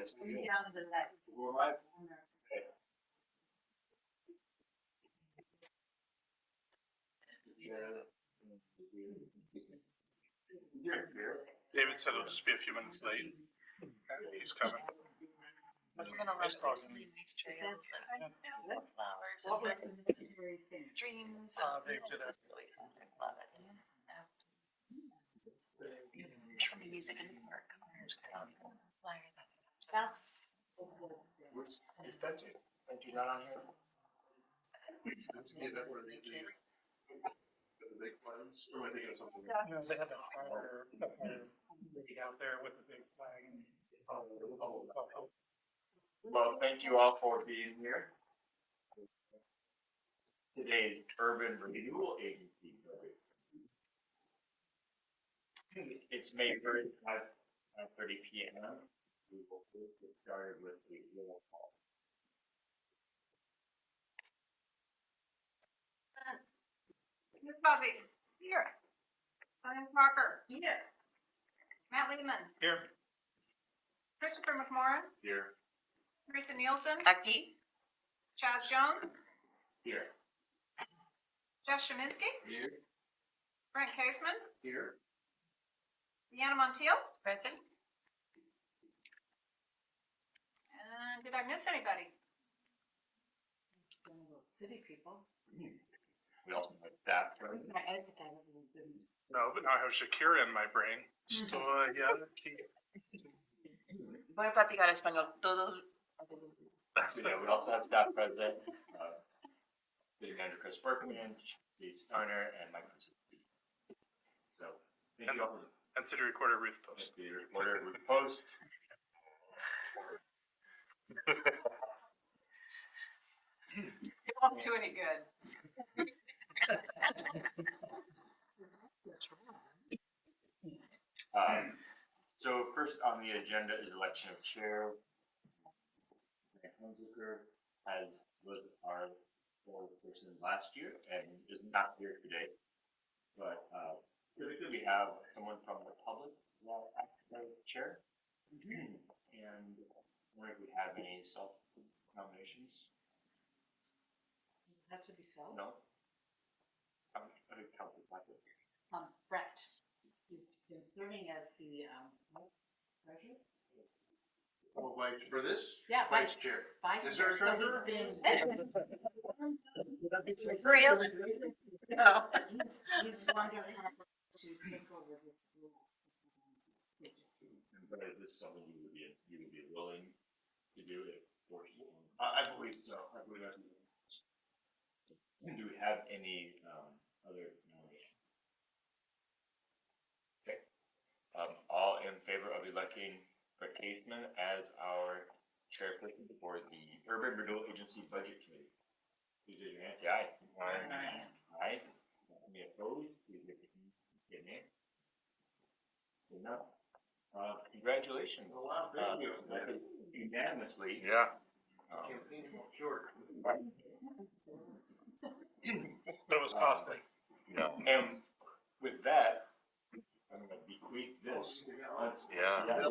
That's good. Down the lights. We're live. Okay. David said it'll just be a few minutes late. He's coming. I'm gonna love mostly nice trails and flowers and streams. They did it. Really fun. I love it. From music in the park. That's. Is Benji? Benji not on here? The big ones? Or am I thinking of something? Yeah, they had that fire out there with the big flag. Well, thank you all for being here. Today's Urban Renewal Agency. It's May 1st, 5:30 p.m. We will get started with the roll call. Ms. Fuzzy. Here. Brian Parker. Here. Matt Lehman. Here. Christopher McMorris. Here. Teresa Nielsen. Becky? Chaz Jones. Here. Jeff Sheminsky. Here. Brent Caseman. Here. Deanna Montiel. Present. And did I miss anybody? One of those city people. We also have staff. No, but now I have Shakira in my brain. Estoy aquí. Voy a platicar español. Todos. Yeah, we also have staff president, City Manager Chris Berkman, Steve Starner, and Mike. So, thank you all for And City Recorder Ruth Post. the reporter who post. It won't do any good. So first on the agenda is election of chair. Hunziker was our person last year and is not here today. But typically we have someone from the public that acts as chair. And I wonder if we have any self nominations. That should be so. No. I didn't count the packet. Brett. He's been serving as the, treasurer? Oh, like for this? Yeah, Vice chair. Vice Is there a chair, so treasurer? he's Real? No. he's wondering how to take over this. But is this something you would be willing to do if forced? I believe so. I believe that. Do we have any other nominations? Okay. All in favor of electing Brett Caseman as our chairperson for the Urban Renewal Agency Budget Committee? Please raise your hand. Say aye. Aye. Aye. Any opposed? Please raise your hand. No. Congratulations. Oh, wow, thank you. Unanimously. Yeah. Sure. But it was costly. Yeah. And with that, I'm going to bequeath this. Yeah.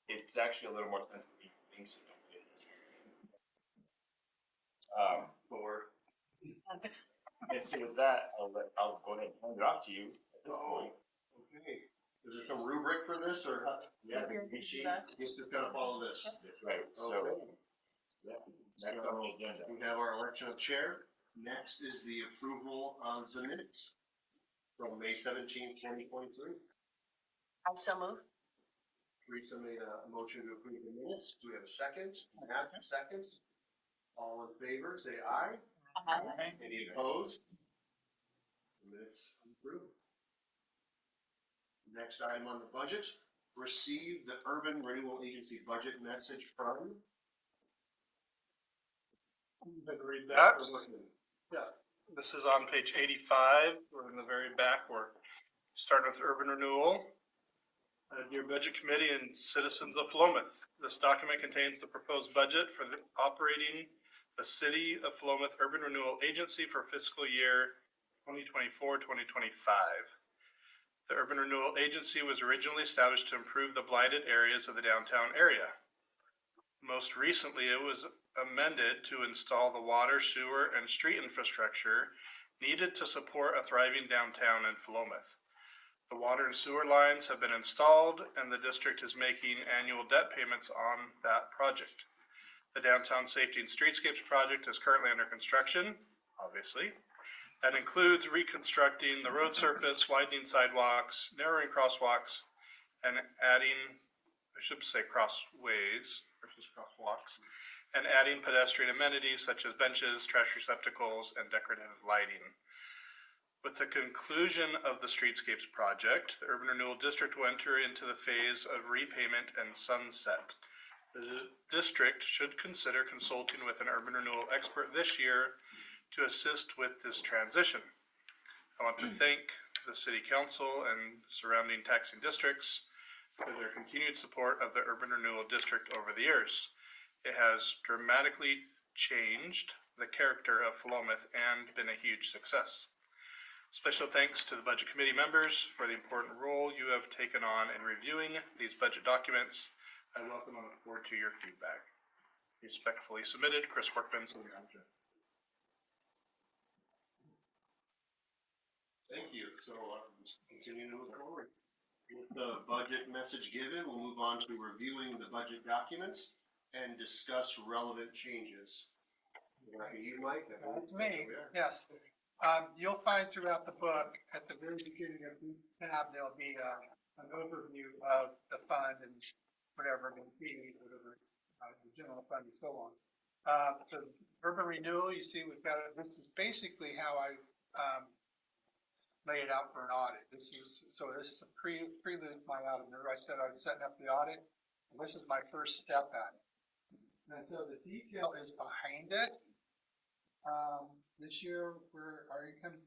It's actually a little more expensive than you think so. And so with that, I'll go ahead and hand it off to you. Oh, okay. Is there some rubric for this or? Yeah, the sheet. He's just gonna follow this. That's right. So, Okay. yeah, next on the agenda. We have our election of chair. Next is the approval of the minutes from May 17th, 2023. I so move. Teresa made a motion to approve the minutes. Do we have a second? Matt, seconds. All in favor, say aye. Any opposed? The minutes approved. Next item on the budget, receive the Urban Renewal Agency budget message from. Read that. Yeah. This is on page 85. We're in the very back. We're starting with urban renewal. Dear Budget Committee and citizens of Philomath, this document contains the proposed budget for the operating the City of Philomath Urban Renewal Agency for fiscal year 2024-2025. The Urban Renewal Agency was originally established to improve the blighted areas of the downtown area. Most recently, it was amended to install the water, sewer, and street infrastructure needed to support a thriving downtown in Philomath. The water and sewer lines have been installed, and the district is making annual debt payments on that project. The Downtown Safety and Streetscapes project is currently under construction, obviously. That includes reconstructing the road surface, widening sidewalks, narrowing crosswalks, and adding, I should say crossways versus crosswalks, and adding pedestrian amenities such as benches, trash receptacles, and decorative lighting. With the conclusion of the Streetscapes project, the Urban Renewal District will enter into the phase of repayment and sunset. The district should consider consulting with an urban renewal expert this year to assist with this transition. I want to thank the City Council and surrounding taxing districts for their continued support of the Urban Renewal District over the years. It has dramatically changed the character of Philomath and been a huge success. Special thanks to the Budget Committee members for the important role you have taken on in reviewing these budget documents. I welcome and look forward to your feedback. Respectfully submitted, Chris Workman, City Manager. Thank you. So, just continuing to move forward. With the budget message given, we'll move on to reviewing the budget documents and discuss relevant changes. You, Mike? It's me, yes. You'll find throughout the book, at the very beginning of each tab, there'll be an overview of the fund and whatever it may be, whatever the general fund and so on. So urban renewal, you see we've got, this is basically how I lay it out for an audit. This is a prelude to my audit. Remember I said I was setting up the audit? And this is my first step at it. And so the detail is behind it. This year, our income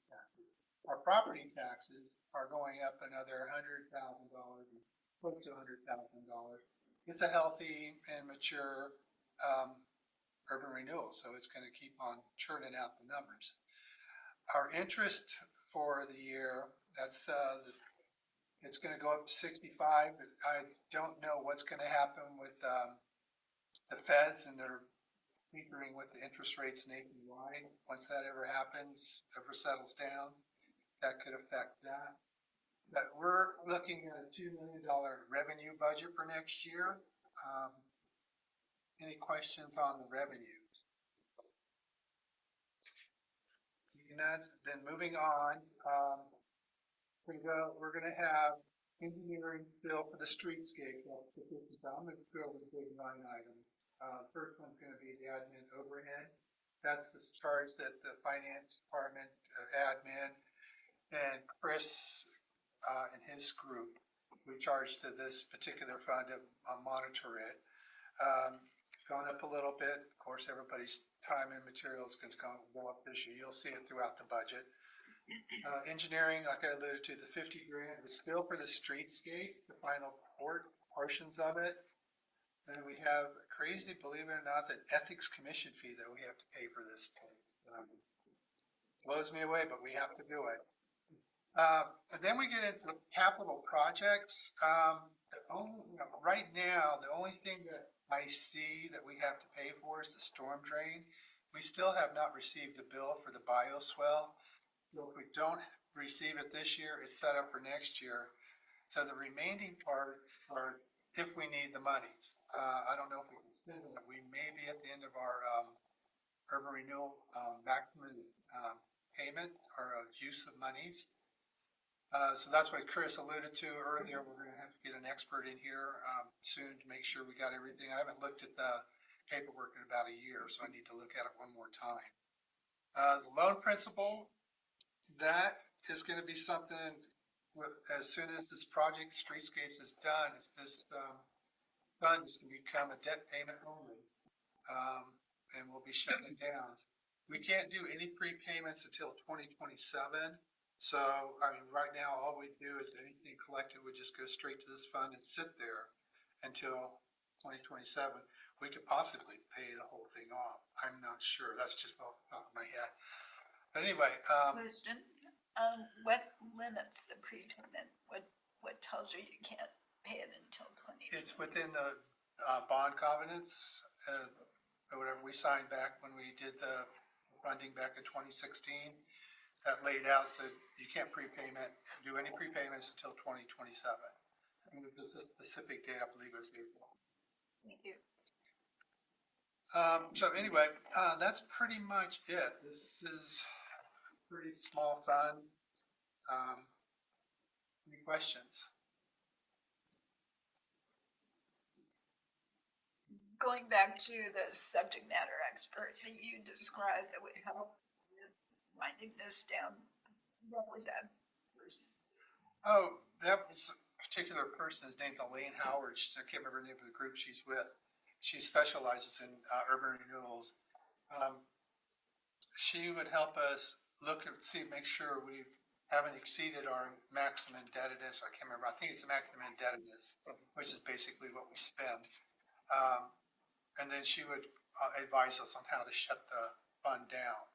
taxes, our property taxes are going up another $100,000, close to $100,000. It's a healthy and mature urban renewal, so it's going to keep on churning out the numbers. Our interest for the year, that's it's going to go up to 65. I don't know what's going to happen with the feds and their tinkering with the interest rates nationwide. Once that ever happens, ever settles down, that could affect that. But we're looking at a $2 million revenue budget for next year. Any questions on the revenues? Then moving on, we're going to have engineering still for the streetscape. I'm going to go with the big line items. First one's going to be the admin overhead. That's the charge that the finance department, admin, and Chris and his group, we charge to this particular fund to monitor it. Gone up a little bit. Of course, everybody's time and materials is going to go up this year. You'll see it throughout the budget. Engineering, like I alluded to, the 50 grand is still for the streetscape, the final portions of it. And we have crazy, believe it or not, that ethics commission fee that we have to pay for this place. Blows me away, but we have to do it. And then we get into the capital projects. Right now, the only thing that I see that we have to pay for is the storm drain. We still have not received a bill for the bioswale. So if we don't receive it this year, it's set up for next year. So the remaining parts are if we need the monies. I don't know if we can spend it. We may be at the end of our urban renewal maximum payment or use of monies. So that's what Chris alluded to earlier. We're going to have to get an expert in here soon to make sure we got everything. I haven't looked at the paperwork in about a year, so I need to look at it one more time. The loan principal, that is going to be something as soon as this project Streetscapes is done, this fund is going to become a debt payment only, and we'll be shutting it down. We can't do any prepayments until 2027. So, I mean, right now, all we do is anything collected would just go straight to this fund and sit there until 2027. We could possibly pay the whole thing off. I'm not sure. That's just off the top of my head. But anyway, Question, What limits the prepayment? What tells you you can't pay it until 20? It's within the, bond covenants, or whatever we signed back when we did the funding back in 2016. That laid out, so you can't do any prepayments until 2027. And it was a specific date, I believe it was April. Thank you. So anyway, that's pretty much it. This is a pretty small fund. Any questions? Going back to the subject matter expert that you described that would help with winding this down, what would that person? Oh, that was a particular person, his name's Elaine Howard. I can't remember the name of the group she's with. She specializes in urban renewals. She would help us look and see, make sure we haven't exceeded our maximum indebtedness. I can't remember. I think it's the maximum indebtedness, which is basically what we spend. And then she would advise us on how to shut the fund down.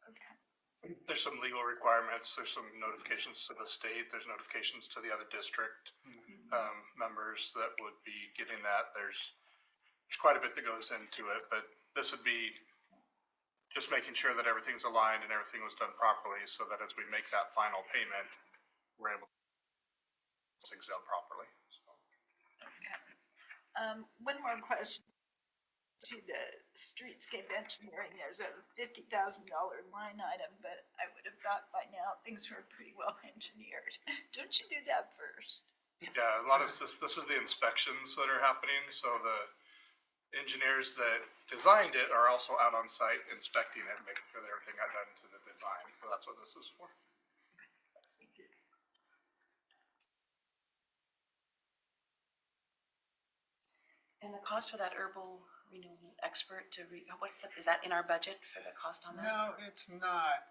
Okay. There's some legal requirements, there's some notifications to the state, there's notifications to the other district members that would be getting that. There's quite a bit that goes into it, but this would be just making sure that everything's aligned and everything was done properly, so that as we make that final payment, we're able to do things done properly. So. One more question to the streetscape engineering. There's a $50,000 line item, but I would have thought by now things were pretty well engineered. Don't you do that first? Yeah, a lot of this is the inspections that are happening, so the engineers that designed it are also out on site inspecting it and making sure that everything got done to the design, so that's what this is for. And the cost for that herbal renewal expert is that in our budget for the cost on that? No, it's not.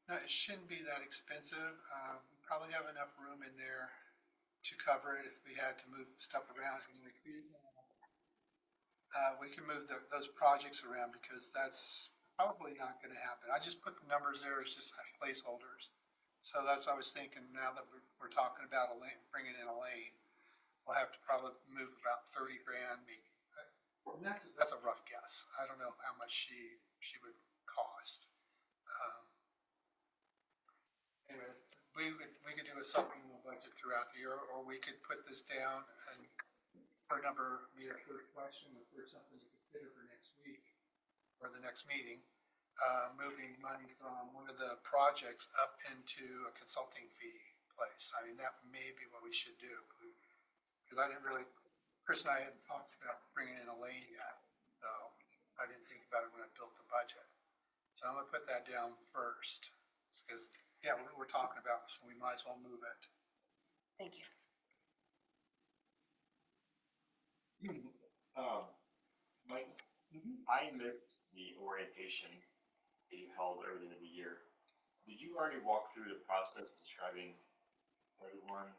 No, it shouldn't be that expensive. We probably have enough room in there to cover it if we had to move stuff around. We can move those projects around because that's probably not going to happen. I just put the numbers there as just placeholders. So that's what I was thinking. Now that we're talking about bringing in a lane, we'll have to probably move about 30 grand. And that's a rough guess. I don't know how much she would cost. Anyway, we could do a supplemental budget throughout the year, or we could put this down and her number be a third question, if there's something to consider for next week or the next meeting, moving money from one of the projects up into a consulting fee place. I mean, that may be what we should do. Because Chris and I hadn't talked about bringing in a lane yet, so I didn't think about it when I built the budget. So I'm gonna put that down first, because, yeah, we're talking about, so we might as well move it. Thank you. Mike, I missed the orientation that you held earlier in the year. Did you already walk through the process describing everyone,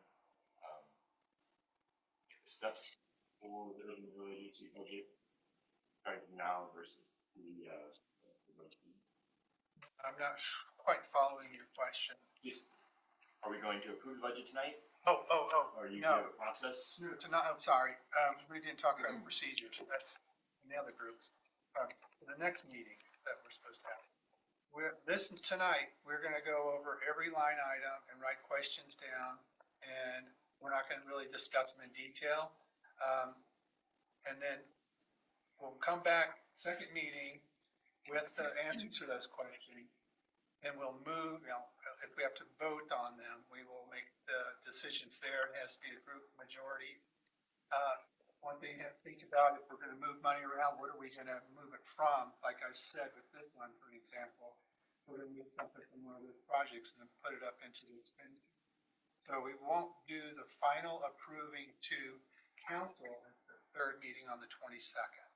the steps for the urban renewal agency budget right now versus the I'm not quite following your question. Are we going to approve the budget tonight? Oh, Or you no. have a process? No, I'm sorry, we didn't talk about the procedures, that's in the other groups. For the next meeting that we're supposed to have. Tonight, we're gonna go over every line item and write questions down, and we're not gonna really discuss them in detail. And then we'll come back, second meeting, with the answers to those questions. And we'll move, if we have to vote on them, we will make the decisions there. It has to be a group majority. One thing you have to think about, if we're gonna move money around, what are we gonna move it from? Like I said with this one, for example, we're gonna move something from one of those projects and then put it up into the expenditure. So we won't do the final approving to council at the third meeting on the 22nd.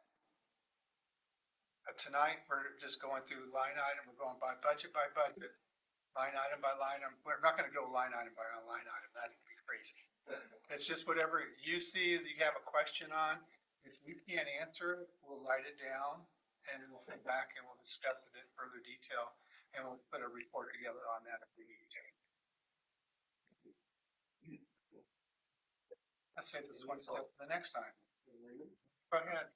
But tonight, we're just going through line item, we're going by budget, line item by line item. We're not gonna go line item by line item, that'd be crazy. It's just whatever you see that you have a question on. If we can't answer it, we'll write it down and we'll come back and we'll discuss it in further detail, and we'll put a report together on that if we need to. Let's say this is one step for the next time. Go ahead.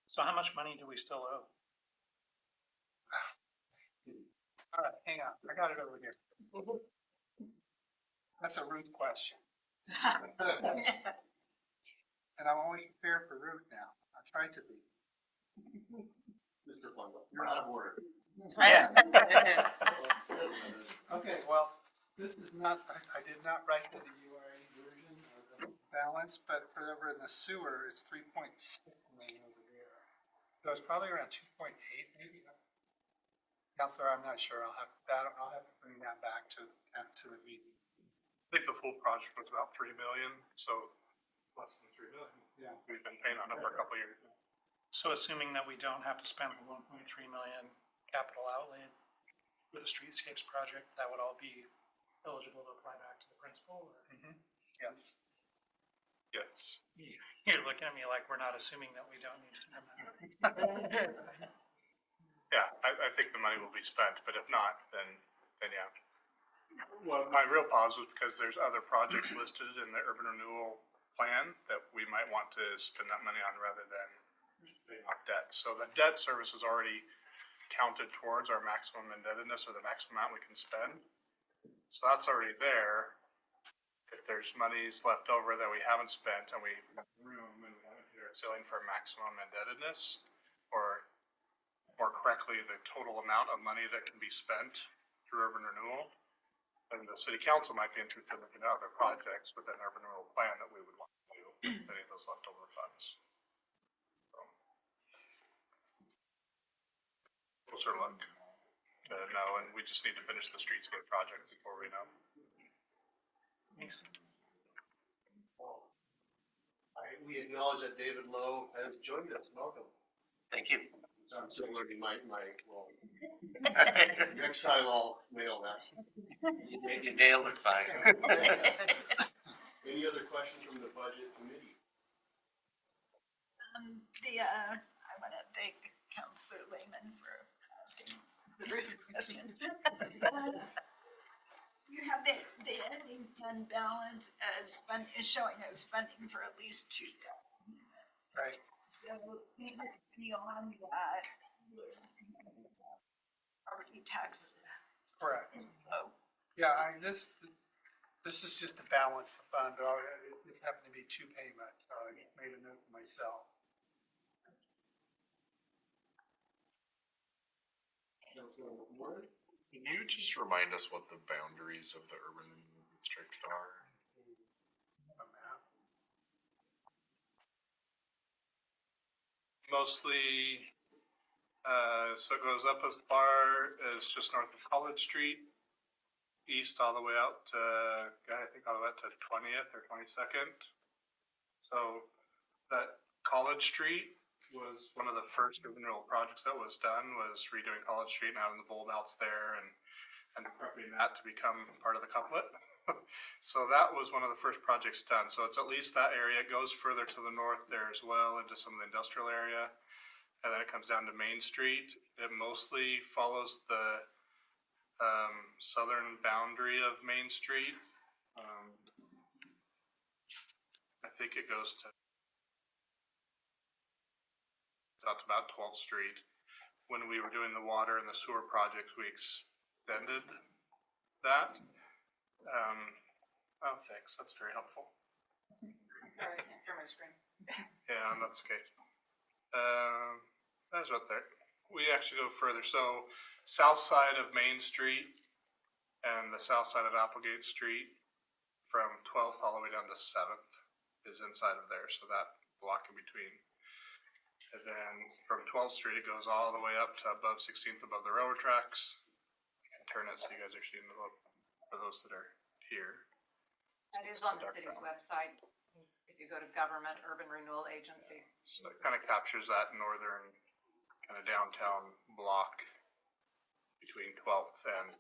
So how much money do we still owe? All right, hang on, I got it over here. That's a Ruth question. And I'm only prepared for Ruth now. I tried to be. Mr. Plumbo, you're out of order. Okay, well, this is not, I did not write the URA version of the balance, but for over in the sewer, it's 3.6 million over there. So it's probably around 2.8 maybe. Counselor, I'm not sure. I'll have to bring that back to the meeting. I think the full project was about 3 million, so less than 3 million. Yeah. We've been paying on it for a couple of years now. So assuming that we don't have to spend the 1.3 million capital outlay for the streetscapes project, that would all be eligible to apply back to the principal? Or? Yes. Yes. You're looking at me like we're not assuming that we don't need to spend that. Yeah, I think the money will be spent, but if not, then yeah. Well, my real pause was because there's other projects listed in the urban renewal plan that we might want to spend that money on rather than paying off debt. So the debt service is already counted towards our maximum indebtedness or the maximum amount we can spend. So that's already there. If there's monies left over that we haven't spent and we have room and we haven't hit our ceiling for maximum indebtedness, or more correctly, the total amount of money that can be spent through urban renewal, then the city council might be interested in looking at other projects within the urban renewal plan that we would want to do with any of those leftover funds. So, closer look to know, and we just need to finish the streetscape project before we know. Thanks. We acknowledge that David Lowe has joined us. Welcome. Thank you. I'm still learning my role. Next time I'll nail that. You nailed it fine. Any other questions from the budget committee? I want to thank Counselor Lehman for asking the Ruth question. You have the ending fund balance as is showing as funding for at least 2 units. Right. So beyond that, property tax. Correct. Oh, Yeah, this is just to balance the fund. It just happened to be 2 payments, so I made a note for myself. Can you just remind us what the boundaries of the urban renewal district are? A map. Mostly, so it goes up as far as just north of College Street, east all the way out to, I think all the way out to 20th or 22nd. So that College Street was one of the first urban renewal projects that was done, was redoing College Street and having the bulb outs there and prepping that to become part of the couplet. So that was one of the first projects done. So it's at least that area. It goes further to the north there as well into some of the industrial area. And then it comes down to Main Street. It mostly follows the southern boundary of Main Street. I think it goes to about 12th Street. When we were doing the water and the sewer projects, we extended that. Oh, thanks. That's very helpful. Sorry, I can't share my screen. Yeah, that's okay. That's right there. We actually go further. So south side of Main Street and the south side of Applegate Street from 12th all the way down to 7th is inside of there. So that block in between. And then from 12th Street, it goes all the way up to above 16th, above the railroad tracks. Turn it so you guys are seeing the look for those that are here. That is on the city's website. If you go to Government Urban Renewal Agency. So it kind of captures that northern kind of downtown block between 12th and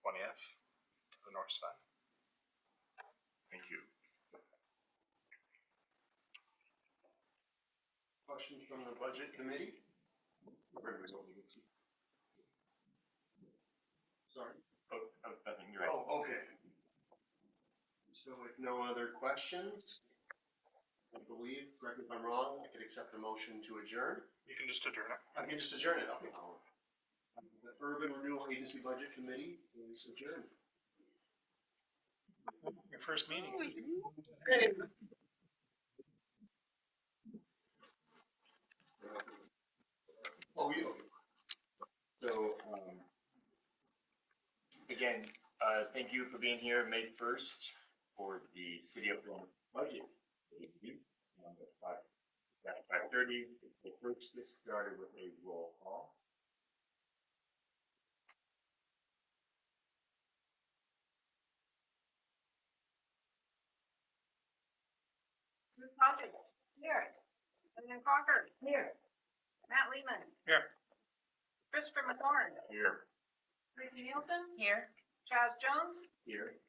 20th to the north side. Thank you. Questions from the budget committee? Sorry. Nothing, you're right. Oh, okay. So if no other questions, I believe, correct me if I'm wrong, I could accept a motion to adjourn. You can just adjourn it. I can just adjourn it, okay. The Urban Renewal Agency Budget Committee is adjourned. Your first meeting. Oh, yeah. So, again, thank you for being here May 1st for the City of Rome budget review. At 5:30, the first get started with a roll call. Ruth Foster. Here. Lyndon Crocker. Here. Matt Lehman. Here. Christopher McLaurin. Here. Tracy Nielsen. Here. Chaz Jones. Here.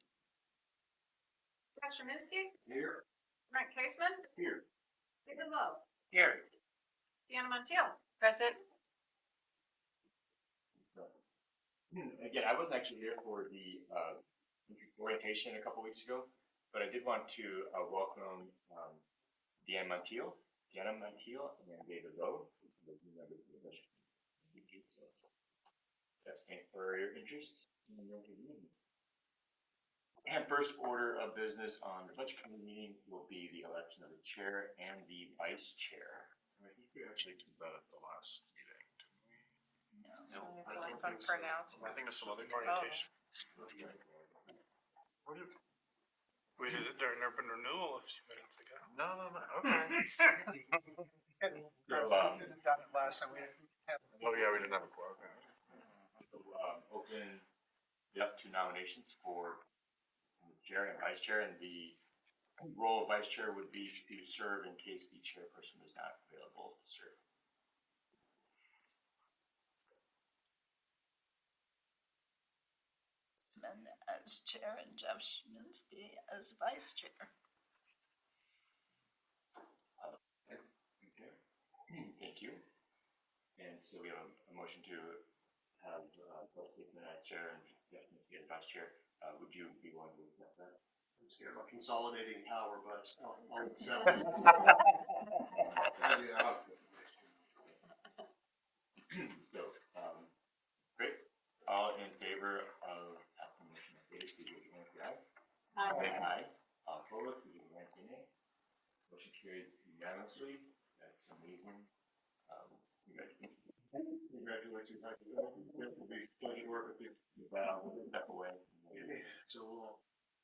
Pat Szyminski. Here. Brent Caseman. Here. David Lowe. Here. Deanna Montiel. Present. Again, I wasn't actually here for the orientation a couple weeks ago, but I did want to welcome Deanna Montiel, and David Lowe. That's for your interest. And first order of business on the budget committee meeting will be the election of the chair and the vice chair. I think we actually did that at the last meeting, didn't we? No, I Only don't one think for so. now. I think there's some other orientation. What did, We did it during urban renewal a few minutes ago. no, okay. Done it last time, we didn't have. Oh, yeah, we didn't have a quorum. So, open it up to nominations for chair and vice chair, and the role of vice chair would be to serve in case the chairperson is not available to serve. Smith as chair and Jeff Szyminski as vice chair. Okay. Thank you. And so we have a motion to have both Hickman as chair and Jeff Szyminski as vice chair. Would you be willing to accept that? I'm scared about consolidating power, but I'll accept it. So, great. All in favor of having the motion updated, please raise your hand if you have. Aye. All opposed, please raise your hand if you nay. Motion carried unanimously. That's amazing. Congratulations. We'll be pleasure to work with you. Step away. So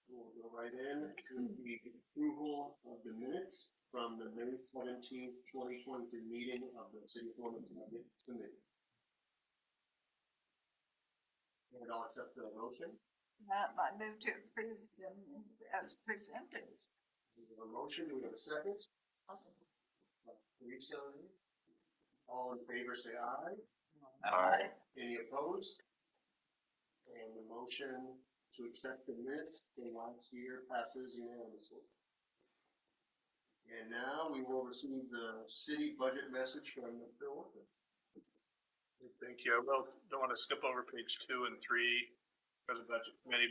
we'll go right in to the approval of the minutes from the May 17th, 2023 meeting of the City of Wilmington Budget Committee. And I'll accept the motion. I move to approve them as presented. We have a motion, do we have a second? Awesome. Teresa, all in favor say aye. Aye. Any opposed? And the motion to accept the minutes from last year passes unanimously. And now we will receive the city budget message from Mr. Walker. Thank you. I don't want to skip over page 2 and 3. There's a budget committee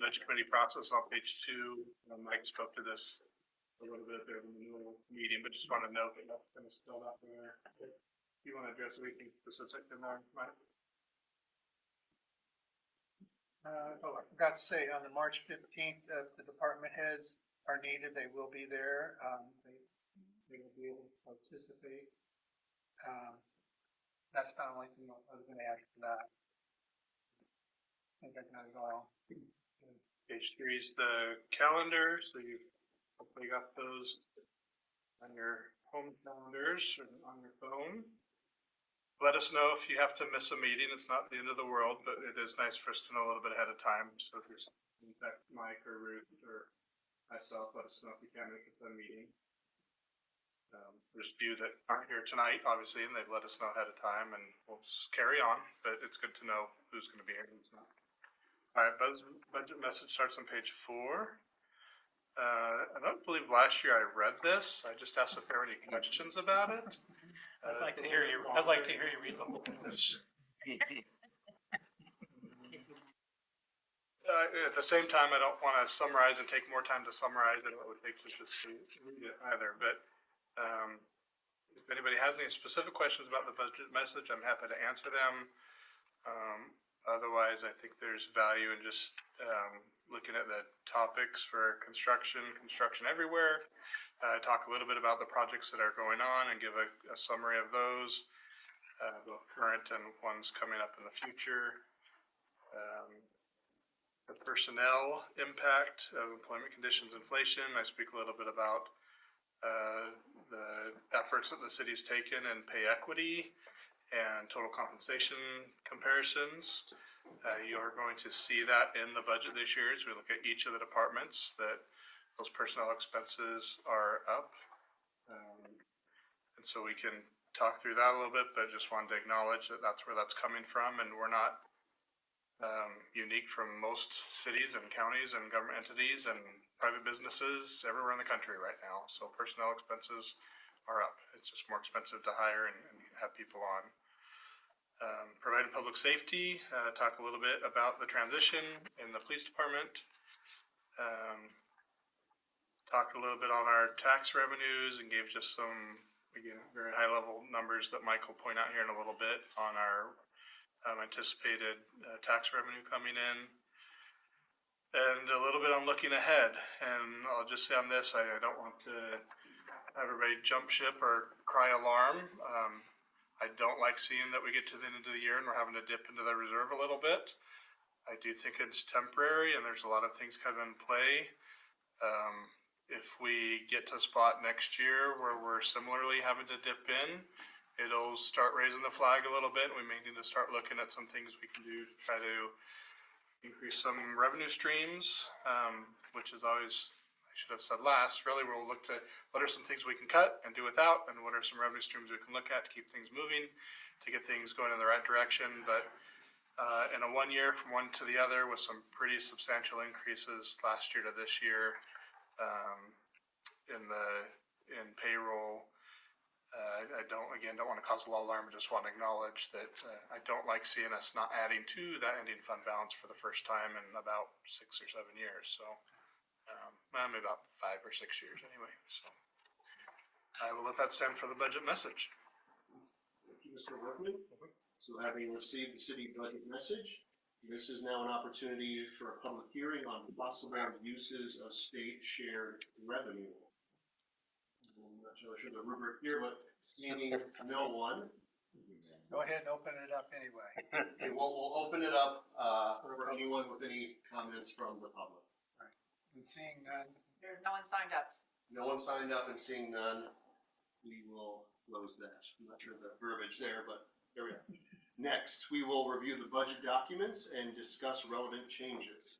process on page 2. Mike spoke to this a little bit there in the renewal meeting, but just want to note that that's kind of spelled out there. If you want to address anything specific in there, Mike? I forgot to say, on the March 15th, the department heads are needed, they will be there, they will be able to participate. That's the only thing I was gonna add for that. I think I got it all. Page 3 is the calendar, so you've hopefully got those on your home calendars or on your phone. Let us know if you have to miss a meeting. It's not the end of the world, but it is nice for us to know a little bit ahead of time. So if you're contact Mike or Ruth or myself, let us know if you can't make it to the meeting. There's a few that aren't here tonight, obviously, and they've let us know ahead of time, and we'll just carry on. But it's good to know who's going to be here and who's not. All right, budget message starts on page 4. I don't believe last year I read this. I just asked if there were any questions about it. I'd like to hear you read the whole thing. At the same time, I don't want to summarize and take more time to summarize than it would take to just to read it either, but, if anybody has any specific questions about the budget message, I'm happy to answer them. Otherwise, I think there's value in just, looking at the topics for construction everywhere. Talk a little bit about the projects that are going on and give a summary of those, both current and ones coming up in the future. The personnel impact of employment conditions, inflation. I speak a little bit about the efforts that the city's taken in pay equity and total compensation comparisons. You are going to see that in the budget this year as we look at each of the departments, that those personnel expenses are up. And so we can talk through that a little bit, but just wanted to acknowledge that that's where that's coming from, and we're not unique from most cities and counties and government entities and private businesses everywhere in the country right now. So personnel expenses are up. It's just more expensive to hire and have people on. Providing public safety, talk a little bit about the transition in the police department. Talked a little bit on our tax revenues and gave just some, again, very high level numbers that Mike will point out here in a little bit on our anticipated tax revenue coming in, and a little bit on looking ahead. And I'll just say on this, I don't want to have everybody jump ship or cry alarm. I don't like seeing that we get to the end of the year and we're having to dip into the reserve a little bit. I do think it's temporary and there's a lot of things kind of in play. If we get to a spot next year where we're similarly having to dip in, it'll start raising the flag a little bit. We may need to start looking at some things we can do to try to increase some revenue streams, which is always, I should have said last, really we'll look to what are some things we can cut and do without, and what are some revenue streams we can look at to keep things moving, to get things going in the right direction. But in a 1 year from one to the other with some pretty substantial increases last year to this year in payroll, I don't want to cause a lot of alarm. I just want to acknowledge that I don't like seeing us not adding to that ending fund balance for the first time in about 6 or 7 years. So, maybe about 5 or 6 years anyway. So, I will let that stand for the budget message. Thank you, Mr. Workman. So having received the city budget message, this is now an opportunity for a public hearing on possible uses of state shared revenue. I'm not sure the rubric here, but seeing no one. Go ahead and open it up anyway. Okay, we'll open it up for anyone with any comments from the public. And seeing none, There's no one signed up. No one signed up, and seeing none, we will close that. I'm not sure the verbiage there, but there we go. Next, we will review the budget documents and discuss relevant changes.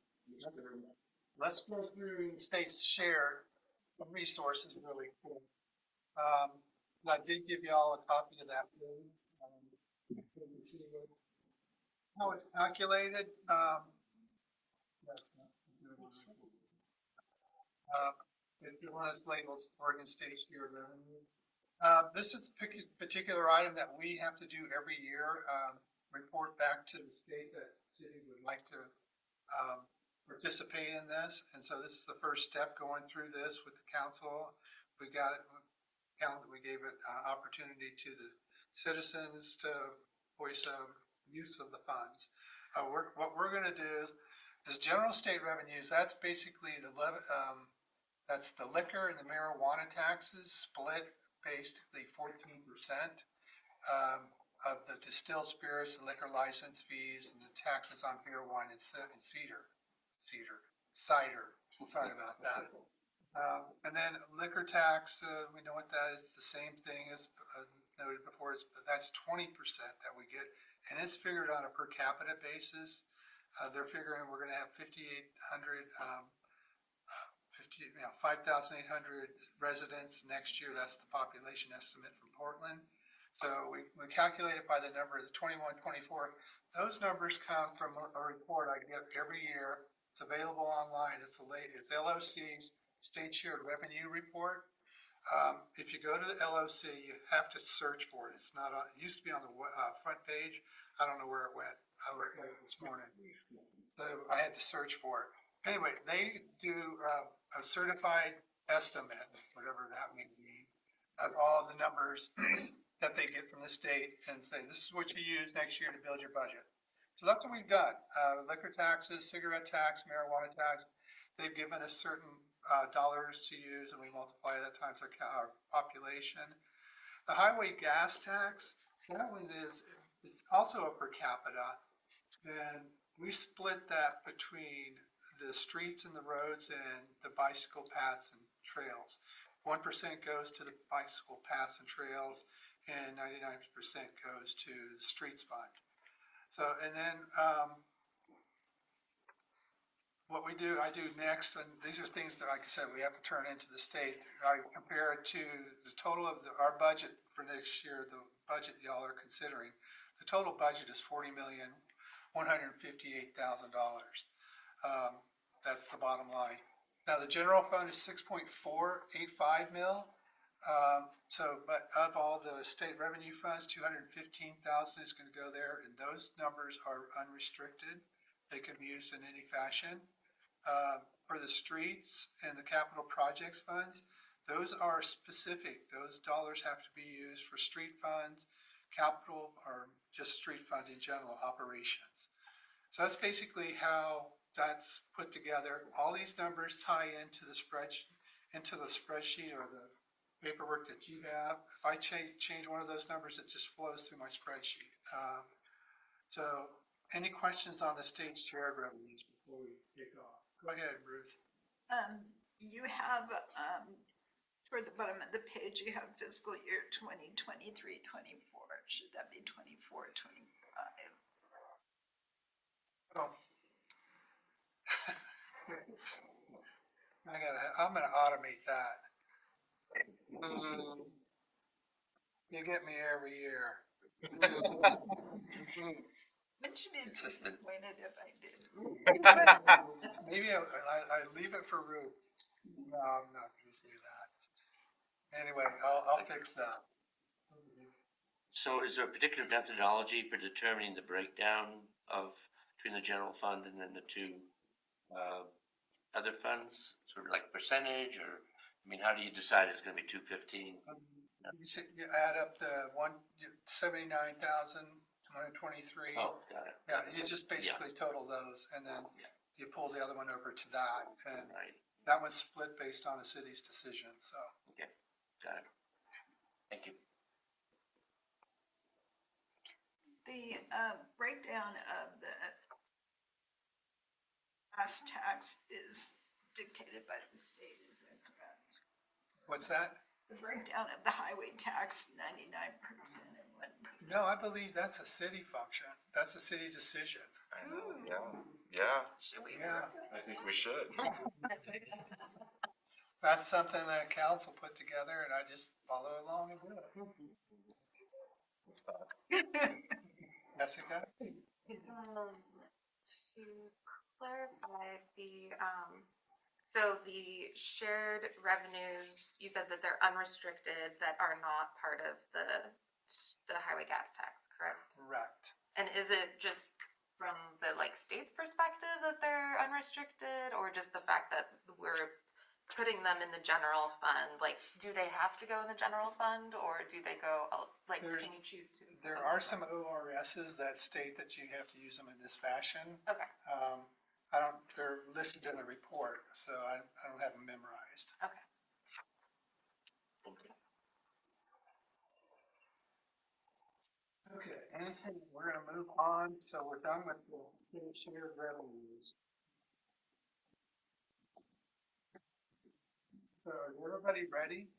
let's go through the state's share of resources really quick. I did give you all a copy of that. You can see how it's calculated. That's not the good one. It's the one that's labeled Oregon State Share Revenue. This is a particular item that we have to do every year, report back to the state that the city would like to participate in this. And so this is the first step going through this with the council. We got it, we gave it opportunity to the citizens to voice use of the funds. What we're gonna do is general state revenues, that's basically that's the liquor and the marijuana taxes split basically 14% of the distilled spirits, the liquor license fees, and the taxes on beer, wine, and cider. Sorry about that. And then liquor tax, we know what that is. The same thing as noted before, but that's 20% that we get, and it's figured on a per capita basis. They're figuring we're going to have 5,800 residents next year. That's the population estimate from Portland. So we calculate it by the number of the 21, 24. Those numbers come from a report I get every year. It's available online. It's LOC's State Shared Revenue Report. If you go to the LOC, you have to search for it. It's not on, it used to be on the front page. I don't know where it went. I looked at it this morning. So I had to search for it. Anyway, they do a certified estimate, whatever that may mean, of all the numbers that they get from the state and say, this is what you use next year to build your budget. So that's what we've done. Liquor taxes, cigarette tax, marijuana tax. They've given us certain dollars to use, and we multiply that times our population. The highway gas tax, that one is it's also a per capita, and we split that between the streets and the roads and the bicycle paths and trails. 1% goes to the bicycle paths and trails, and 99% goes to the streets fund. So, and then what I do next, and these are things that, like I said, we have to turn into the state. I compare it to the total of our budget for next year, the budget y'all are considering. The total budget is $40,158,000. That's the bottom line. Now, the general fund is 6.485 mil. But of all the state revenue funds, 215,000 is going to go there, and those numbers are unrestricted. They can be used in any fashion. For the streets and the capital projects funds, those are specific. Those dollars have to be used for street funds, capital, or just street fund in general operations. So that's basically how that's put together. All these numbers tie into the spreadsheet or the paperwork that you have. If I change one of those numbers, it just flows through my spreadsheet. So any questions on the state shared revenues before we kick off? Go ahead, Ruth. You have, toward the bottom of the page, you have fiscal year 2023-24. Should that be 24-25? Oh. I'm gonna automate that. You get me every year. Wouldn't you be disappointed if I did? Maybe I leave it for Ruth. No, I'm not gonna say that. Anyway, I'll fix that. So is there a particular methodology for determining the breakdown between the general fund and then the two other funds? Sort of like percentage, or, I mean, how do you decide it's gonna be 215? You add up the 79,123. Oh, got it. Yeah, you just basically total those, and then you pull the other one over to that, and Right, that one's split based on a city's decision, so. okay, got it. Thank you. The breakdown of the gas tax is dictated by the state, is that correct? What's that? The breakdown of the highway tax, 99% and 1%. No, I believe that's a city function. That's a city decision. I know, yeah, Should we? Yeah, I think we should. that's something that council put together, and I just follow along and do it. Jessica? To clarify so the shared revenues, you said that they're unrestricted, that are not part of the highway gas tax, correct? Correct. And is it just from the state's perspective that they're unrestricted, or just the fact that we're putting them in the general fund? Like, do they have to go in the general fund, or do they go, can you choose to? There are some ORSs that state that you have to use them in this fashion. Okay. They're listed in the report, so I don't have them memorized. Okay. Okay, we're gonna move on, so we're done with the shared revenues. So is everybody ready?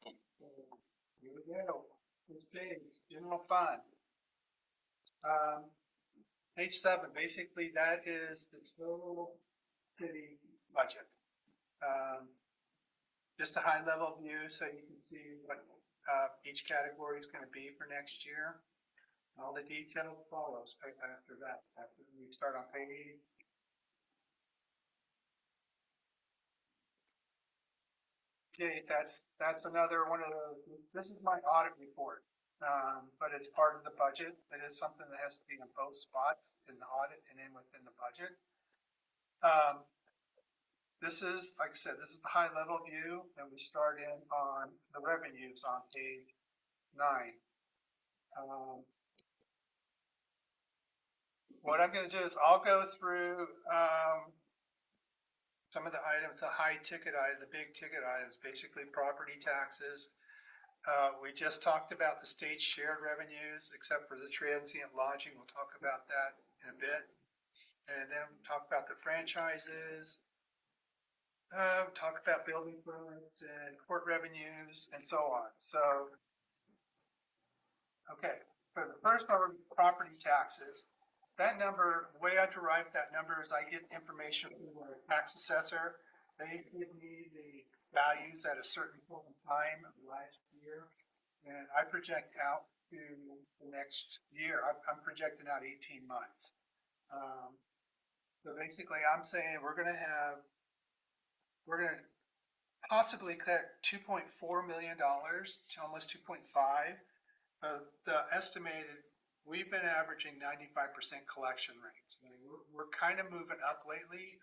Here we go. First page, general fund. Page 7, basically that is the total city budget. Just a high level view so you can see what each category is going to be for next year. All the detail follows after that, after we start on page appreciate, that's another one of the, this is my audit report. But it's part of the budget. It is something that has to be in both spots, in the audit and in within the budget. This is, like I said, this is the high level view, and we start in on the revenues on page 9. What I'm going to do is I'll go through some of the items, the high ticket items, the big ticket items, basically property taxes. We just talked about the state shared revenues, except for the transient lodging. We'll talk about that in a bit. And then we'll talk about the franchises, talk about building permits and court revenues and so on. So, okay, for the first one, property taxes. That number, the way I derive that number is I get information from the tax assessor. They give me the values at a certain point in time of last year, and I project out to the next year. I'm projecting out 18 months. So basically, I'm saying we're going to possibly cut $2.4 million to almost 2.5. The estimated, we've been averaging 95% collection rates. I mean, we're kind of moving up lately,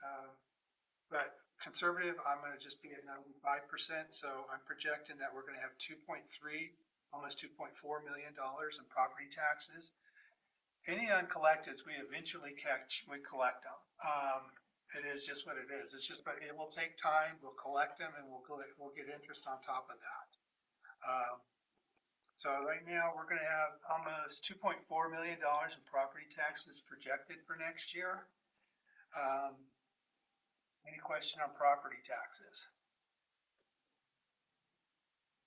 but conservative, I'm going to just be at 95%. So I'm projecting that we're going to have 2.3, almost $2.4 million in property taxes. Any uncollected, we eventually collect them. It is just what it is. It's just, but it will take time. We'll collect them, and we'll get interest on top of that. So right now we're going to have almost $2.4 million in property taxes projected for next year. Any question on property taxes?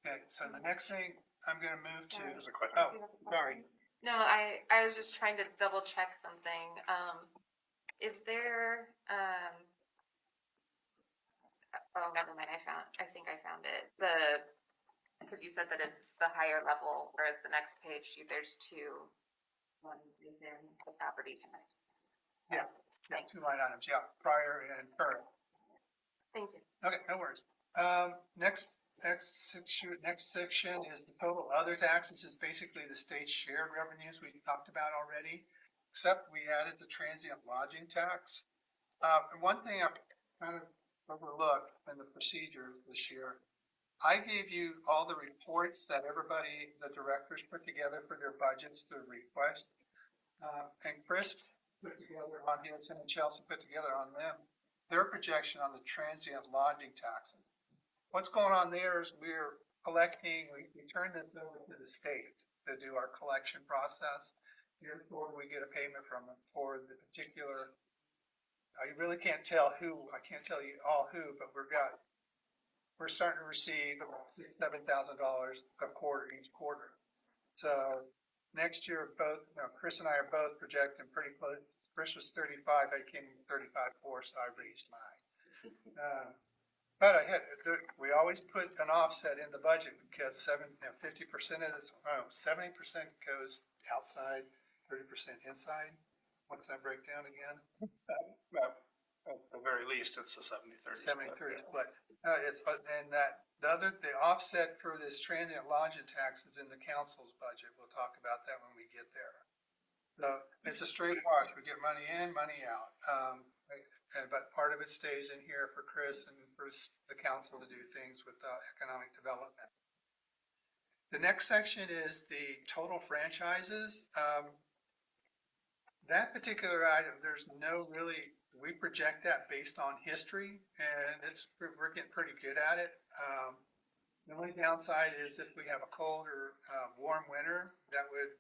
Okay, so the next thing I'm going to move to. There's a question. Oh, sorry. No, I was just trying to double check something. Is there, oh, never mind, I think I found it. Because you said that it's the higher level, whereas the next page, there's two ones within the property tax. Yeah, two line items, yeah, prior and current. Thank you. Okay, no worries. Next section is the total other taxes. Is basically the state shared revenues we talked about already, except we added the transient lodging tax. And one thing I kind of overlooked in the procedure this year, I gave you all the reports that everybody, the directors put together for their budgets, their request. And Chris put together on his, and Chelsea put together on them, their projection on the transient lodging taxes. What's going on there is we're collecting, we turn this over to the state to do our collection process. Therefore, we get a payment from them for the particular, I really can't tell who, I can't tell you all who, but we're starting to receive about $7,000 a quarter each quarter. So next year, Chris and I are both projecting pretty close. Chris was 35, I came 35.4, so I raised mine. But we always put an offset in the budget because 50% of this, 70% goes outside, 30% inside. What's that breakdown again? At the very least, it's a 70-30. 70-30 split. And the offset for this transient lodging tax is in the council's budget. We'll talk about that when we get there. So it's a straight wash. We get money in, money out. But part of it stays in here for Chris and for the council to do things with economic development. The next section is the total franchises. That particular item, there's no really, we project that based on history, and we're getting pretty good at it. The only downside is if we have a cold or warm winter, that would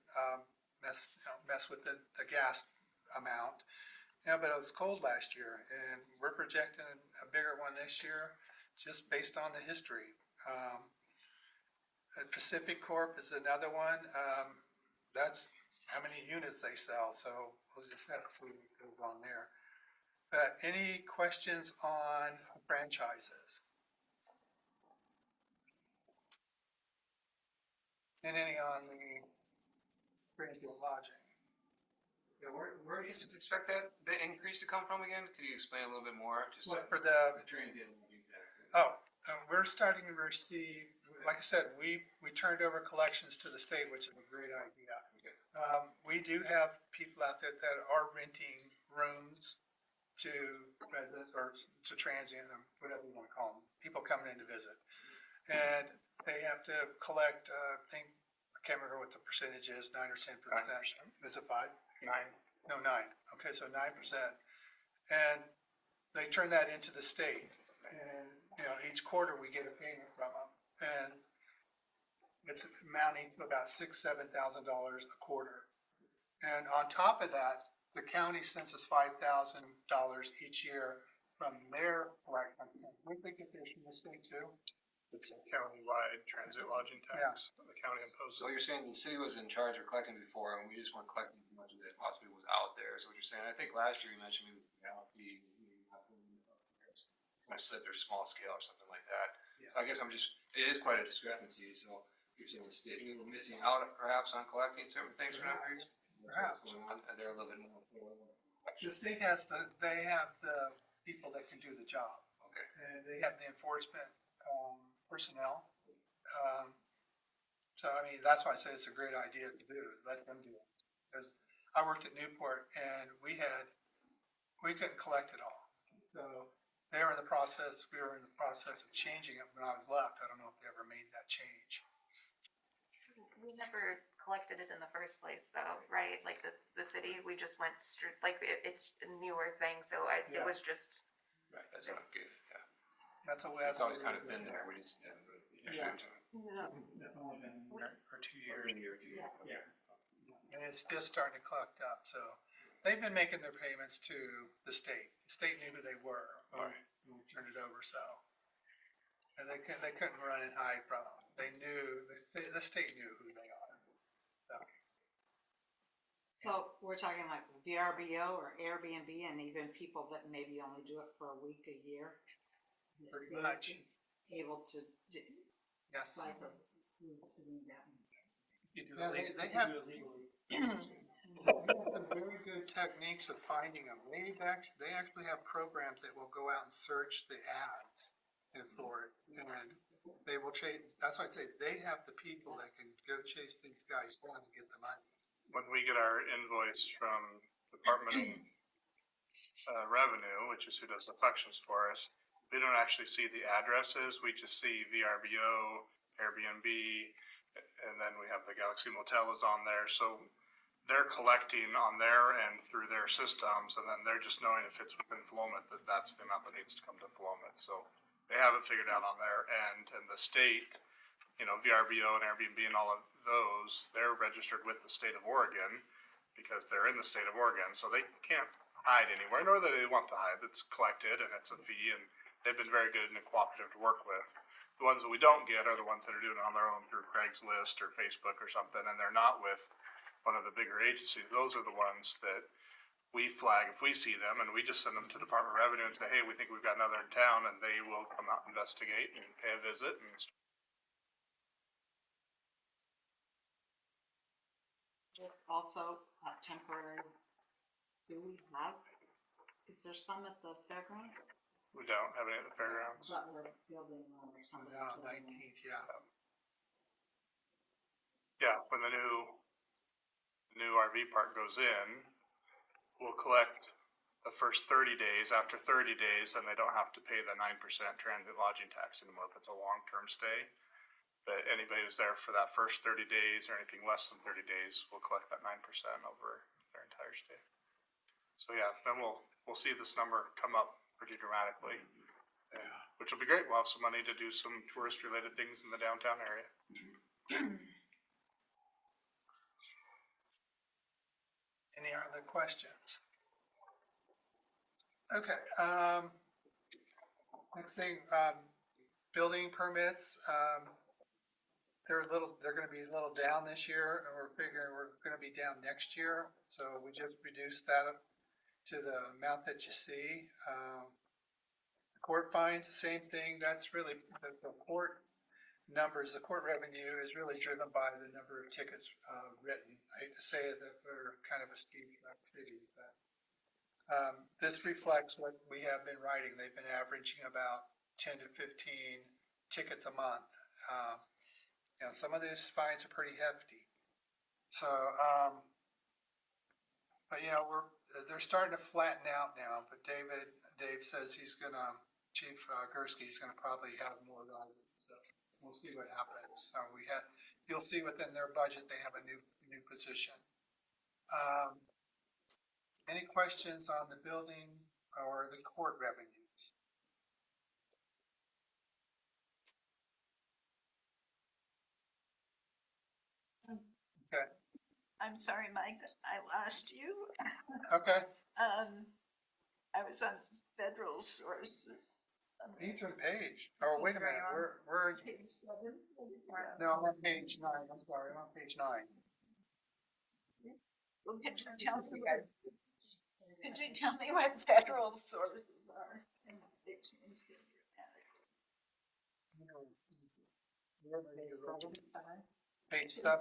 mess with the gas amount. Yeah, but it was cold last year, and we're projecting a bigger one this year just based on the history. Pacific Corp is another one. That's how many units they sell, so we'll just have to see what goes on there. But any questions on franchises? And any on the transient lodging? Yeah, where do you expect that increase to come from again? Could you explain a little bit more? Just What, for the transient lodging tax. Oh, we're starting to receive, like I said, we turned over collections to the state, which is a great idea. We do have people out there that are renting rooms to residents or to transient, whatever you want to call them, people coming in to visit. And they have to collect, I can't remember what the percentage is, 9 or 10%. Is it 5? 9. No, 9. Okay, so 9%. And they turn that into the state. And, each quarter we get a payment from them. And it's amounting to about $6,000, $7,000 a quarter. And on top of that, the county sends us $5,000 each year from their collection. We think it is from the state too. It's a countywide transit lodging tax that the county imposes. So you're saying the city was in charge of collecting before, and we just weren't collecting as much as it possibly was out there, is what you're saying? I think last year you mentioned we would kind of slip their small scale or something like that. So I guess it is quite a discrepancy, so you're saying the state, we were missing out perhaps on collecting certain things from that region? Perhaps. And they're a little bit more. The state they have the people that can do the job. Okay. And they have the enforcement personnel. So, that's why I say it's a great idea to do, let them do it. Because I worked at Newport and we couldn't collect it all. So we were in the process of changing it when I was left. I don't know if they ever made that change. We never collected it in the first place though, right? Like the city, we just went straight, it's a newer thing, so it was just. Right, that's not good, yeah. That's It's always kind of been there, we just haven't really. Or 2 years. Yeah. And it's just starting to collect up, so they've been making their payments to the state. The state knew who they were when we turned it over, so. And they couldn't run and hide from them. They knew, the state knew who they are. So we're talking like VRBO or Airbnb and even people that maybe only do it for a week, a year. The Pretty state much. is able to do. Yes. Like who's doing that. You do Yeah, it they legally. have- You do it legally. They have some very good techniques of finding them. They actually have programs that will go out and search the ads for it. And they will chase, that's why I say they have the people that can go chase these guys down to get the money. When we get our invoice from Department of Revenue, which is who does the collections for us, we don't actually see the addresses. We just see VRBO, Airbnb, and then we have the Galaxy Motel is on there. So they're collecting on their end through their systems, and then they're just knowing if it's within Philomet that that's the amount that needs to come to Philomet. So they have it figured out on their end, and the state, VRBO and Airbnb and all of those, they're registered with the state of Oregon because they're in the state of Oregon, so they can't hide anywhere, nor that they want to hide. It's collected and it's a fee, and they've been very good and cooperative to work with. The ones that we don't get are the ones that are doing it on their own through Craigslist or Facebook or something, and they're not with one of the bigger agencies. Those are the ones that we flag if we see them, and we just send them to Department of Revenue and say, hey, we think we've got another in town, and they will come out and investigate and pay a visit. And Also, temporary, is there some at the fairgrounds? we don't have any at the fairgrounds. But we're building one or something. Down on 19th, yeah. Yeah, when the new RV park goes in, we'll collect the first 30 days. After 30 days, then they don't have to pay the 9% transit lodging tax anymore if it's a long-term stay. But anybody who's there for that first 30 days or anything less than 30 days, will collect that 9% over their entire stay. So yeah, then we'll see this number come up pretty dramatically, which will be great. We'll have some money to do some tourist-related things in the downtown area. Any other questions? Okay, next thing, building permits, they're gonna be a little down this year, and we're figuring we're gonna be down next year, so we just reduced that up to the amount that you see. The court fines, the same thing, that's really, the court numbers, the court revenue is really driven by the number of tickets, written. I hate to say it, that we're kind of a speed trap city, but, this reflects what we have been writing. They've been averaging about 10 to 15 tickets a month. You know, some of these fines are pretty hefty. So, but you know, they're starting to flatten out now, but Dave says he's gonna, Chief Gursky's gonna probably have more on it, so we'll see what happens. You'll see within their budget, they have a new position. Any questions on the building or the court revenues? Okay, I'm sorry, Mike, I lost you. okay. I was on federal sources. Ethan Page. Oh, wait a minute, we're, Page 7. no, I'm on page 9, I'm sorry, I'm on page 9. Well, could you tell me what federal sources are? They changed it dramatically. Page 7.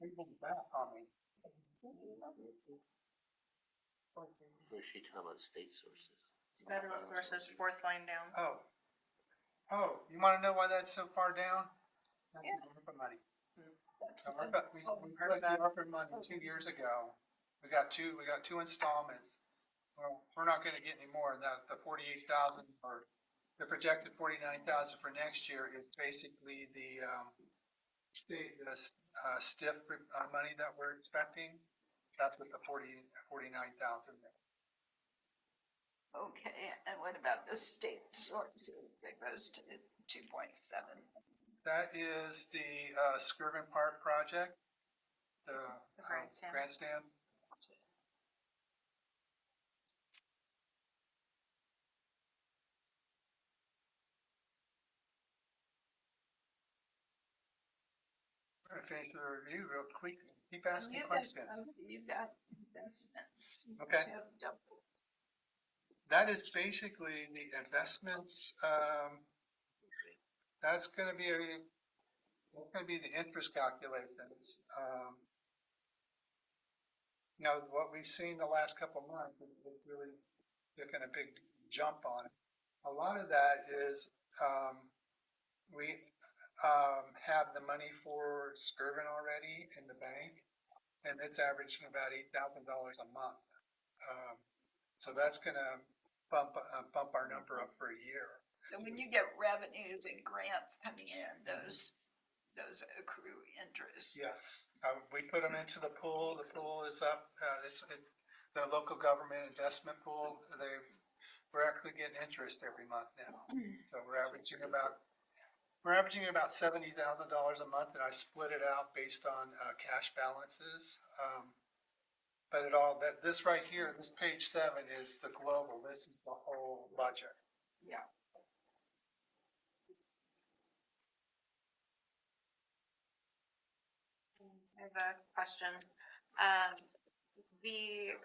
People back on me. Where's she talking about state sources? Federal sources, fourth line down. Oh, you wanna know why that's so far down? Yeah. ARPA money. So we collected ARPA money 2 years ago. We got two installments. Well, we're not gonna get any more. The 48,000 or the projected 49,000 for next year is basically the stiff money that we're expecting. That's what the 49,000 is. Okay, and what about the state sources that goes to 2.7? That is the Skirvin Park project, the grandstand. We're gonna finish the review real quick. Keep asking questions. You've got investments. Okay. You have double. That is basically the investments. That's gonna be the interest calculations. You know, what we've seen the last couple of months is really taking a big jump on it. A lot of that is, we have the money for Skirvin already in the bank, and it's averaging about $8,000 a month. So that's gonna bump our number up for a year. So when you get revenues and grants coming in, those accrue interest. Yes, we put them into the pool. The pool is up. It's the local government investment pool. We're actually getting interest every month now. So we're averaging about $70,000 a month, and I split it out based on cash balances. But this right here, this page 7 is the global. This is the whole budget. Yeah. I have a question.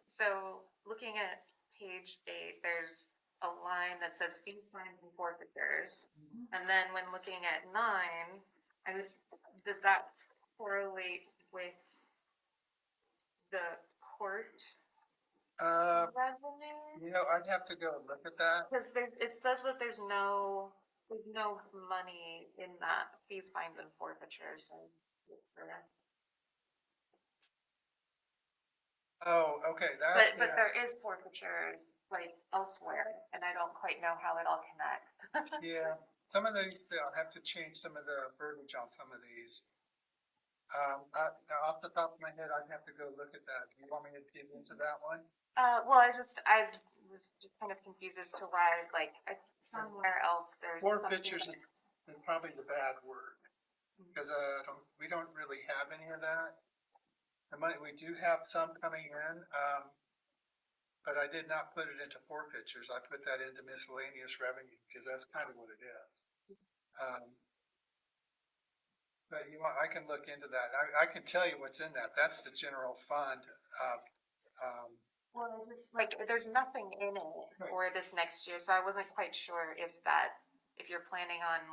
So looking at page 8, there's a line that says fee, fines, and forfeitures. And then when looking at 9, does that correlate with the court revenue? You know, I'd have to go look at that. Because it says that there's no money in that fees, fines, and forfeitures. Oh, okay, But there is forfeitures like elsewhere, and I don't quite know how it all connects. Yeah, some of these, I'll have to change some of the verbiage on some of these. Off the top of my head, I'd have to go look at that. Do you want me to dig into that one? Well, I was just kind of confused as to why, somewhere else there's Forfeitures something. is probably the bad word, because we don't really have any of that. The money, we do have some coming in, but I did not put it into forfeitures. I put that into miscellaneous revenue, because that's kind of what it is. But I can look into that. I can tell you what's in that. That's the general fund. Well, there's nothing in it for this next year, so I wasn't quite sure if you're planning on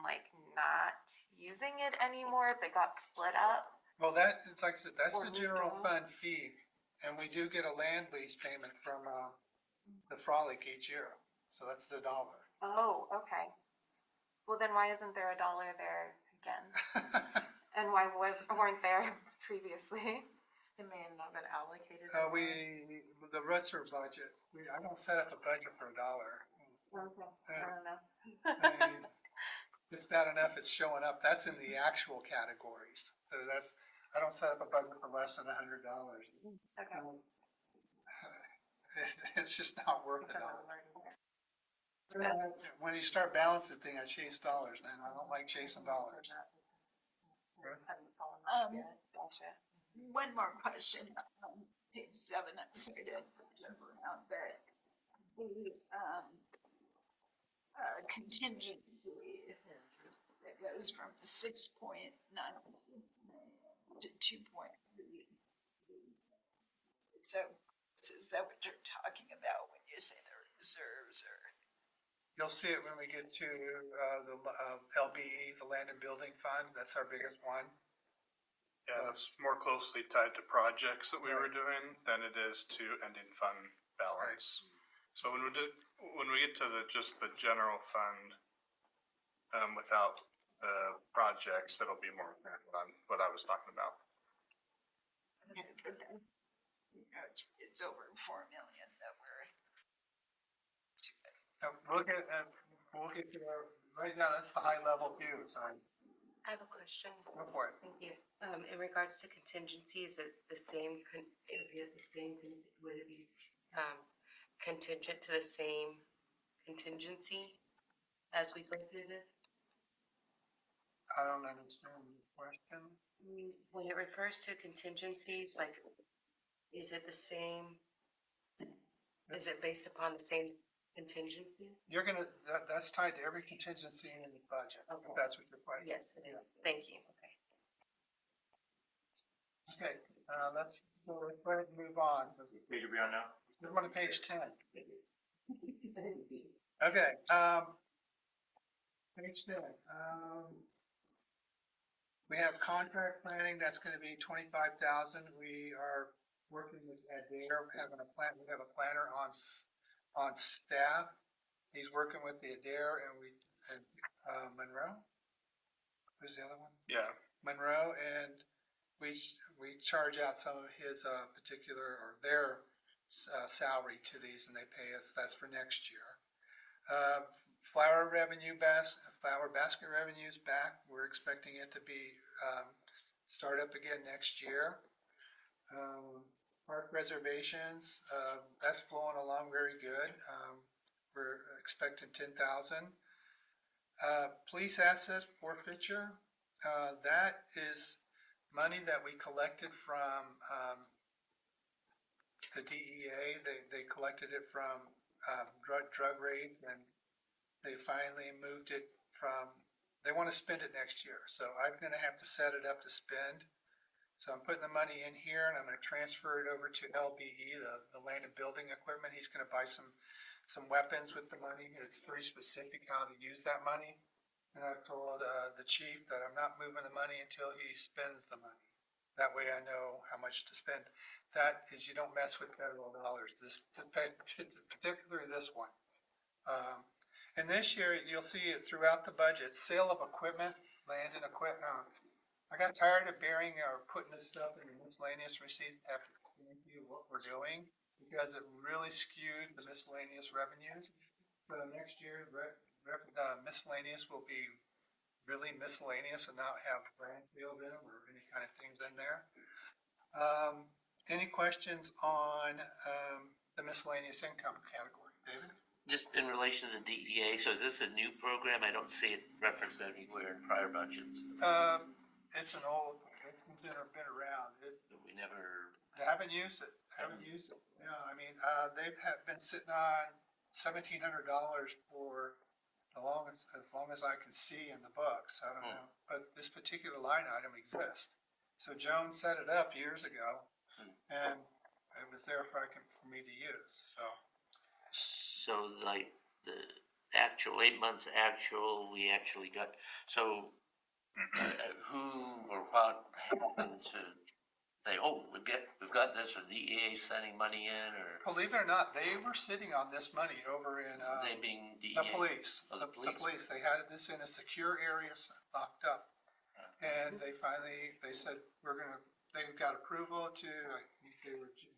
not using it anymore, if it got split up. Well, it's like I said, that's the general fund fee, and we do get a land lease payment from the Frolic each year, so that's the $1. Oh, okay. Well, then why isn't there $1 there again? And why weren't there previously? It may have not been allocated. The rest of our budget, I don't set up a budget for $1. Okay, I don't know. I mean, it's bad enough it's showing up, that's in the actual categories, so I don't set up a budget for less than $100. Okay. It's just not worth it all. When you start balancing things, I chase dollars, man, I don't like chasing dollars. Gotcha. One more question, page 7, I'm sorry to jump around, but the, contingency that goes from 6.96 to 2.3. So, is that what you're talking about when you say the reserves or? You'll see it when we get to, the, LBE, the Land and Building Fund, that's our biggest one. Yeah, it's more closely tied to projects that we were doing than it is to ending fund balance. So when we get to just the general fund, without projects, that'll be more apparent what I was talking about. It's over 4 million that we're. We'll get to right now, that's the high level view, so I have a question. go for it. Thank you. In regards to contingency, is it the same, would it be contingent to the same contingency as we go through this? I don't understand the question. When it refers to contingencies, like, is it the same? Is it based upon the same contingency? You're gonna, that's tied to every contingency in the budget, if that's what you're questioning. Yes, it is. Thank you. Okay. Okay, let's go ahead and move on. Page are we on now? We're on to page 10. Okay, page 10. We have contract planning, that's gonna be 25,000. We are working with Adair, we have a planner on staff. He's working with the Adair and Monroe. Who's the other one? Yeah. Monroe, and we charge out some of his particular or their salary to these, and they pay us. That's for next year. Flower basket revenue is back. We're expecting it to be start up again next year. Park reservations, that's flowing along very good. We're expecting 10,000. Police assets forfeiture, that is money that we collected from the DEA. They collected it from drug raids, and they finally moved it from. They want to spend it next year, so I'm going to have to set it up to spend. So I'm putting the money in here, and I'm going to transfer it over to LBE, the land and building equipment. He's going to buy some weapons with the money. It's pretty specific how to use that money. And I've told the chief that I'm not moving the money until he spends the money. That way I know how much to spend. That is, you don't mess with federal dollars. Particularly this one. And this year, you'll see it throughout the budget. Sale of equipment, land and equipment. I got tired of burying or putting this stuff in the miscellaneous receipts after what we're doing, because it really skewed the miscellaneous revenues. So next year, miscellaneous will be really miscellaneous and not have landfill in them or any kind of things in there. Any questions on the miscellaneous income category, David? Just in relation to the DEA, so is this a new program? I don't see it referenced anywhere in prior budgets. It's an old, it's been around. We never. I haven't used it. Yeah, I mean, they've been sitting on $1,700 for as long as I can see in the books. I don't know, but this particular line item exists. So Joan set it up years ago, and it was there for me to use. So like the actual 8 months actual, we actually got. So who or what happened to say, oh, we've got this, or DEA sending money in, or Believe it or not, they were sitting on this money over in, they being DEA? the police. Oh, the police. They had this in a secure area locked up. And they finally, they said, they've got approval to,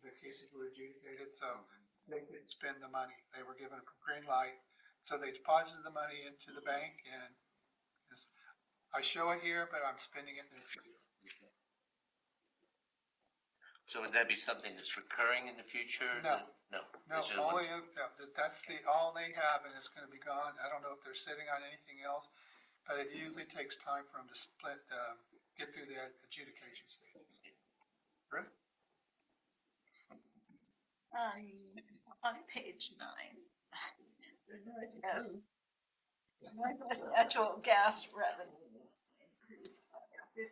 the cases were adjudicated, so they could spend the money. They were given a green light. So they deposited the money into the bank, and I show it here, but I'm spending it in the future. So would that be something that's recurring in the future? No. No. No, It's just only, that's all they have, and it's gonna be gone. I don't know if they're sitting on anything else, but it usually takes time for them to split, get through the adjudication stages. Right? On page 9, the Northwest natural gas revenue increased by 50%.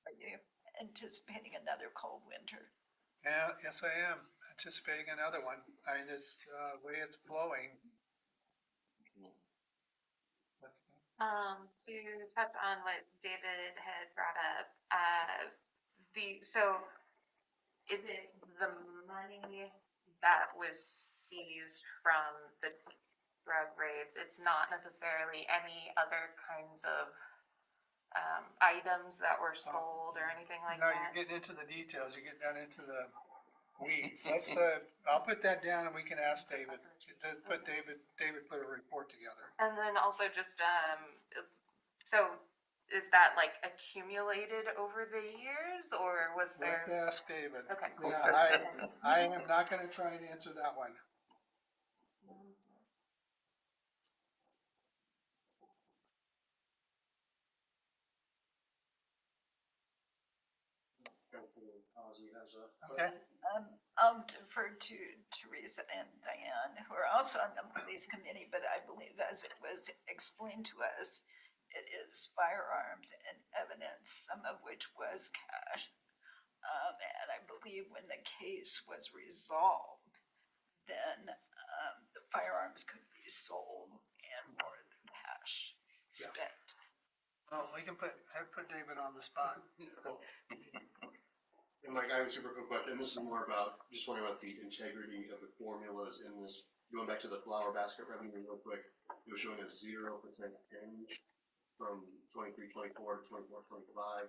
Are you anticipating another cold winter? Yeah, yes, I am anticipating another one. I mean, it's, way it's flowing. To touch on what David had brought up, so is it the money that was seized from the drug raids? It's not necessarily any other kinds of items that were sold or anything like No, that? you're getting into the details. You get down into the weeds. Let's, I'll put that down and we can ask David. David put a report together. And then also just, so is that like accumulated over the years, or was there? Let's ask David. Okay. Yeah, I am not gonna try and answer that one. Okay. I'll defer to Teresa and Diane, who are also on the police committee, but I believe as it was explained to us, it is firearms and evidence, some of which was cash. And I believe when the case was resolved, then the firearms could be sold and more of the cash spent. Well, we can put David on the spot. And Mike, I have a super quick question. This is more about, just wondering about the integrity of the formulas in this. Going back to the flower basket revenue real quick, it was showing a 0% change from 23-24 to 24-25.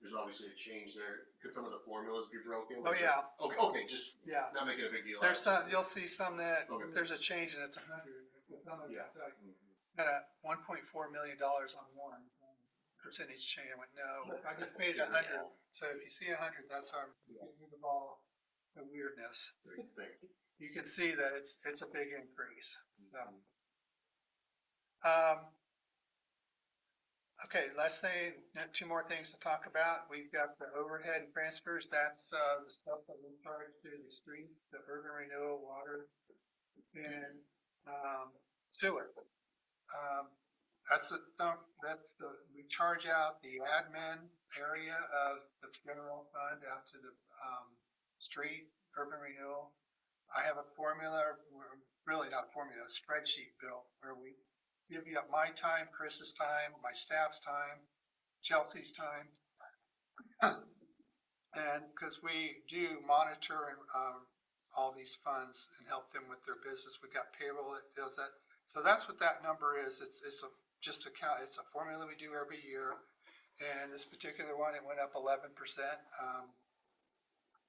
There's obviously a change there. Could some of the formulas be broken? Oh, yeah. Okay, just Yeah. not making a big deal. There's some, you'll see some that, Okay. there's a change and it's 100. Some of Yeah. Got a $1.4 million on one percentage change. I went, no, I just paid 100. So if you see 100, that's our, getting rid of all the weirdness. You can see that it's a big increase. So. Okay, last thing, two more things to talk about. We've got the overhead transfers. That's the stuff that we charge to the streets, the urban renewal, water, and sewer. We charge out the admin area of the general fund out to the street, urban renewal. I have a formula, really not formula, a spreadsheet built where we give you my time, Chris's time, my staff's time, Chelsea's time. And because we do monitor and all these funds and help them with their business, we've got payroll that does that. So that's what that number is. It's a formula we do every year. And this particular one, it went up 11%.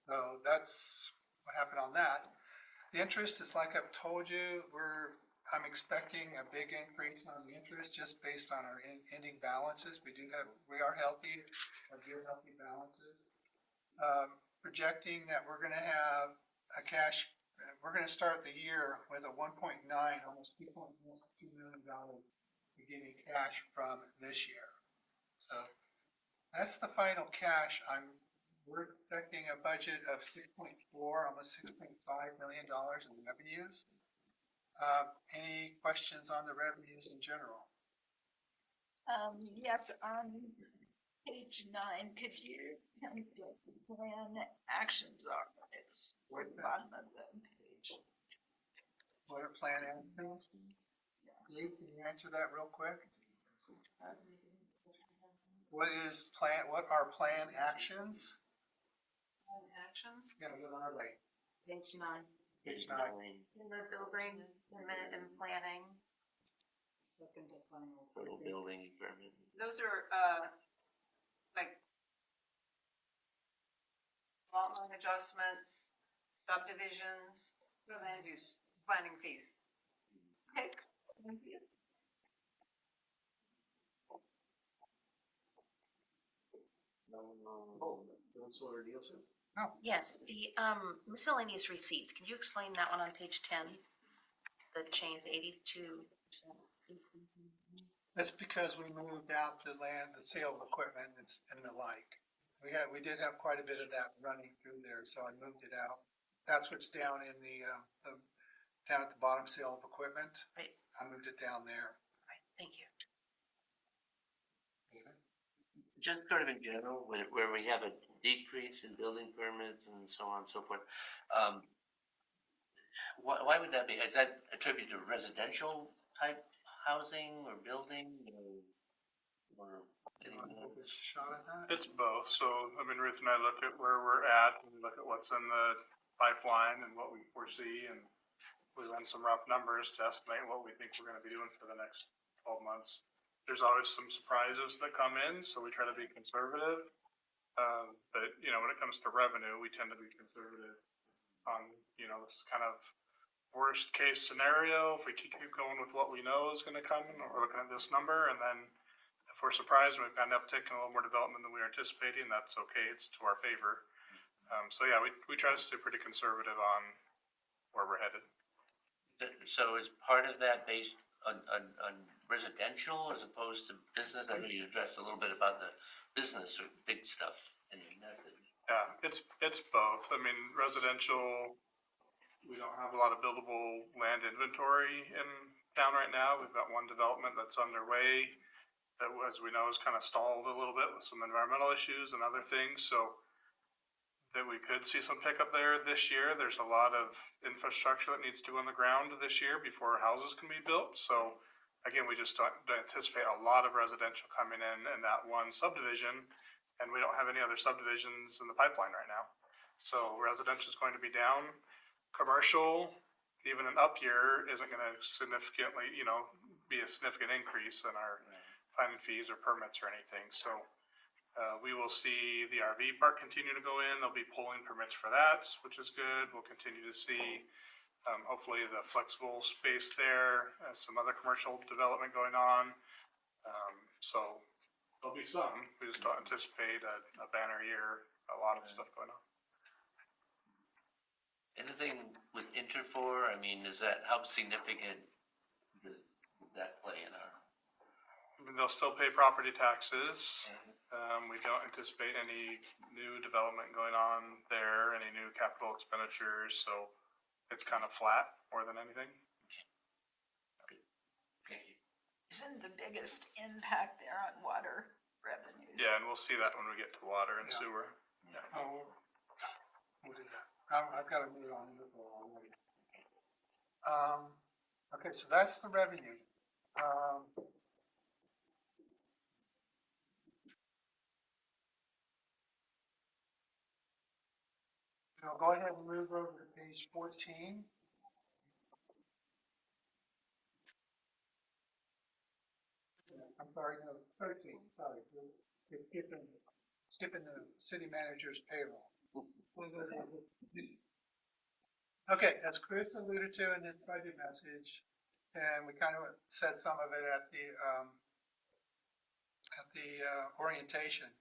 So that's what happened on that. The interest is like I've told you, I'm expecting a big increase on the interest just based on our ending balances. We are healthy, have good healthy balances. Projecting that we're gonna have we're gonna start the year with a 1.9, almost $2.2 million beginning cash from this year. So that's the final cash. We're expecting a budget of 6.4, almost $6.5 million in revenues. Any questions on the revenues in general? Yes, on page 9, could you tell me what the plan actions are? It's toward the bottom of the page. What are plan actions? Dave, can you answer that real quick? what are plan actions? Actions? Yeah, we're on our way. Page 9. Page 9. In the building permit and planning. Second to final. Total building permit. Those are, like lot line adjustments, subdivisions, land use, planning fees. Okay, thank you. Councilor Nielsen? Yes, the miscellaneous receipts, can you explain that one on page 10? The change 82%. That's because we moved out the land, the sale of equipment and the like. We did have quite a bit of that running through there, so I moved it out. That's what's down in down at the bottom, sale of equipment. Right. I moved it down there. Right, thank you. Just sort of in general, where we have a decrease in building permits and so on and so forth, why would that be? Is that attributed to residential type housing or building or Shot at that? It's both, so, I mean, Ruth and I look at where we're at, and look at what's in the pipeline and what we foresee, and we run some rough numbers to estimate what we think we're gonna be doing for the next 12 months. There's always some surprises that come in, so we try to be conservative. But, you know, when it comes to revenue, we tend to be conservative on, you know, this is kind of worst case scenario. If we keep going with what we know is gonna come, we're looking at this number, and then if we're surprised and we've got an uptick in a little more development than we were anticipating, that's okay, it's to our favor. So yeah, we try to stay pretty conservative on where we're headed. So is part of that based on residential as opposed to business? I know you addressed a little bit about the business or big stuff and that's it. Yeah, it's both. I mean, residential, we don't have a lot of buildable land inventory in town right now. We've got one development that's underway that, as we know, is kind of stalled a little bit with some environmental issues and other things, so that we could see some pickup there this year. There's a lot of infrastructure that needs to go in the ground this year before houses can be built, so again, we just don't anticipate a lot of residential coming in that one subdivision, and we don't have any other subdivisions in the pipeline right now. So residential is going to be down. Commercial, even an up year, isn't gonna significantly, you know, be a significant increase in our planning fees or permits or anything, so we will see the RV park continue to go in. They'll be pulling permits for that, which is good. We'll continue to see hopefully the flexible space there, some other commercial development going on. So there'll be some, we just don't anticipate a banner year, a lot of stuff going on. Anything with Interfor, I mean, how significant does that play in our? I mean, they'll still pay property taxes. We don't anticipate any new development going on there, any new capital expenditures, so it's kind of flat more than anything. Thank you. Isn't the biggest impact there on water revenues? Yeah, and we'll see that when we get to water and sewer. Yeah. Oh, what is that? I've got to move on to the already. Okay, so that's the revenue. I'll go ahead and move over to page 14. I'm sorry, no, 13, sorry. We're skipping the city manager's payroll. Okay, as Chris alluded to in his budget message, and we kind of said some of it at the orientation,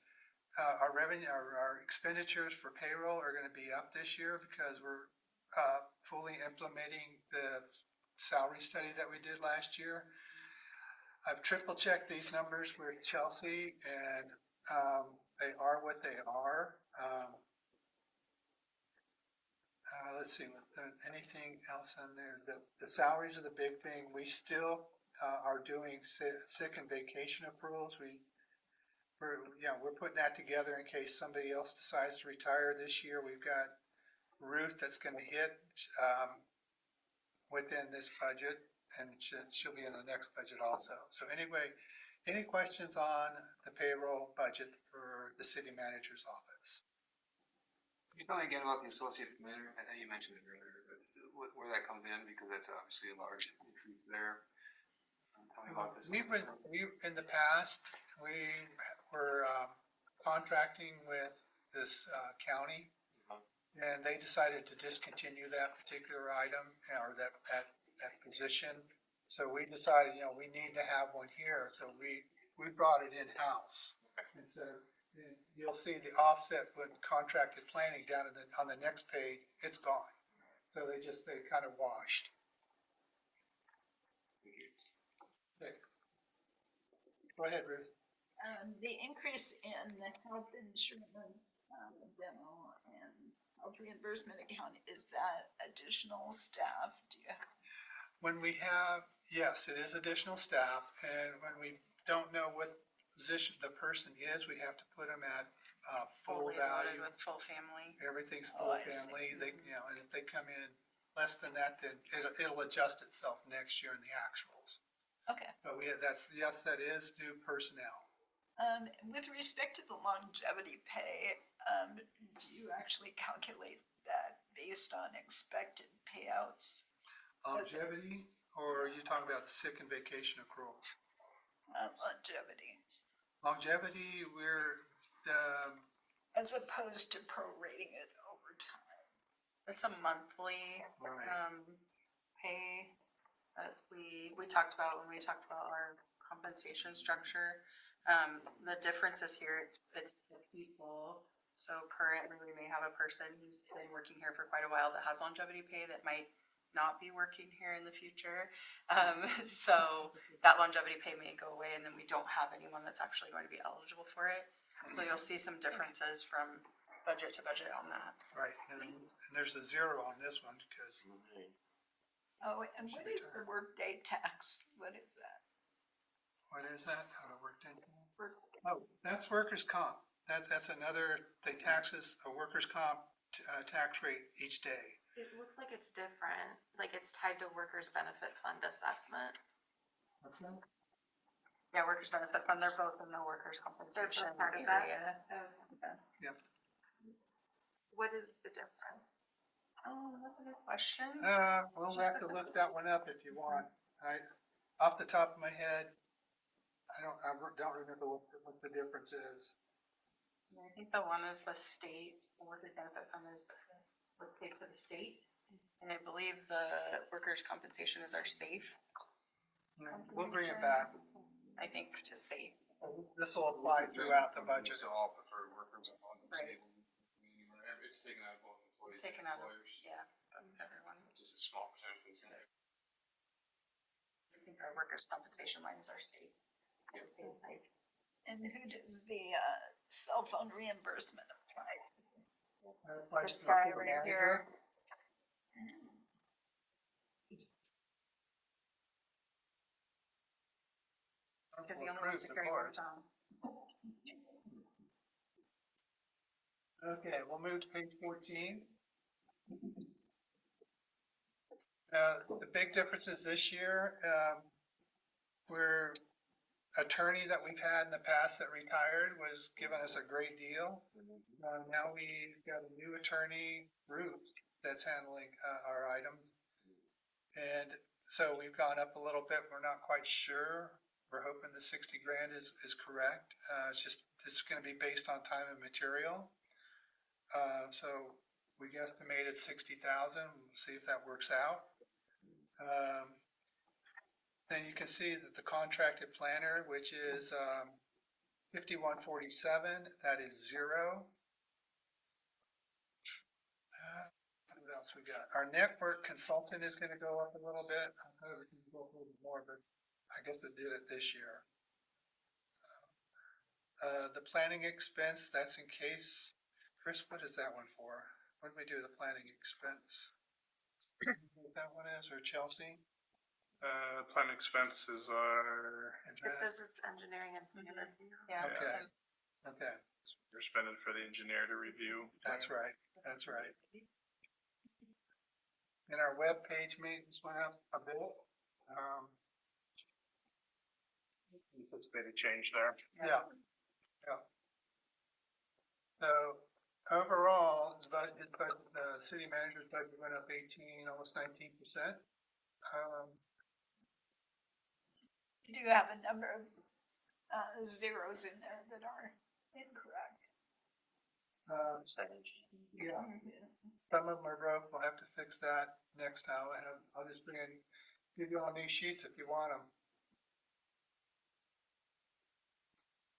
our revenue, our expenditures for payroll are going to be up this year because we're fully implementing the salary study that we did last year. I've triple checked these numbers with Chelsea, and they are what they are. Let's see, was there anything else on there? The salaries are the big thing. We still are doing sick and vacation accruals. We're putting that together in case somebody else decides to retire this year. We've got Ruth that's going to hit within this budget, and she'll be in the next budget also. So anyway, Any questions on the payroll budget for the city manager's office? Can you tell me again about the associate commander? I know you mentioned it earlier, but where that comes in, because that's obviously a large increase there. Tell me about this. In the past, we were contracting with this county, and they decided to discontinue that particular item or that position. So we decided, we need to have one here, so we brought it in-house. And so you'll see the offset with contracted planning down on the next page, it's gone. So they kind of washed. Okay. Go ahead, Ruth. The increase in the health insurance, dental and health reimbursement account, is that additional staff? When we have, yes, it is additional staff, and when we don't know what position the person is, we have to put them at full Fully loaded value. with full family. Everything's full family. They, and if they come in less than that, then it'll adjust itself next year in the actuals. Okay. But yes, that is new personnel. With respect to the longevity pay, do you actually calculate that based on expected payouts? Longevity, or are you talking about the sick and vacation accruals? Longevity. Longevity, we're, as opposed to prorating it over time. It's a monthly, Right. pay that we talked about when we talked about our compensation structure. The difference is here, it's the people. So currently we may have a person who's been working here for quite a while that has longevity pay that might not be working here in the future. So that longevity pay may go away, and then we don't have anyone that's actually going to be eligible for it. So you'll see some differences from budget to budget on that. Right, and there's a zero on this one because. Oh, and what is the workday tax? What is that? What is that? How to work in? Oh, that's workers' comp. That's another, they tax us a workers' comp tax rate each day. It looks like it's different, like it's tied to workers' benefit fund assessment. What's that? Yeah, workers' benefit fund, they're both in the workers' compensation part of that? area. Yep. What is the difference? Oh, that's a good question. We'll have to look that one up if you want. Off the top of my head, I don't remember what the difference is. I think the one is the state, the workers' benefit fund is what takes to the state. And I believe the workers' compensation is our safe. We'll bring it back. I think to safe. This will apply throughout the budget. So all preferred workers are on the Right. table. It's taken out of both employees It's and taken out of, employers. yeah, from everyone. Just a small percentage. I think our workers' compensation line is our safe. Safe. And who does the cell phone reimbursement apply to? This guy right here. Because he only wants to carry one phone. Okay, we'll move to page 14. The big differences this year, attorney that we've had in the past that retired was giving us a great deal. Now we've got a new attorney, Ruth, that's handling our items. And so we've gone up a little bit. We're not quite sure. We're hoping the 60 grand is correct. It's just, this is going to be based on time and material. So we estimated 60,000. We'll see if that works out. Then you can see that the contracted planner, which is 5147, that is zero. What else we got? Our network consultant is going to go up a little bit. I thought it was going to go up a little more, but I guess it did it this year. The planning expense, that's in case. Chris, what is that one for? What did we do the planning expense? What that one is, or Chelsea? Plan expenses are. It says it's engineering and planning. Yeah. Okay, okay, You're spending for the engineer to review. that's right, that's right. And our web page maintenance went up a bit. anticipated change there. Yeah, yeah. So overall, the city manager's budget went up 18, almost 19%. You do have a number of zeros in there that are incorrect. Yeah, some of them are broke, we'll have to fix that next time, and I'll just give you all new sheets if you want them.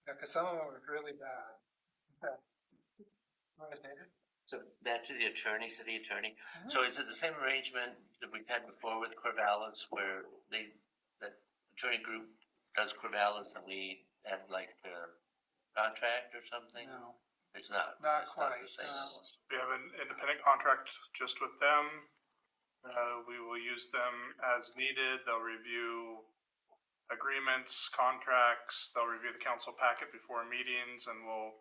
Yeah, cause some of them are really bad. Okay. All right, David? So back to the attorney, city attorney. So is it the same arrangement that we've had before with Corvallis where that attorney group does Corvallis and we have like a contract or something? No, It's not. not It's quite, the same. no. We have an independent contract just with them. We will use them as needed. They'll review agreements, contracts, they'll review the council packet before meetings, and we'll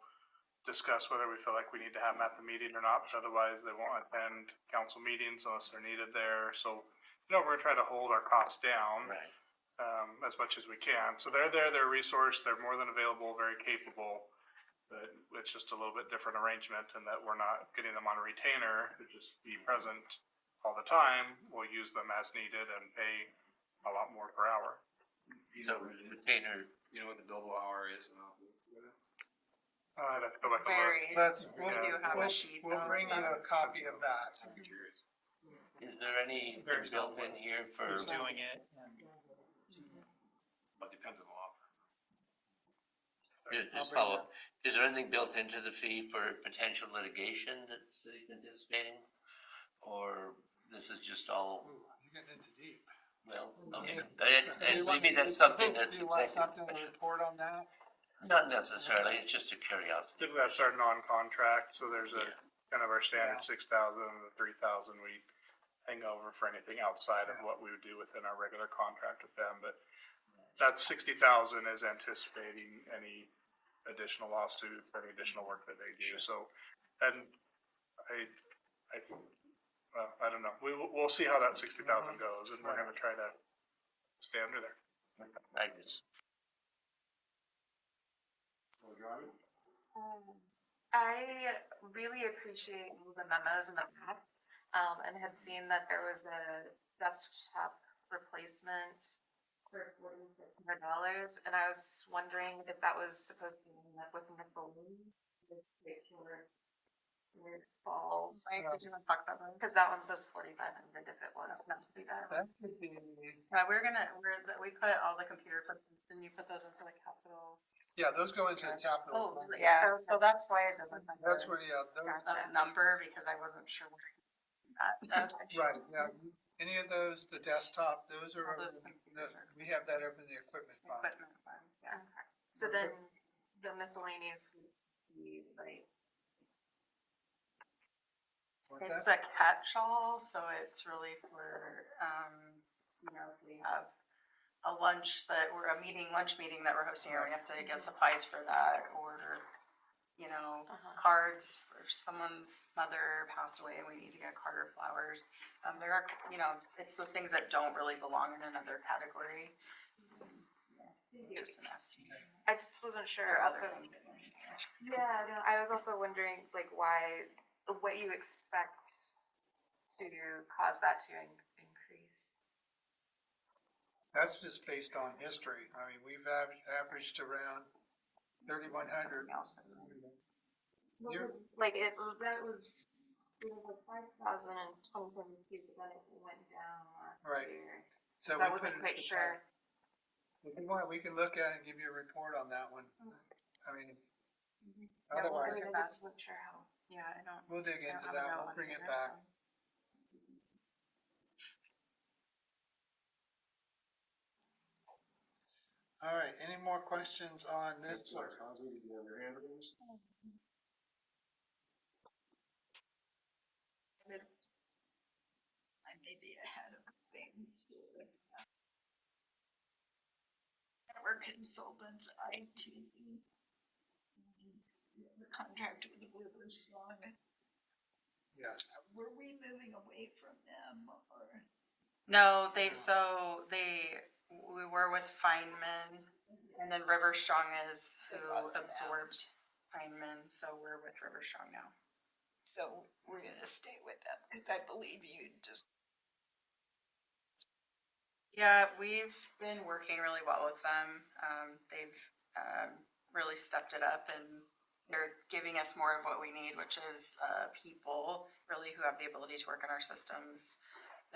discuss whether we feel like we need to have them at the meeting or not, but otherwise they won't attend council meetings unless they're needed there. So, we're gonna try to hold our costs down. Right. As much as we can. So they're there, they're a resource, they're more than available, very capable. But it's just a little bit different arrangement in that we're not getting them on a retainer to just be present all the time. We'll use them as needed and pay a lot more per hour. So retainer, You know what the billable hour is? I'd have to go back and look. Very. We do have a sheet. We'll bring you a copy of that. I'm curious. is there any built in here for? Doing it. But depends on the law. Just follow up. Is there anything built into the fee for potential litigation that the city's anticipating? Or this is just all, Ooh, you're getting into deep. well, okay, and maybe that's something that's Do you want executive something to session. report on that? Not necessarily, it's just a curiosity. Typically that's our non-contract, so there's a Yeah. kind of our standard Yeah. 6,000 and the 3,000 we hang over for anything outside of what we would do within our regular contract with them, but that 60,000 is anticipating any additional lawsuits, any additional work that they do, so, and I don't know, we'll see how that 60,000 goes, and we're gonna try to stay under there. I just, I really appreciate all the memos in the back, and had seen that there was a desktop replacement for $4,600, and I was wondering if that was supposed to be with miscellaneous, where it falls. Mike, did you want to talk about those? Cause that one says 4,500 if it was supposed to be that. That could be, We put all the computer equipment, didn't you put those into the capital? yeah, those go into the capital. Oh, Yeah, so that's why it doesn't have That's the where, yeah, a number, because I wasn't sure where that. right, yeah, any of those, the desktop, those are, All those we have that over in the equipment fund. Equipment fund, yeah. So then the miscellaneous would be like, What's It's that? a catch-all, so it's really for, if we have a lunch lunch meeting that we're hosting, or we have to get supplies for that, or, cards for someone's mother passed away and we need to get card or flowers. There are, it's those things that don't really belong in another category. Just an estimate. I just wasn't sure also. Yeah, no, I was also wondering like what you expect to cause that to increase. That's just based on history. I mean, we've averaged around 3,100. Like that was like 5,000 in 2022, but then it went down last Right. year. So So I we put wasn't it quite at the sure. top. If you want, we can look at it and give you a report on that one. I mean, I otherwise, mean, I just wasn't sure how. Yeah, I don't. we'll dig I don't into have a that, note we'll on bring it here. back. All right, any more questions on this? I may be ahead of things here. Network consultants, IT. The contract with Riverside. Yes. Were we moving away from them or? No, we were with Feynman, And then River Strong is who absorbed Heinemann, so we're with River Strong now. So we're gonna stay with them, because I believe you just. Yeah, we've been working really well with them. They've really stepped it up and they're giving us more of what we need, which is people really who have the ability to work in our systems.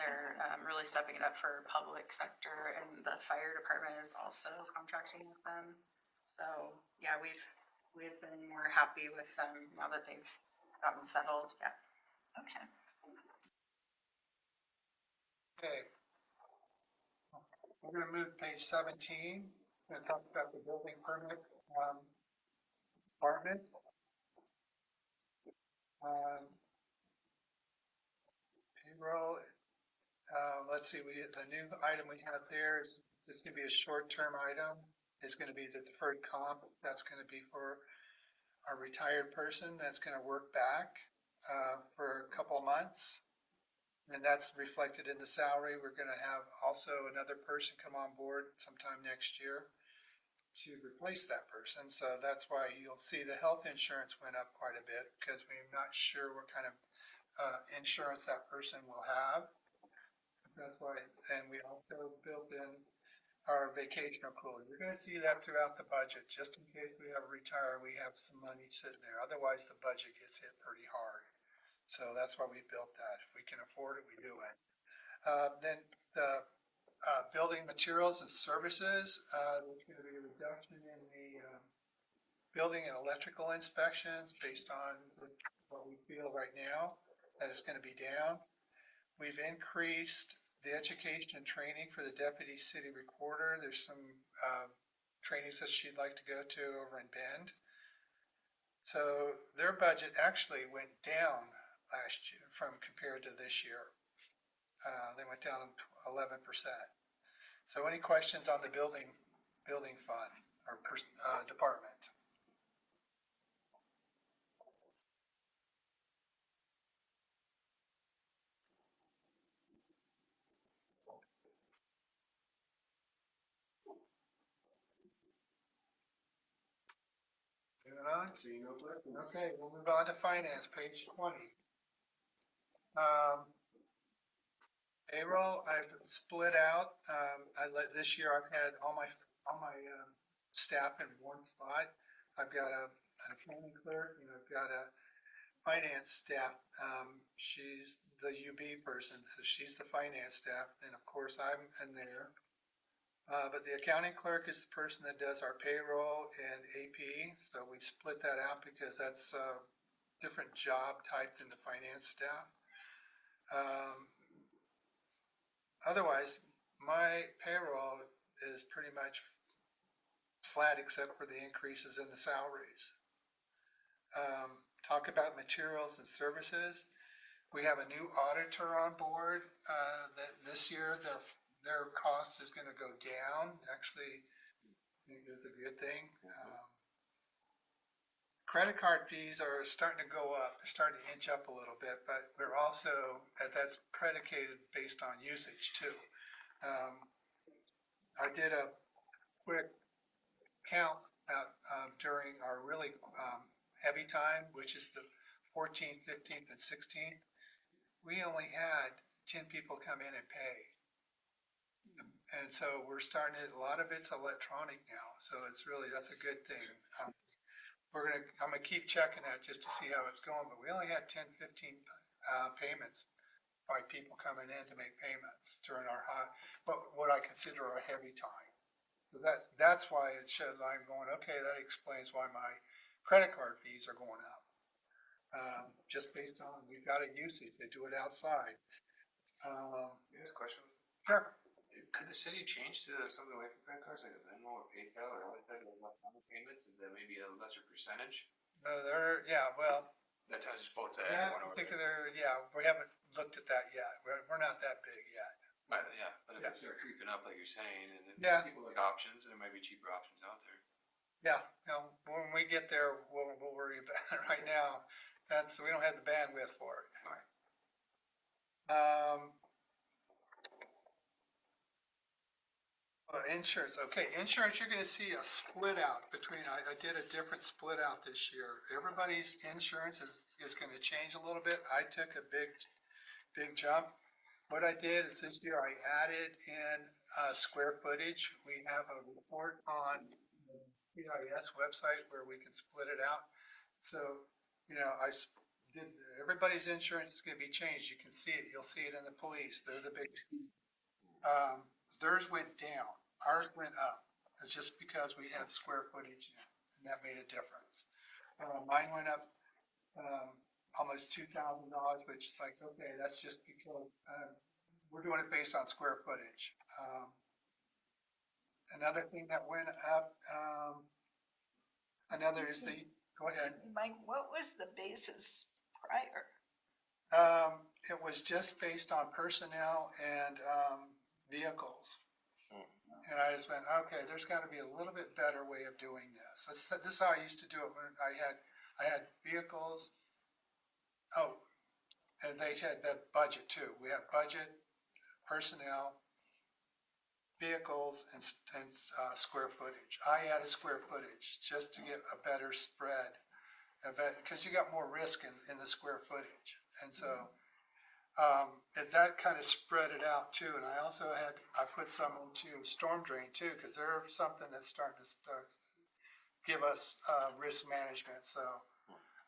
They're really stepping it up for public sector, and the fire department is also contracting with them. So yeah, we've been more happy with them now that they've gotten settled. Yeah. Okay. Okay. We're gonna move to page 17, we're gonna talk about the building permit, department. Payroll, let's see, the new item we have there is, it's gonna be a short-term item. It's gonna be the deferred comp, that's gonna be for a retired person that's gonna work back, for a couple months. And that's reflected in the salary. We're gonna have also another person come on board sometime next year to replace that person. So that's why you'll see the health insurance went up quite a bit, because we're not sure what kind of insurance that person will have. So that's why, and we also built in our vacation accrual. You're gonna see that throughout the budget, just in case we have a retire, we have some money sitting there. Otherwise, the budget gets hit pretty hard. So that's why we built that. If we can afford it, we do it. Then the building materials and services, there's gonna be a reduction in the building and electrical inspections based on what we feel right now, that it's gonna be down. We've increased the education and training for the deputy city recorder. There's some trainings that she'd like to go to over in Bend. So their budget actually went down last year from compared to this year. They went down 11%. So any questions on the building fund or department? Moving on. See no questions. Okay, we'll move on to finance, page 20. Payroll, I've split out. This year I've had all my staff in one spot. I've got an accounting clerk, and I've got a finance staff. She's the UB person, so she's the finance staff. Then of course I'm in there. But the accounting clerk is the person that does our payroll and AP. So we split that out because that's a different job type than the finance staff. Otherwise, my payroll is pretty much flat except for the increases in the salaries. Talk about materials and services. We have a new auditor on board. That this year their cost is going to go down. Actually, I think it's a good thing. Credit card fees are starting to go up. They're starting to inch up a little bit, but we're also, that's predicated based on usage too. I did a quick count during our really heavy time, which is the 14th, 15th, and 16th. We only had 10 people come in and pay. And so we're starting to, a lot of it's electronic now. So it's really, that's a good thing. I'm gonna keep checking that just to see how it's going, but we only had 10, 15 payments by people coming in to make payments during our what I consider a heavy time. So that's why it shows I'm going, okay, that explains why my credit card fees are going up. Just based on, we've got a usage, they do it outside. Yes, question. Sure. Could the city change to something like credit cards, like a Venmo or PayPal or other type of electronic payments, and then maybe a lesser percentage? No, well. That ties us both to Yeah, everyone over there. particular, yeah, we haven't looked at that yet. We're not that big yet. Right, yeah, but if Yeah. it's creeping up like you're saying, and then Yeah. people like options, and there might be cheaper options out there. Yeah, when we get there, we'll worry about it. Right now, we don't have the bandwidth for it. All right. insurance, okay, insurance, you're gonna see a split out between, I did a different split out this year. Everybody's insurance is gonna change a little bit. I took a big jump. What I did is this year I added in, square footage. We have a report on the PIS website where we can split it out. So, you know, everybody's insurance is gonna be changed. You can see it, you'll see it in the police. They're the big, theirs went down, ours went up. It's just because we had square footage in, and that made a difference. Mine went up, almost $2,000, which is like, okay, that's just because, we're doing it based on square footage. Another thing that went up, another is the, go ahead. Mike, what was the basis prior? It was just based on personnel and, vehicles. And I just went, okay, there's gotta be a little bit better way of doing this. This is how I used to do it when I had vehicles. Oh, and they had the budget too. We have budget, personnel, vehicles, and square footage. I added square footage just to get a better spread, because you got more risk in the square footage. And so, that kind of spread it out too. And I also I put some into storm drain too, because they're something that's starting to give us risk management. So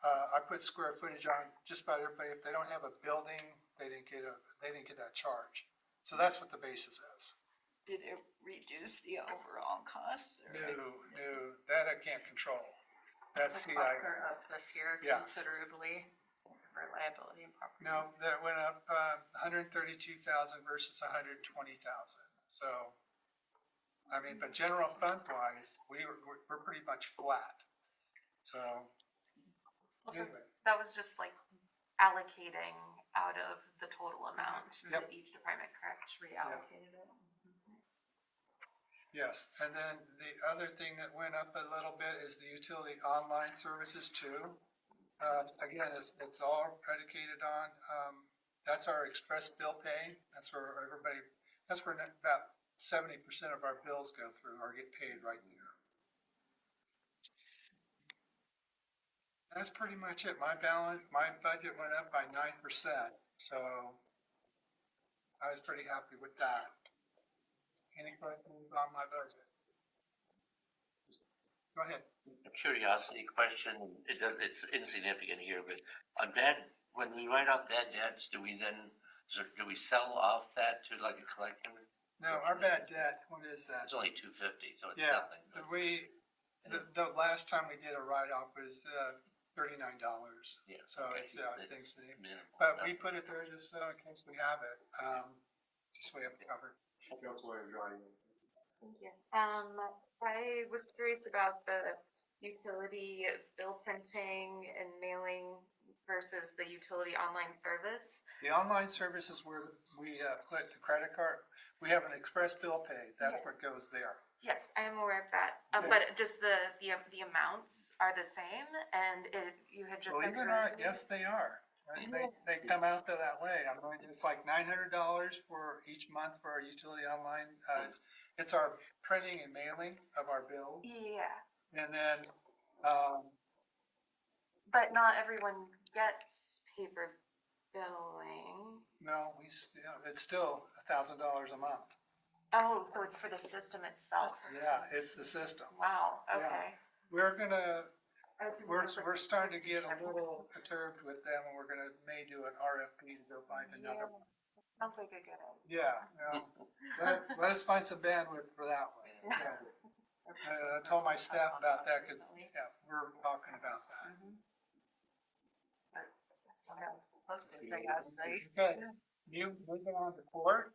I put square footage on just about everybody. If they don't have a building, they didn't get that charge. So that's what the basis is. Did it reduce the overall costs? Or? No, that I can't control. That's The costs are up this year Yeah. considerably for liability and property. No, that went up 132,000 versus 120,000. So, I mean, but general fund wise, we're pretty much flat. So, Also, anyway. that was just like allocating out of the total amount Yep. that each department, correct? Reallocated it. Yes, and then the other thing that went up a little bit is the utility online services too. Again, it's all predicated on, that's our express bill pay. That's where about 70% of our bills go through or get paid right there. That's pretty much it. My budget went up by 9%, so I was pretty happy with that. Any questions on my budget? Go ahead. A curiosity question, it's insignificant here, but when we write off bad debts, do we sell off that to like a collector? No, our bad debt, what is that? It's only $250, so it's Yeah, nothing. the last time we did a write-off was $39. Yeah, So okay. it's insignificant. Minimal. But we put it there just so in case we have it, just so we have it covered. Thank you. I was curious about the utility bill printing and mailing versus the utility online service. The online service is where we put the credit card. We have an express bill pay. That's what goes there. Yes, I am aware of that, Okay. but just the amounts are the same, and you had just. Believe it or not, yes, they are. They come out that way. I mean, it's like $900 for each month for our utility online. It's our printing and mailing of our bills. Yeah, And then, but not everyone gets paper billing. no, it's still $1,000 a month. Oh, so it's for the system itself. Yeah, it's the system. Wow, Yeah. okay. We're starting to get a little perturbed with them, and may do an RFP to go find another one. Sounds like a good idea. Yeah, let us find some bandwidth for that one. Yeah. I told my staff about that because, we're talking about that. Sounds posted, I guess, right? Okay, moving on to court.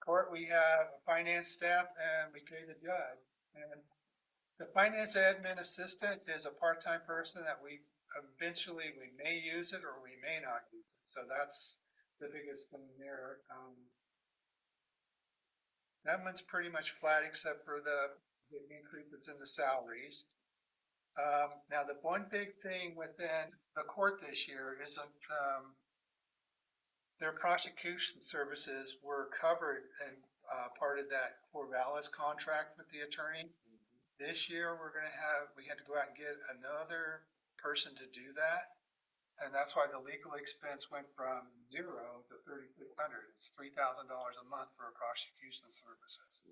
Court, we have a finance staff and we pay the judge. And the finance admin assistant is a part-time person that we may use it or we may not use it. So that's the biggest thing there. That one's pretty much flat except for the increase that's in the salaries. Now the one big thing within the court this year is that their prosecution services were covered and part of that Corvallis contract with the attorney. This year, we had to go out and get another person to do that. And that's why the legal expense went from 0 to 3,600. It's $3,000 a month for prosecution services.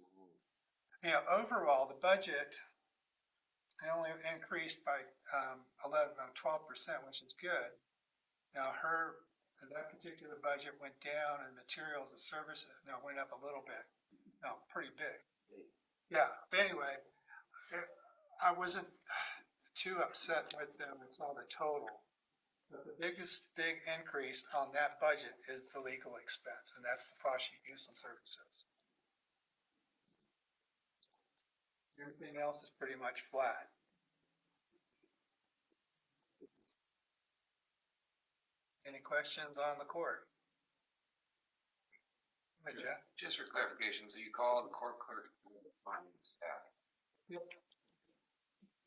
You know, overall, the budget only increased by 12%, which is good. Now that particular budget went down, and materials and services went up a little bit. No, pretty big. Yeah, but anyway, I wasn't too upset with them. It's all the total. But the biggest big increase on that budget is the legal expense, and that's the prosecution services. Everything else is pretty much flat. Any questions on the court? Hey, Jeff? Just for clarification, so you call the court clerk finding staff? Yep.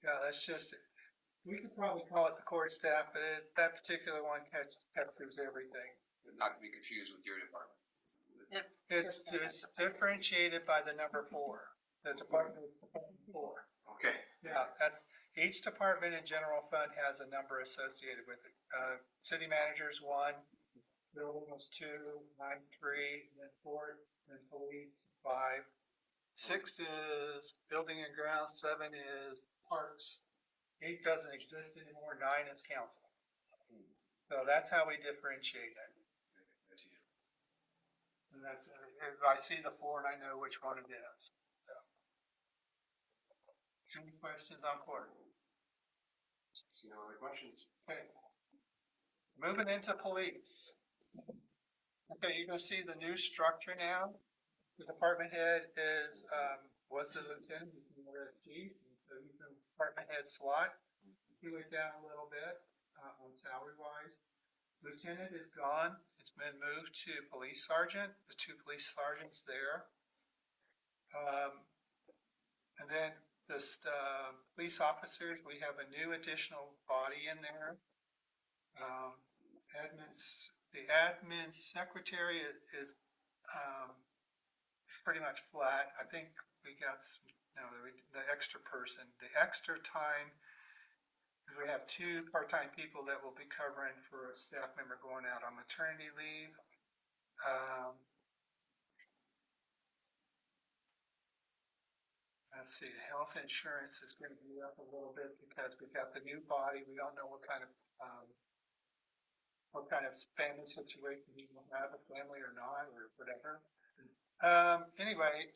Yeah, that's just, we could probably call it the court staff, but that particular one captures everything. Not to be confused with your department. It's differentiated by the number 4. The department is department 4. Okay. Yeah, that's, each department in general fund has a number associated with it. City manager's 1, building was 2, 9, 3, then 4, then police 5. 6 is building and grounds, 7 is parks. 8 doesn't exist anymore, 9 is council. So that's how we differentiate it. And that's, if I see the 4 and I know which one it is. So. Any questions on court? See no other questions? Okay. Moving into police. Okay, you're gonna see the new structure now. The department head is, was the lieutenant, he's the chief, so he's in the department head slot. He went down a little bit, on salary wise. Lieutenant is gone, it's been moved to police sergeant, the 2 police sergeants there. And then this, police officers, we have a new additional body in there. The admin secretary is, pretty much flat. I think we got some, the extra person, the extra time. We have 2 part-time people that will be covering for a staff member going out on maternity leave. Let's see, health insurance is going to be up a little bit because we got the new body. We don't know what kind of family situation he will have, a family or not, or whatever. Anyway,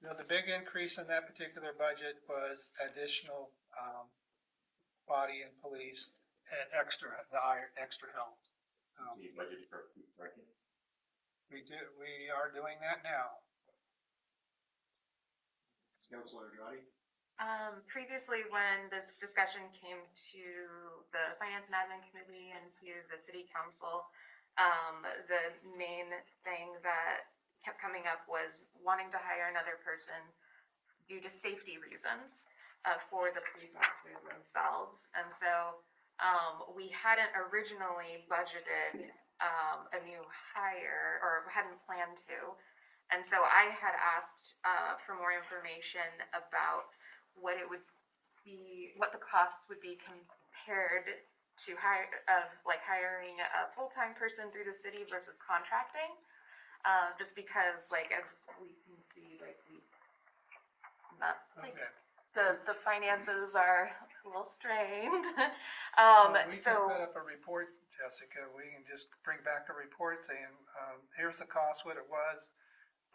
the big increase in that particular budget was additional body and police and extra help. You budgeted for police sergeant? We are doing that now. Councilor Andrade? Previously, when this discussion came to the Finance and Admin Committee and to the City Council, the main thing that kept coming up was wanting to hire another person due to safety reasons for the police officers themselves. And so we hadn't originally budgeted a new hire, or hadn't planned to. And so I had asked for more information about what it would be, what the costs would be compared to hiring a full-time person through the city versus contracting. Just because, as we can see, the finances are a little strained. We can put up a report, Jessica. We can just bring back a report saying, here's the cost, what it was,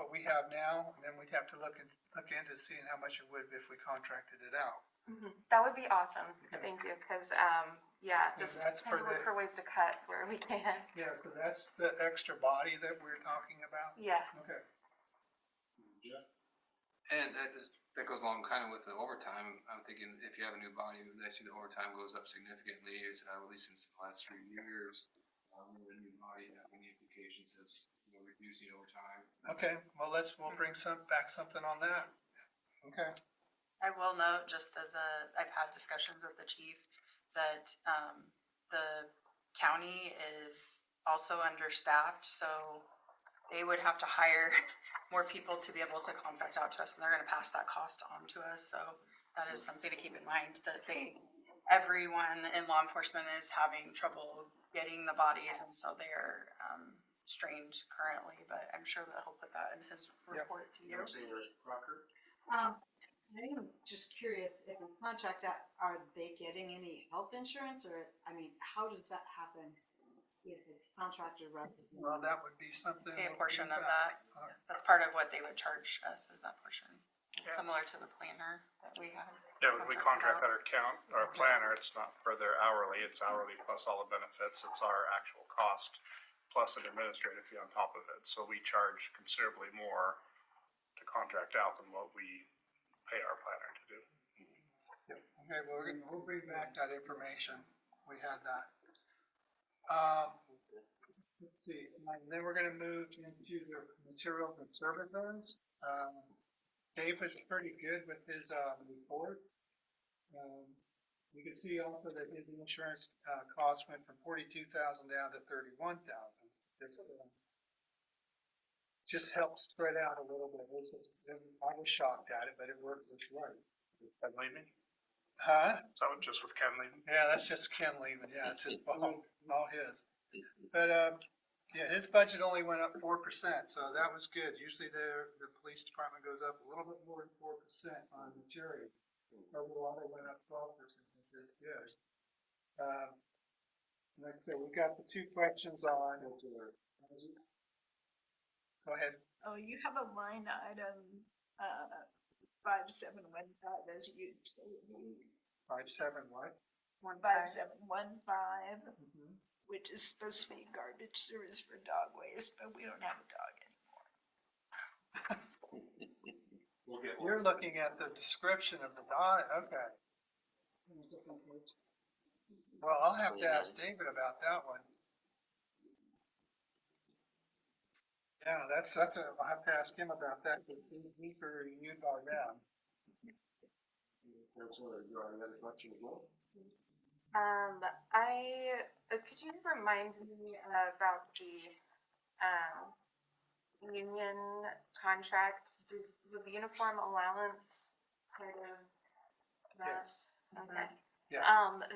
what we have now, and then we'd have to look into seeing how much it would be if we contracted it out. Mm-hmm. That would be awesome. Thank you, because just look for ways to cut where we can. Yeah, so that's the extra body that we're talking about? Yeah. Okay. Yeah. And that goes along kind of with the overtime. I'm thinking if you have a new body, I see the overtime goes up significantly. It's at least since the last 3 years. The new body having implications as reducing overtime. Okay, well we'll bring back something on that. Okay. I will note, just as I've had discussions with the chief, that the county is also understaffed, so they would have to hire more people to be able to contract out to us, and they're gonna pass that cost on to us, so that is something to keep in mind, that everyone in law enforcement is having trouble getting the bodies, and so they're, strained currently, but I'm sure that he'll put that in his report to you. Crocker? I'm just curious, if we contract out, are they getting any health insurance, or, I mean, how does that happen if it's contracted rather than? Well, that would be something. A we'll portion bring of back. that, that's part of what they would charge us, is that portion, similar to the planner that we had. Yeah, when we contract out our planner, it's not for their hourly, it's hourly plus all the benefits, it's our actual cost plus an administrative fee on top of it, so we charge considerably more to contract out than what we pay our planner to do. Okay, well, we'll bring back that information. We had that. Let's see, and then we're gonna move into the materials and services. Dave was pretty good with his, report. You can see also that his insurance, cost went from 42,000 down to 31,000. Just helps spread out a little bit. I was shocked at it, but it worked just right. Ken leaving? Huh? So just with Ken leaving? Yeah, that's just Ken leaving. Yeah, it's his fault, all his. But, yeah, his budget only went up 4%, so that was good. Usually the police department goes up a little bit more than 4% on material. Overall, they went up 12%, which is good. Like I said, we got the two questions on. Go ahead. Oh, you have a line item, 5715 as utilities. 57 what? 5715, which is supposed to be garbage service for dog waste, but we don't have a dog anymore. You're looking at the description of the dog, okay. Well, I'll have to ask David about that one. Yeah, I'll have to ask him about that, because he's reviewed by them. Councilor, you already had a question as well? Could you remind me about the, union contract? Was the uniform allowance part of that? Yes. Okay. Yeah.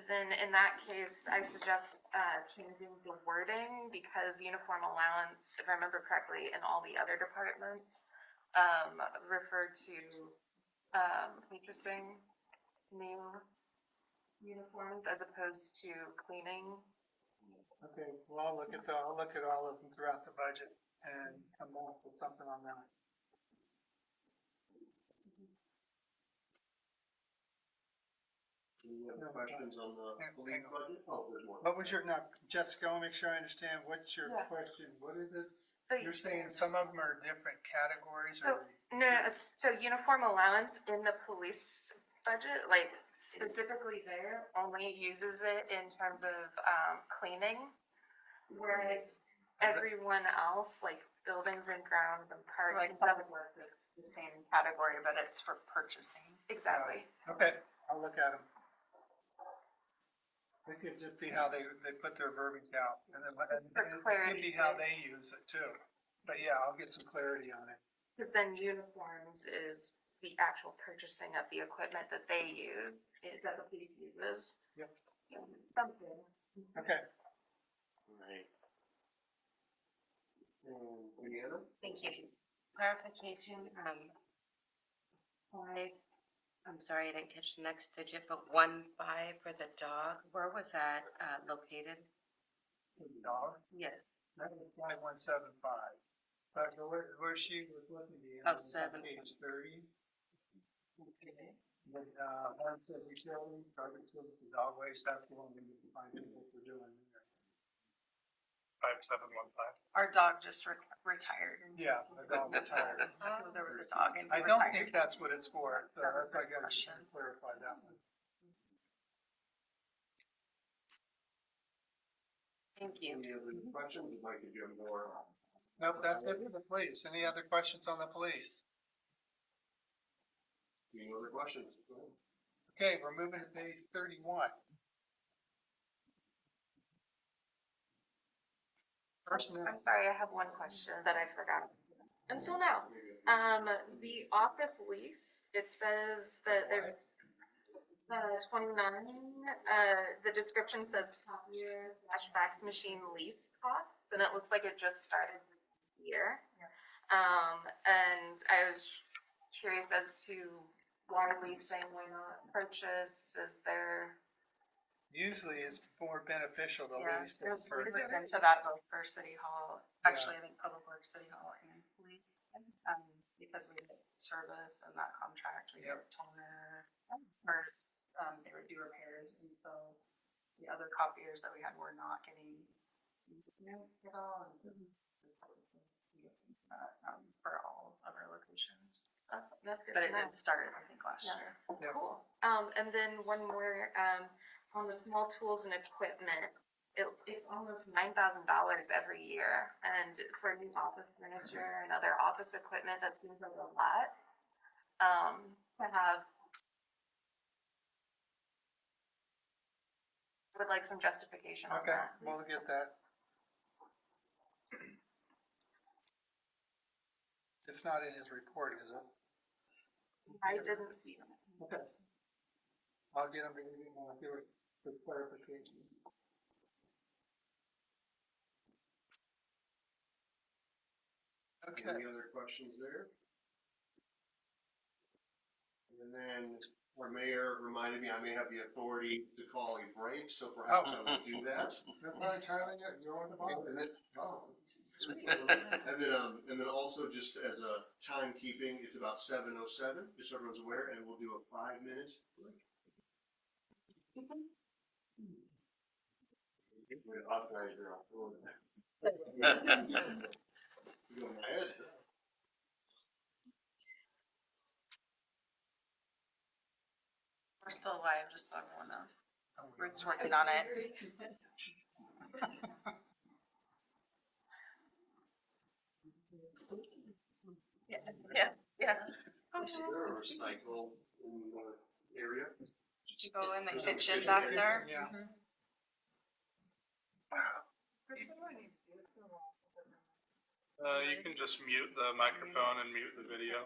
Then in that case, I suggest, changing the wording, because uniform allowance, if I remember correctly, in all the other departments, refer to, purchasing new uniforms as opposed to cleaning. Okay, well, I'll look at all of them throughout the budget and come up with something on that. Do you have questions on the police budget? Oh, there's more. What was your, now, Jessica, I want to make sure I understand, what's your Yeah. question? What is it? So You're saying some of them are different categories So, or? no, so uniform allowance in the police budget, like specifically there, only uses it in terms of, cleaning. Whereas everyone else, like buildings and grounds and parks Like and stuff. public works, it's the same category, but it's for purchasing. Exactly. Okay, I'll look at them. It could just be how they put their verbiage out, and then it could be how they use it too. But yeah, I'll get some clarity on it. Because then uniforms is the actual purchasing of the equipment that they use, that the police uses. Yep. Something. Okay. Right. Indiana? Thank you. Clarification, I'm sorry, I didn't catch the next digit, but 1.5 for the dog, where was that, located? Dollar? Yes. That was 5175. But where she was looking at. Oh, 7. Page 30. Okay. But, one said utility, garbage service, dog waste, that's the one we need to find out what we're doing there. 5715. Our dog just retired. and Yeah, the dog retired. There was a dog and he I don't retired. think that's what it's for, so That was that's why I my gotta question. clarify that one. Thank you. Any other questions? Mike, did you have more? Nope, that's it for the police. Any other questions on the police? Any other questions? Go ahead. Okay, we're moving to page 31. Personnel. I'm sorry, I have one question that I forgot until now. The office lease, it says that there's 29, the description says copier / fax machine lease costs, and it looks like it just started this year. And I was curious as to why leasing, why not purchase, is there? Usually it's more beneficial to Yeah, lease than there's purchase. reasons into that both for City Hall, actually, I think Public Works, City Hall and police. Because we get service and that contract, we get toner, first, they would do repairs, and so the other copiers that we had were not getting maintenance at all, and so just for all of our locations. That's good. But to it know. did start, I think, last Yeah. year. Cool. And then one more, on the small tools and equipment, it's almost $9,000 every year. And for new office furniture and other office equipment, that seems like a lot. To have. I would like some justification on Okay, that. we'll get that. It's not in his report, is it? I didn't see them. Okay. I'll get him to give you more, give it for clarification. Okay. Any other questions there? And then our mayor reminded me I may have the authority to call a break, so perhaps I will do that. That's not entirely yet, you're on the ball. And then, and then also just as a timekeeping, it's about 7:07, just so everyone's aware, and we'll do a 5-minute break. You go in my head. We're still alive, just so everyone knows. We're just working on it. Yeah. Is there a recycle in the area? Did you go in the kitchen back there? Yeah. You can just mute the microphone and mute the video.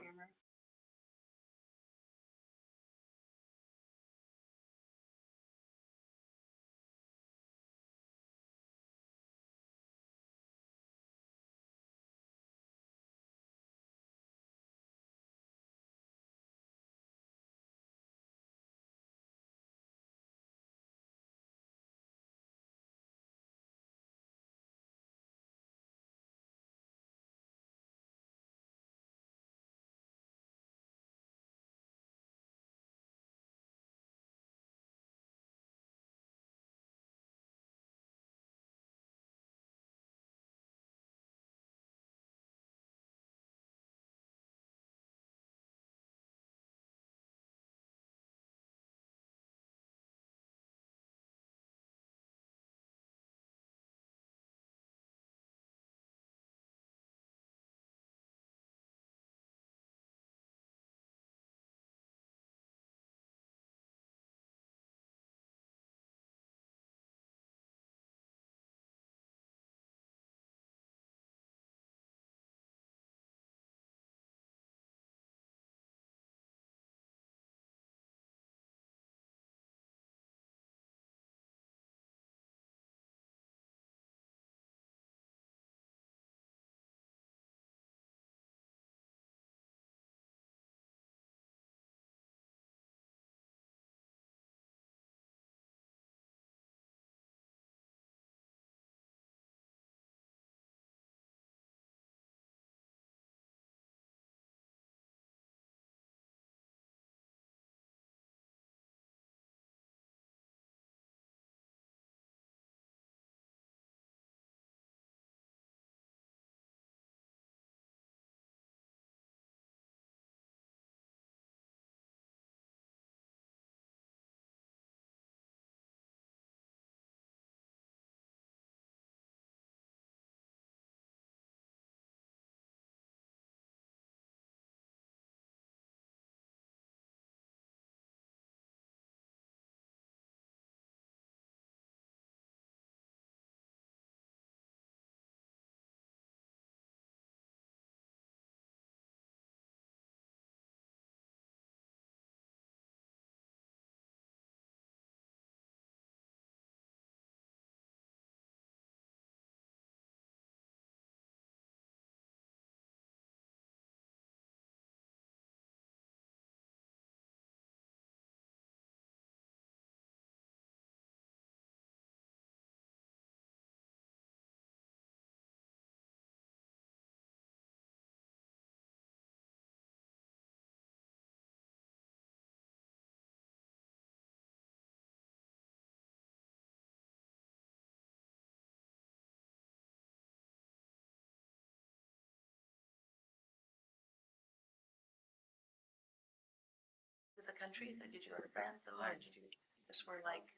countries? Like, did you go to France or did you just were like,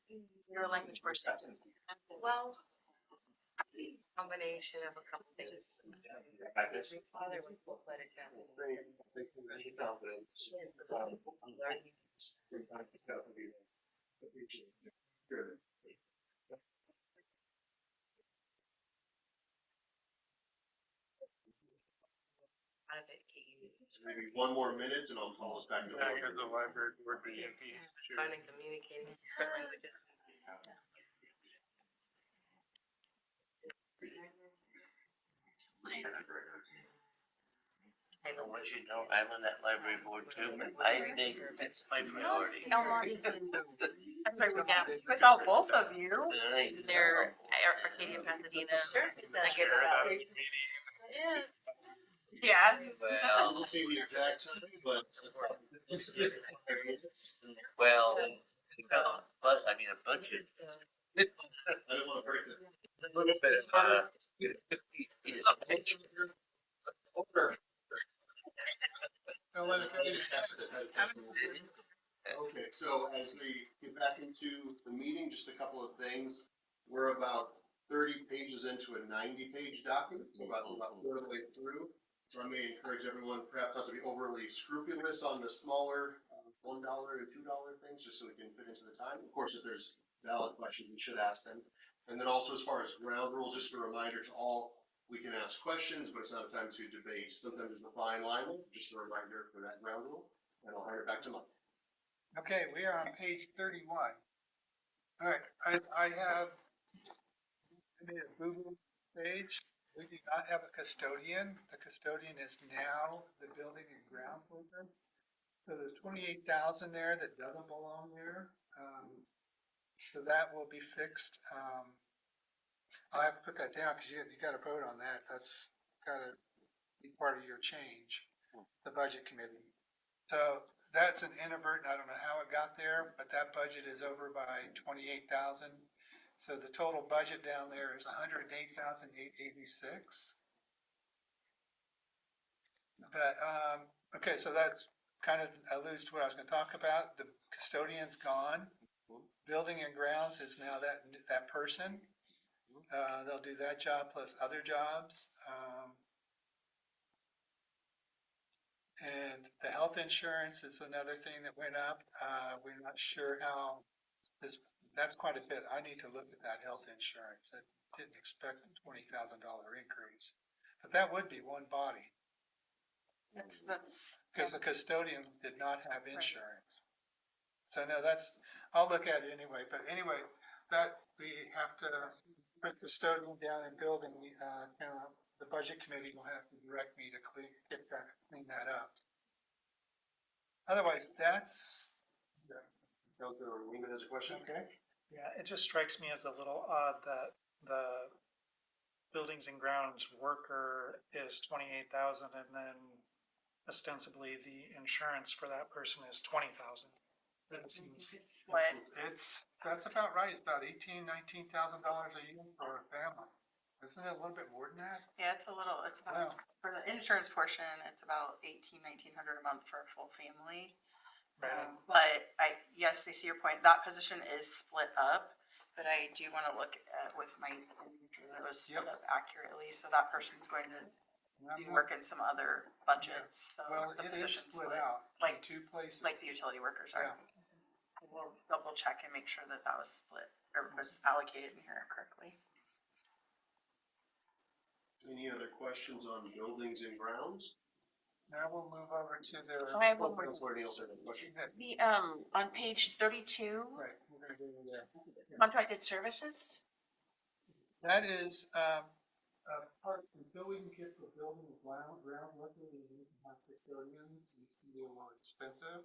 you're a language person? Well, combination of a couple things. My father was let it down. Out of it, Maybe one more minute and I'll call us back. Yeah, here's the library board meeting. finding communicating different languages. I want you to know, I'm on that library board too, but I think it's my priority. I'm not even, That's why we got Without both of you. their Arcadia, Pasadena. I get it out. Yeah. I won't say the exact time, but. Well, but I mean, a budget. I don't wanna break it. A little bit of, is a picture. Don't let it go. Test it. Okay, so as we get back into the meeting, just a couple of things. We're about 30 pages into a 90-page document, so about a third of the way through. So I may encourage everyone perhaps not to be overly scrupulous on the smaller $1 and $2 things, just so we can fit into the time. Of course, if there's valid questions, we should ask them. And then also as far as ground rules, just a reminder to all, we can ask questions, but it's not a time to debate. Sometimes there's a fine line, just a reminder for that ground rule, and I'll hand it back to Mike. Okay, we are on page 31. All right, I made a Google page. We do not have a custodian. The custodian is now the building and grounds worker. So there's 28,000 there that doesn't belong there. So that will be fixed. I'll have to put that down because you got to vote on that. That's got to be part of your change, the budget committee. So that's an inadvertent, I don't know how it got there, but that budget is over by 28,000. So the total budget down there is 108,886. But, okay, so that's kind of alludes to what I was going to talk about. The custodian's gone. Building and grounds is now that person. They'll do that job plus other jobs. And the health insurance is another thing that went up. We're not sure how that's quite a bit. I need to look at that health insurance. I didn't expect a $20,000 increase, but that would be one body. That's. Because the custodian did not have insurance. So no, I'll look at it anyway, but anyway, that we have to put custodian down in building, the budget committee will have to direct me to clean that up. Otherwise, that's. Councilor Lehman has a question. Okay. Yeah, it just strikes me as a little odd that the buildings and grounds worker is 28,000 and then ostensibly the insurance for that person is 20,000. What? That's about right. It's about $18,000, $19,000 a year for a family. Isn't it a little bit more than that? Yeah, it's about, for the insurance portion, it's about $1,900 a month for a full family. But yes, I see your point. That position is split up, but I do want to look at with my, that it was split up accurately. So that person's going to do work in some other budgets. So Well, the it is position's split out like in two places. like the utility workers are. Yeah. We'll double check and make sure that that was split or was allocated in here correctly. Any other questions on buildings and grounds? Now we'll move over to the. I have one more. Councilor Nielsen, question. The, on page 32, Right, we're gonna go to that. contracted services, That is, part, until we can get the building ground worker, we need to have custodians, it's gonna be a little expensive.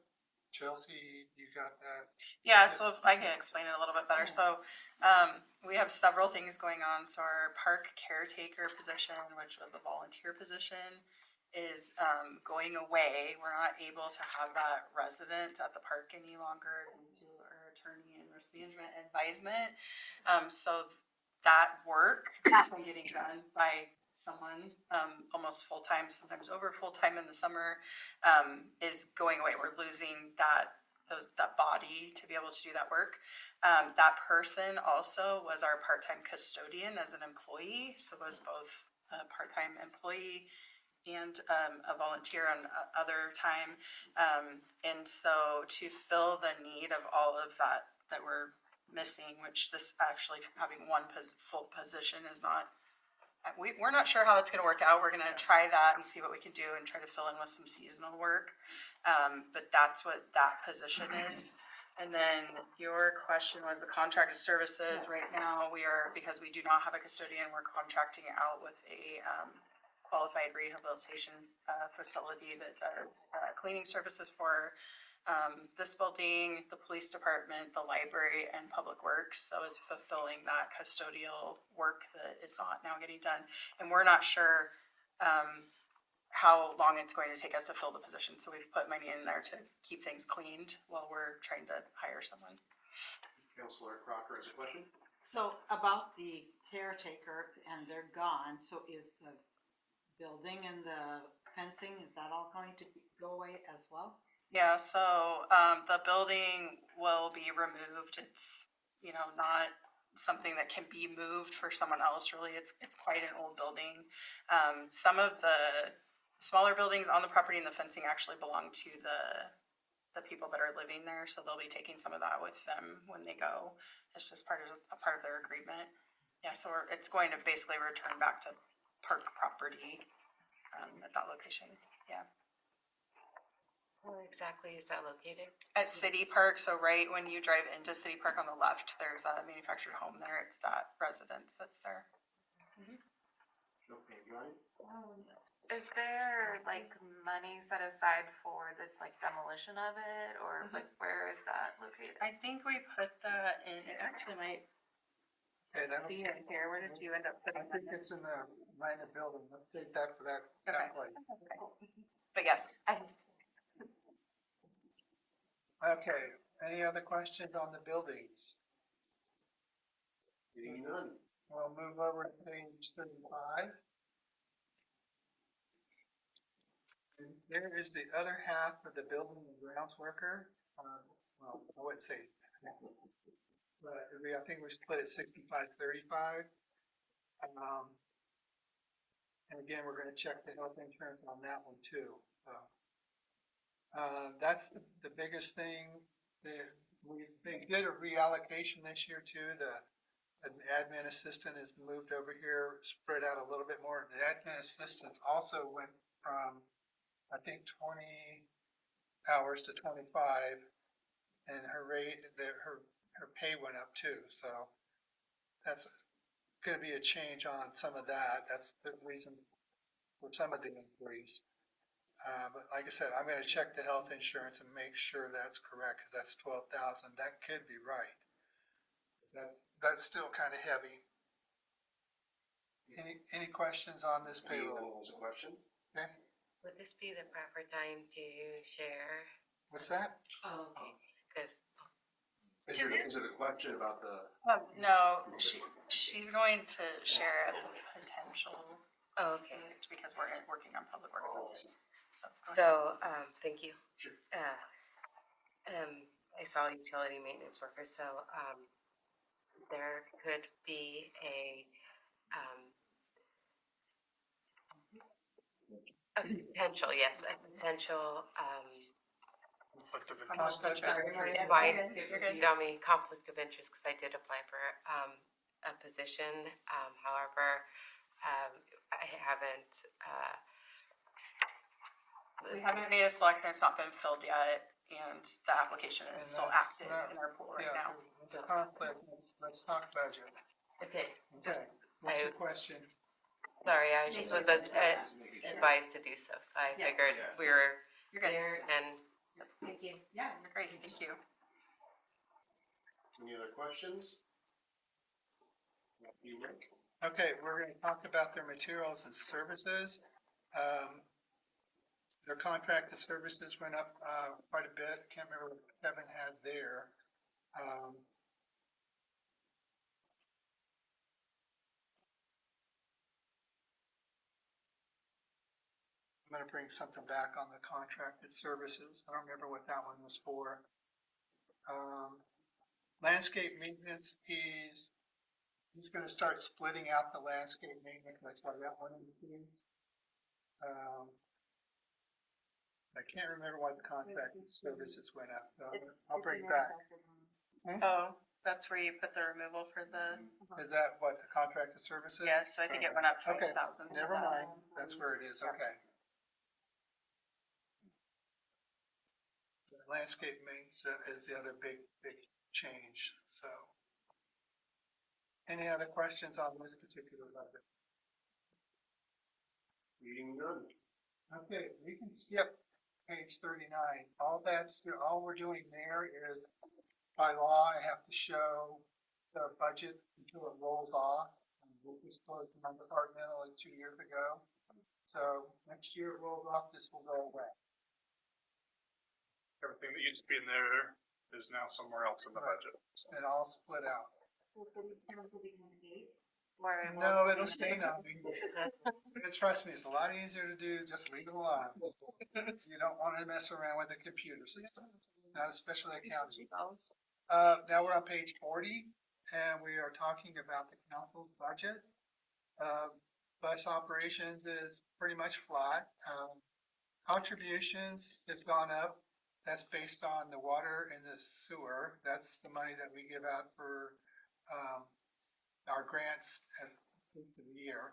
Chelsea, you got that? Yeah, so if I can explain it a little bit better. So we have several things going on. So our park caretaker position, which was a volunteer position, is going away. We're not able to have that resident at the park any longer due to our attorney and risk management advisement. So that work has been getting done by someone almost full-time, sometimes over full-time in the summer, is going away. We're losing that that body to be able to do that work. That person also was our part-time custodian as an employee, so was both a part-time employee and a volunteer on other time. And so to fill the need of all of that we're missing, which this actually having one full position is not, we're not sure how that's gonna work out. We're gonna try that and see what we can do and try to fill in with some seasonal work. But that's what that position is. And then your question was the contracted services. Right now, we are, because we do not have a custodian, we're contracting out with a qualified rehabilitation facility that does cleaning services for this building, the police department, the library, and public works. So it's fulfilling that custodial work that is not now getting done. And we're not sure how long it's going to take us to fill the position. So we've put money in there to keep things cleaned while we're trying to hire someone. Councilor Crocker has a question? So about the caretaker and they're gone, so is the building and the fencing, is that all going to go away as well? Yeah, so the building will be removed. It's, you know, not something that can be moved for someone else, really. It's quite an old building. Some of the smaller buildings on the property and the fencing actually belong to the people that are living there, so they'll be taking some of that with them when they go. It's just part of their agreement. Yeah, so it's going to basically return back to park property at that location. Yeah. Where exactly is that located? At City Park, so right when you drive into City Park on the left, there's a manufactured home there. It's that residence that's there. Okay, Ryan? Is there like money set aside for the like demolition of it, or like where is that located? I think we put that in, it actually might Okay, that'll, be in here. Where did you end up I putting think that? it's in the minor building. Let's save that for that Okay. place. But yes, Okay, any other questions on the buildings? Seeing none. We'll move over to page 35. And there is the other half of the building and grounds worker. Well, I wouldn't say, but I think we split it 65-35. And again, we're gonna check the health insurance on that one too. So, that's the biggest thing. They did a reallocation this year too. An admin assistant is moved over here, spread out a little bit more. The admin assistant also went from, I think, 20 hours to 25, and her rate, her pay went up too. So that's going to be a change on some of that. That's the reason for some of the increase. But like I said, I'm going to check the health insurance and make sure that's correct, because that's 12,000. That could be right. That's still kind of heavy. Any questions on this payroll? Has a question? Okay, Would this be the proper time to share? what's that? Oh, okay, because Is it a question about the? no, she's going to share a potential. Oh, okay. Because we're working on public works. So, go ahead. So, thank you. Sure. I saw utility maintenance worker, so, there could be a potential, yes, a potential, Conflict of Conflict of interest. interest. why, You're good. you know me, conflict of interest, because I did apply for, a position, however, I haven't, We haven't made a selection, it's not been filled yet, and the application is And still that's active not- in our pool right Yeah, now. it's a conflict. Let's talk budget. okay, just, Okay, what's the question? sorry, I just was advised to do so, so I Yeah. figured we were You're good. there, and thank you. Yeah, you're great, thank you. Any other questions? That's you, Rick. Okay, we're going to talk about their materials and services. Their contracted services went up quite a bit. Can't remember what Kevin had there. I'm going to bring something back on the contracted services. I don't remember what that one was for. Landscape maintenance, he's gonna start splitting out the landscape maintenance, that's why that one in between. I can't remember why the contract services went up, so I'll bring it back. Oh, that's where you put the removal for the, Is that what the contracted services? yes, I think it went up Okay, 5,000. never mind, that's where it is, okay. Landscape maintenance is the other big change, so. Any other questions on this particular budget? Reading none. Okay, we can skip page 39. All we're doing there is, by law, I have to show the budget until it rolls off. And we just closed my departmental like 2 years ago. So next year it rolls off, this will go away. Everything that used to be in there is now somewhere else in the budget. And all split out. Or No, it'll stay nothing. And trust me, it's a lot easier to do, just leave it alone. You don't want to mess around with the computer system, not especially accounting. Now we're on page 40, and we are talking about the council's budget. Bus operations is pretty much flat. Contributions has gone up. That's based on the water and the sewer. That's the money that we give out for our grants at the end of the year.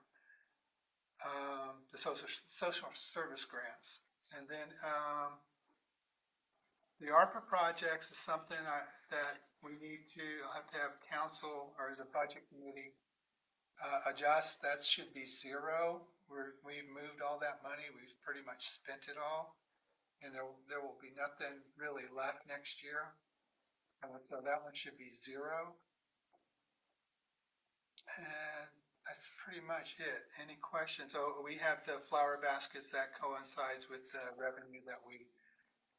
The social service grants. And then the ARPA projects is something that we need to have council or as a budget committee adjust. That should be zero. We've moved all that money. We've pretty much spent it all. And there will be nothing really left next year. So that one should be zero. And that's pretty much it. Any questions? Oh, we have the flower baskets that coincides with the revenue that we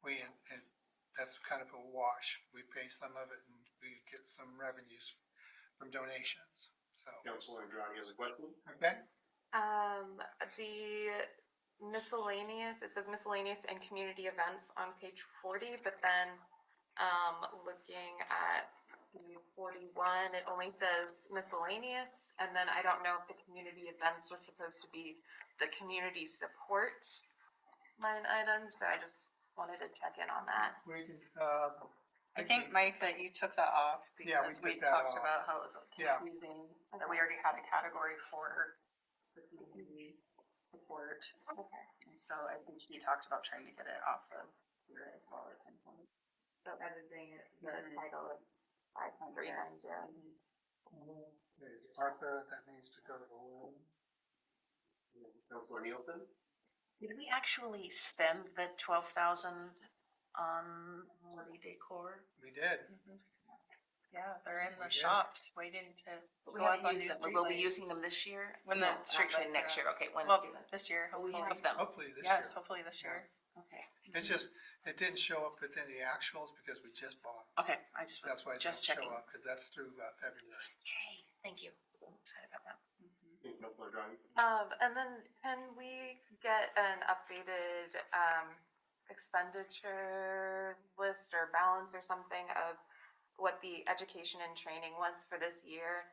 and that's kind of a wash. We pay some of it and we get some revenues from donations. So. Councilor Andrade has a question. Okay. The miscellaneous, it says miscellaneous and community events on page 40, but then looking at 41, it only says miscellaneous, and then I don't know if the community events was supposed to be the community support line item, so I just wanted to check in on that. We can, I think, Mike, that you took that off because we took that talked off. about how it was confusing, and that we already had a category for the community support. Okay. And so I think he talked about trying to get it off of here as well at some point. So editing it, the title of 5390. Okay, ARPA, that needs to go to the wall. Councilor Nielsen? Did we actually spend the 12,000 on holiday decor? We did. Yeah, they're in the We did. shops waiting to We go up haven't on used new them, but we'll be streetlights. using them this year? When No, the actually streetlights next are year, up. okay, when? Well, this year, Oh, we hopefully. have them. Hopefully this Yes, year. hopefully this year. Okay. It's just, it didn't show up within the actuals because we just bought them. Okay, I just, That's why it just didn't checking. show up, because that's through February. Okay, thank you. I'm excited about that. Councilor Andrade? And then can we get an updated expenditure list or balance or something of what the education and training was for this year?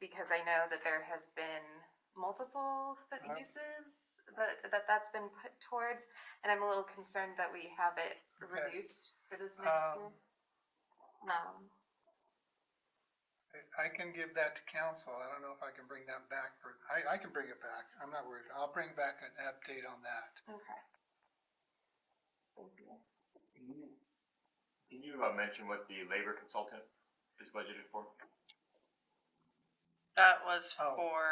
Because I know that there have been multiple uses that's been put towards, and I'm a little concerned that we have it reduced for this next year. I can give that to council. I don't know if I can bring that back for, I can bring it back. I'm not worried. I'll bring back an update on that. Okay. Thank you. Can you mention what the labor consultant is budgeted for? That was Oh, for,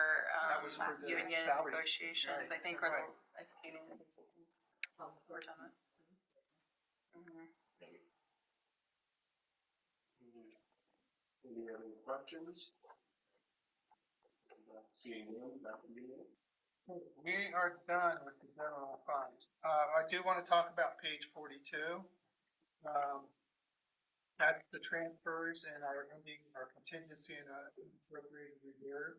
that was for the union salary. negotiations, Right, I think, or right. the, I think union negotiations. We're done it. Any other questions? Seeing none, back to you. We are done with the general fund. I do want to talk about page 42. That's the transfers and our ending, our contingency and appropriated reserve.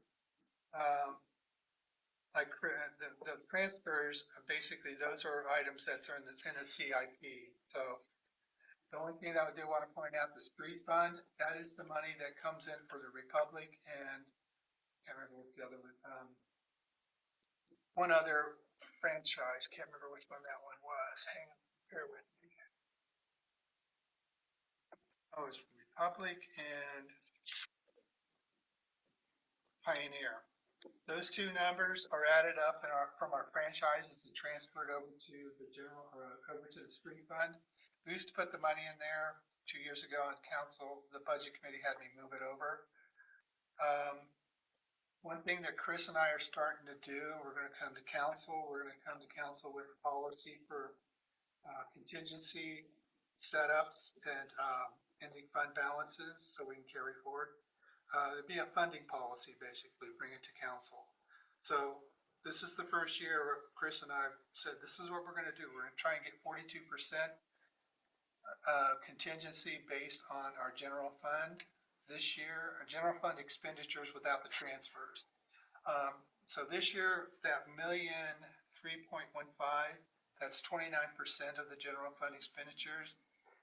Like the transfers, basically those are items that are in the CIP. So the only one thing that I do want to point out, the street fund, that is the money that comes in for the Republic and, can't remember what the other one, one other franchise, can't remember which one that one was, hang on, bear with me. Oh, it's Republic and Pioneer. Those two numbers are added up in from our franchises and transferred over to the general, over to the street fund. We used to put the money in there 2 years ago on council. The budget committee had me move it over. One thing that Chris and I are starting to do, we're gonna come to council. We're gonna come to council with a policy for contingency setups and ending fund balances so we can carry forward. It'd be a funding policy, basically, bring it to council. So this is the first year Chris and I said, this is what we're gonna do. We're gonna try and get 42% contingency based on our general fund this year, our general fund expenditures without the transfers. So this year, that 1,003,115, that's 29% of the general fund expenditures.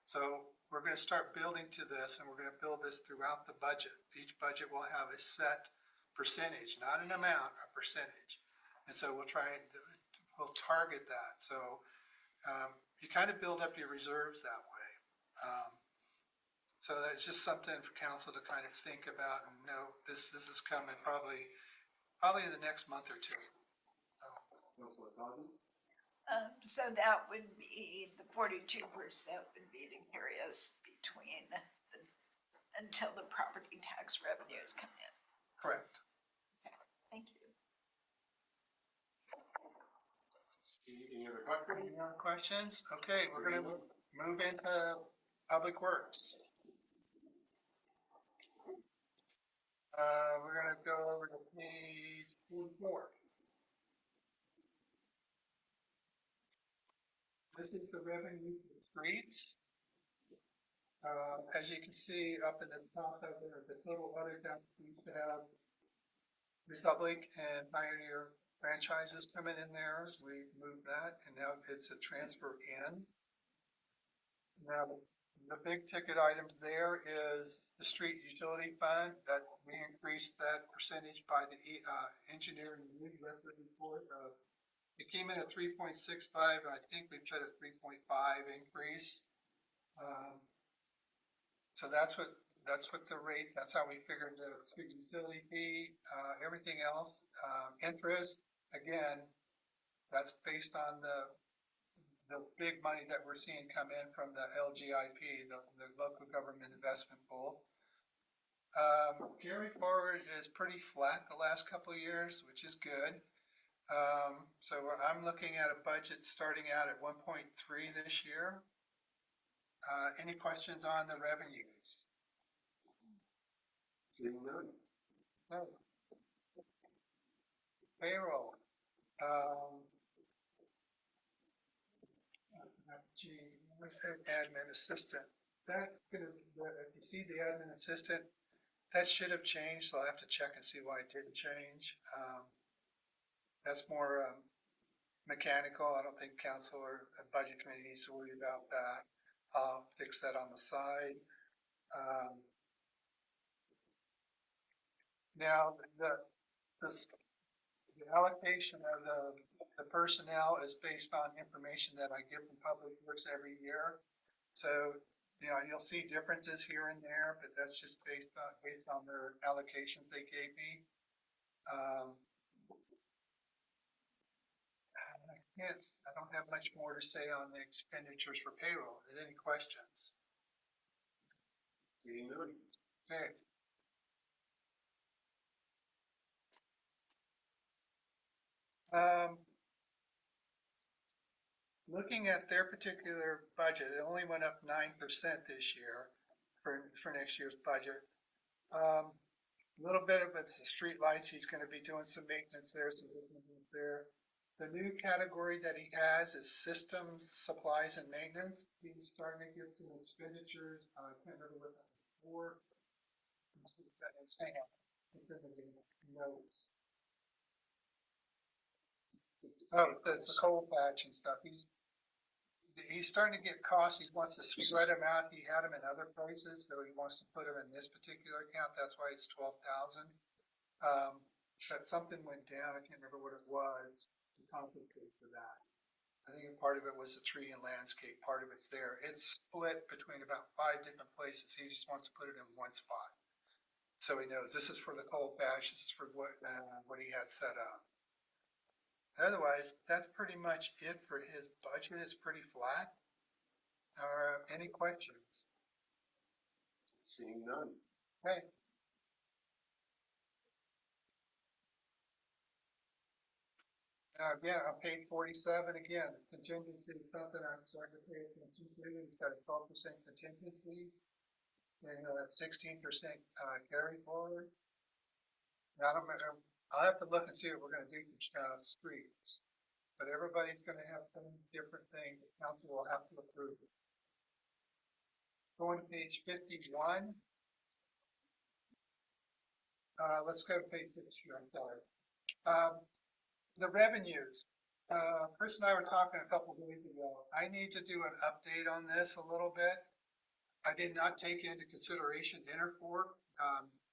So we're gonna start building to this, and we're gonna build this throughout the budget. Each budget will have a set percentage, not an amount, a percentage. And so we'll target that. So you kind of build up your reserves that way. So that's just something for council to kind of think about and know this is coming probably in the next month or two. So that would be, the 42% would be to carry us between until the property tax revenues come in. Correct. Okay, thank you. Steve, any other questions? Any other questions? Okay, we're gonna move into Public Works. We're gonna go over to page 44. This is the revenue for streets. As you can see up in the top of the total other accounts, we used to have Republic and Pioneer franchises coming in there. We moved that, and now it's a transfer in. Now, the big ticket items there is the street utility fund, that we increased that percentage by the engineering record report. It came in at 3.65, and I think we put a 3.5 increase. So that's what the rate, that's how we figured the street utility fee. Everything else, interest, again, that's based on the big money that we're seeing come in from the LGIP, the local government investment pool. Carry forward is pretty flat the last couple of years, which is good. So I'm looking at a budget starting out at 1.3 this year. Any questions on the revenues? Seeing none. No. Payroll. Where's that admin assistant? That's gonna, if you see the admin assistant, that should have changed, so I'll have to check and see why it didn't change. That's more mechanical. I don't think council or budget committee needs to worry about that. I'll fix that on the side. Now, the allocation of the personnel is based on information that I get from Public Works every year. So, you know, you'll see differences here and there, but that's just based on their allocations they gave me. I don't have much more to say on the expenditures for payroll. Is there any questions? Seeing none. Okay. Looking at their particular budget, it only went up 9% this year for next year's budget. A little bit of it's the street lights. He's going to be doing some maintenance there, some maintenance there. The new category that he has is systems, supplies, and maintenance. He's starting to get some expenditures. I can't remember what that was for. Let's see if that is. Hang on. It's in the notes. Oh, that's the coal patch and stuff. he's starting to get costs, he wants to spread them out, he had them in other places, so he wants to put them in this particular account, that's why it's 12,000. But something went down, I can't remember what it was, to compensate for that. I think part of it was the tree and landscape, part of it's there. It's split between about 5 different places. He just wants to put it in one spot. So he knows this is for the cold patch, this is for what he had set up. Otherwise, that's pretty much it for his budget. It's pretty flat. Any questions? Seeing none. Okay. Now again, on page 47, again, contingency is something I'm starting to pay attention to. It's got a 12% contingency. And that's 16% carry forward. Now, I'll have to look and see what we're going to do for streets. But everybody's going to have some different thing. The council will have to approve it. Going to page 51. Let's go to page 52. I'm sorry. The revenues. Chris and I were talking a couple of days ago. I need to do an update on this a little bit. I did not take into consideration Interfor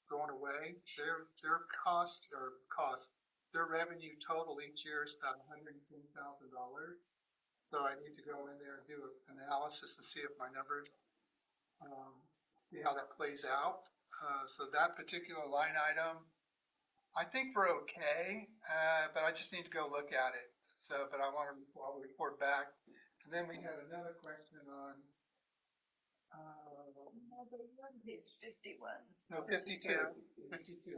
going away. Their their revenue total each year is about $110,000. So I need to go in there and do an analysis to see if my numbers, see how that plays out. So that particular line item, I think we're okay, but I just need to go look at it. So, but I'll report back. And then we had another question on, Page 51. no, 52. 52.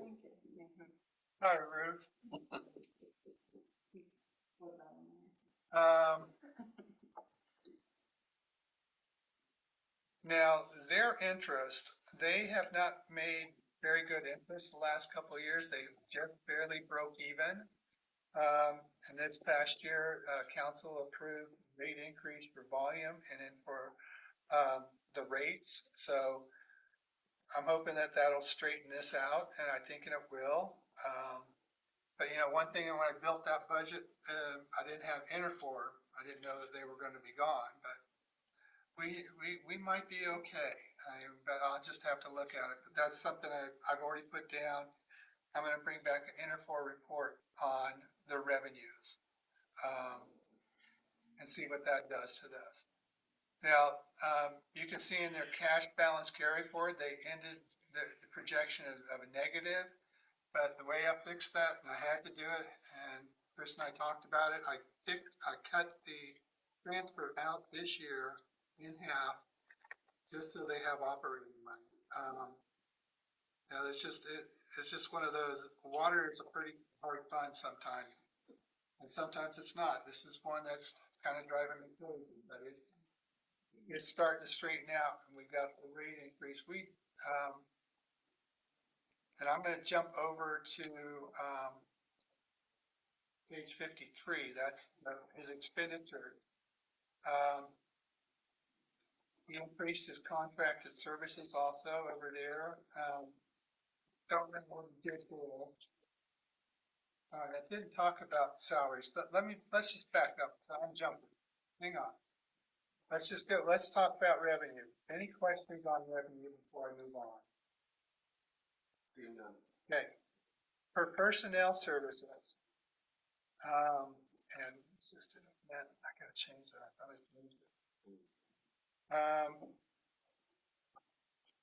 Hi, Ruth. Now, their interest, they have not made very good interest the last couple of years. They just barely broke even. And this past year, council approved rate increase for volume and then for the rates. So I'm hoping that that'll straighten this out, and I think it will. But you know, one thing when I built that budget, I didn't have Interfor. I didn't know that they were going to be gone, but we might be okay. But I'll just have to look at it. But that's something I've already put down. I'm going to bring back an Interfor report on the revenues and see what that does to this. Now, you can see in their cash balance carry forward, they ended the projection of a negative, but the way I fixed that, and I had to do it, and Chris and I talked about it, I cut the transfer out this year in half, just so they have operating money. Now, it's just one of those, water is a pretty hard fund sometimes, and sometimes it's not. This is one that's kind of driving me crazy, but it's starting to straighten out, and we've got the rate increase. And I'm going to jump over to page 53. That's his expenditures. He increased his contracted services also over there. Don't remember what he did for. I didn't talk about salaries. Let's just back up. I'm jumping. Hang on. Let's just go. Let's talk about revenue. Any questions on revenue before I move on? Seeing none. Okay. For personnel services, and assisted, man, I gotta change that. I thought I changed it.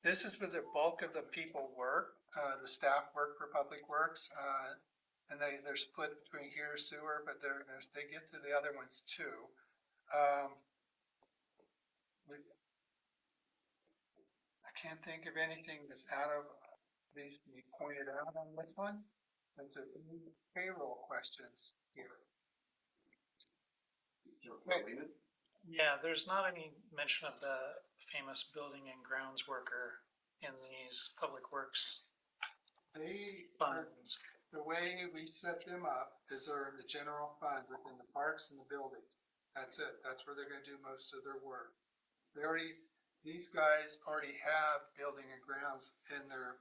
This is where the bulk of the people work. The staff work for Public Works, and they're split between here sewer, but they get to the other ones too. I can't think of anything that's out of these to be pointed out on this one. There's any payroll questions here. Yeah, there's not any mention of the famous building and grounds worker in these public works funds. The way we set them up is they're in the general fund within the parks and the buildings. That's it. That's where they're going to do most of their work. These guys already have building and grounds in their,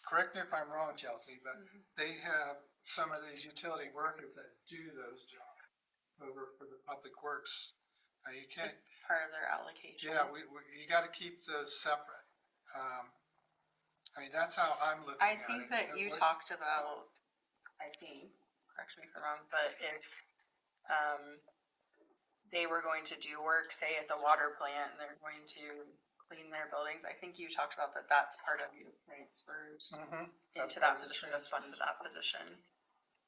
correct me if I'm wrong, Chelsea, but they have some of these utility workers that do those jobs over for the Public Works You can't, Part of their allocation. yeah, you gotta keep those separate. I mean, that's how I'm looking at I it. think that you What- talked about, I think, correct me if I'm wrong, but if, they were going to do work, say at the water plant, and they're going to clean their buildings, I think you talked about that that's part of your transfers Mhm. That's into part that of the position, that's funded to that position.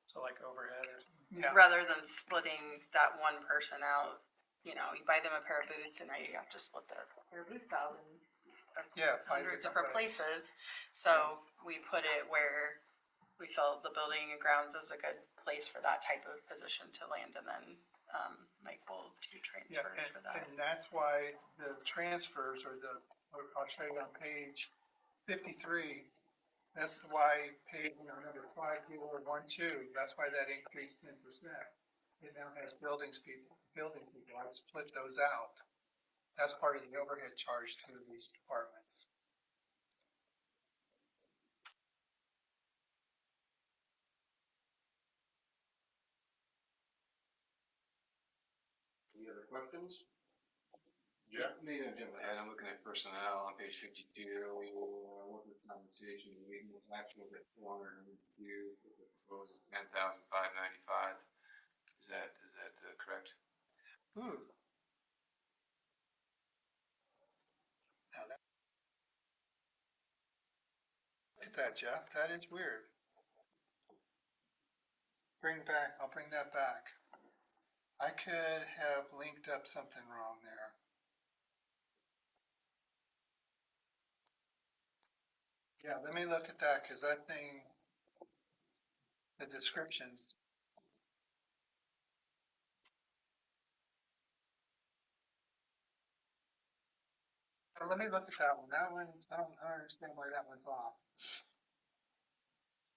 So like overhead or something. Yeah, Rather than splitting that one person out, you know, you buy them a pair of boots and now you have to split their pair of boots out in yeah, 100 different places. So we put it where we felt the building and grounds is a good place for that type of position to land, and then Mike will do Yeah, transfer for that. and that's why the transfers I'll show you on page 53. That's why page, number 5, 1, 2, that's why that increased 10%. It now has building people. I split those out. That's part of the overhead charge to these departments. Any other questions? Yeah. Maybe I'm jumping ahead, I'm looking at personnel on page 52, workers' compensation, maintenance actual at 402, the proposed is 10,595. Is that correct? Ooh. Now look at that, Jeff, that is weird. I'll bring that back. I could have linked up something wrong there. Yeah, let me look at that, cause that thing, the descriptions. Let me look at that one. That one, I don't understand why that one's off.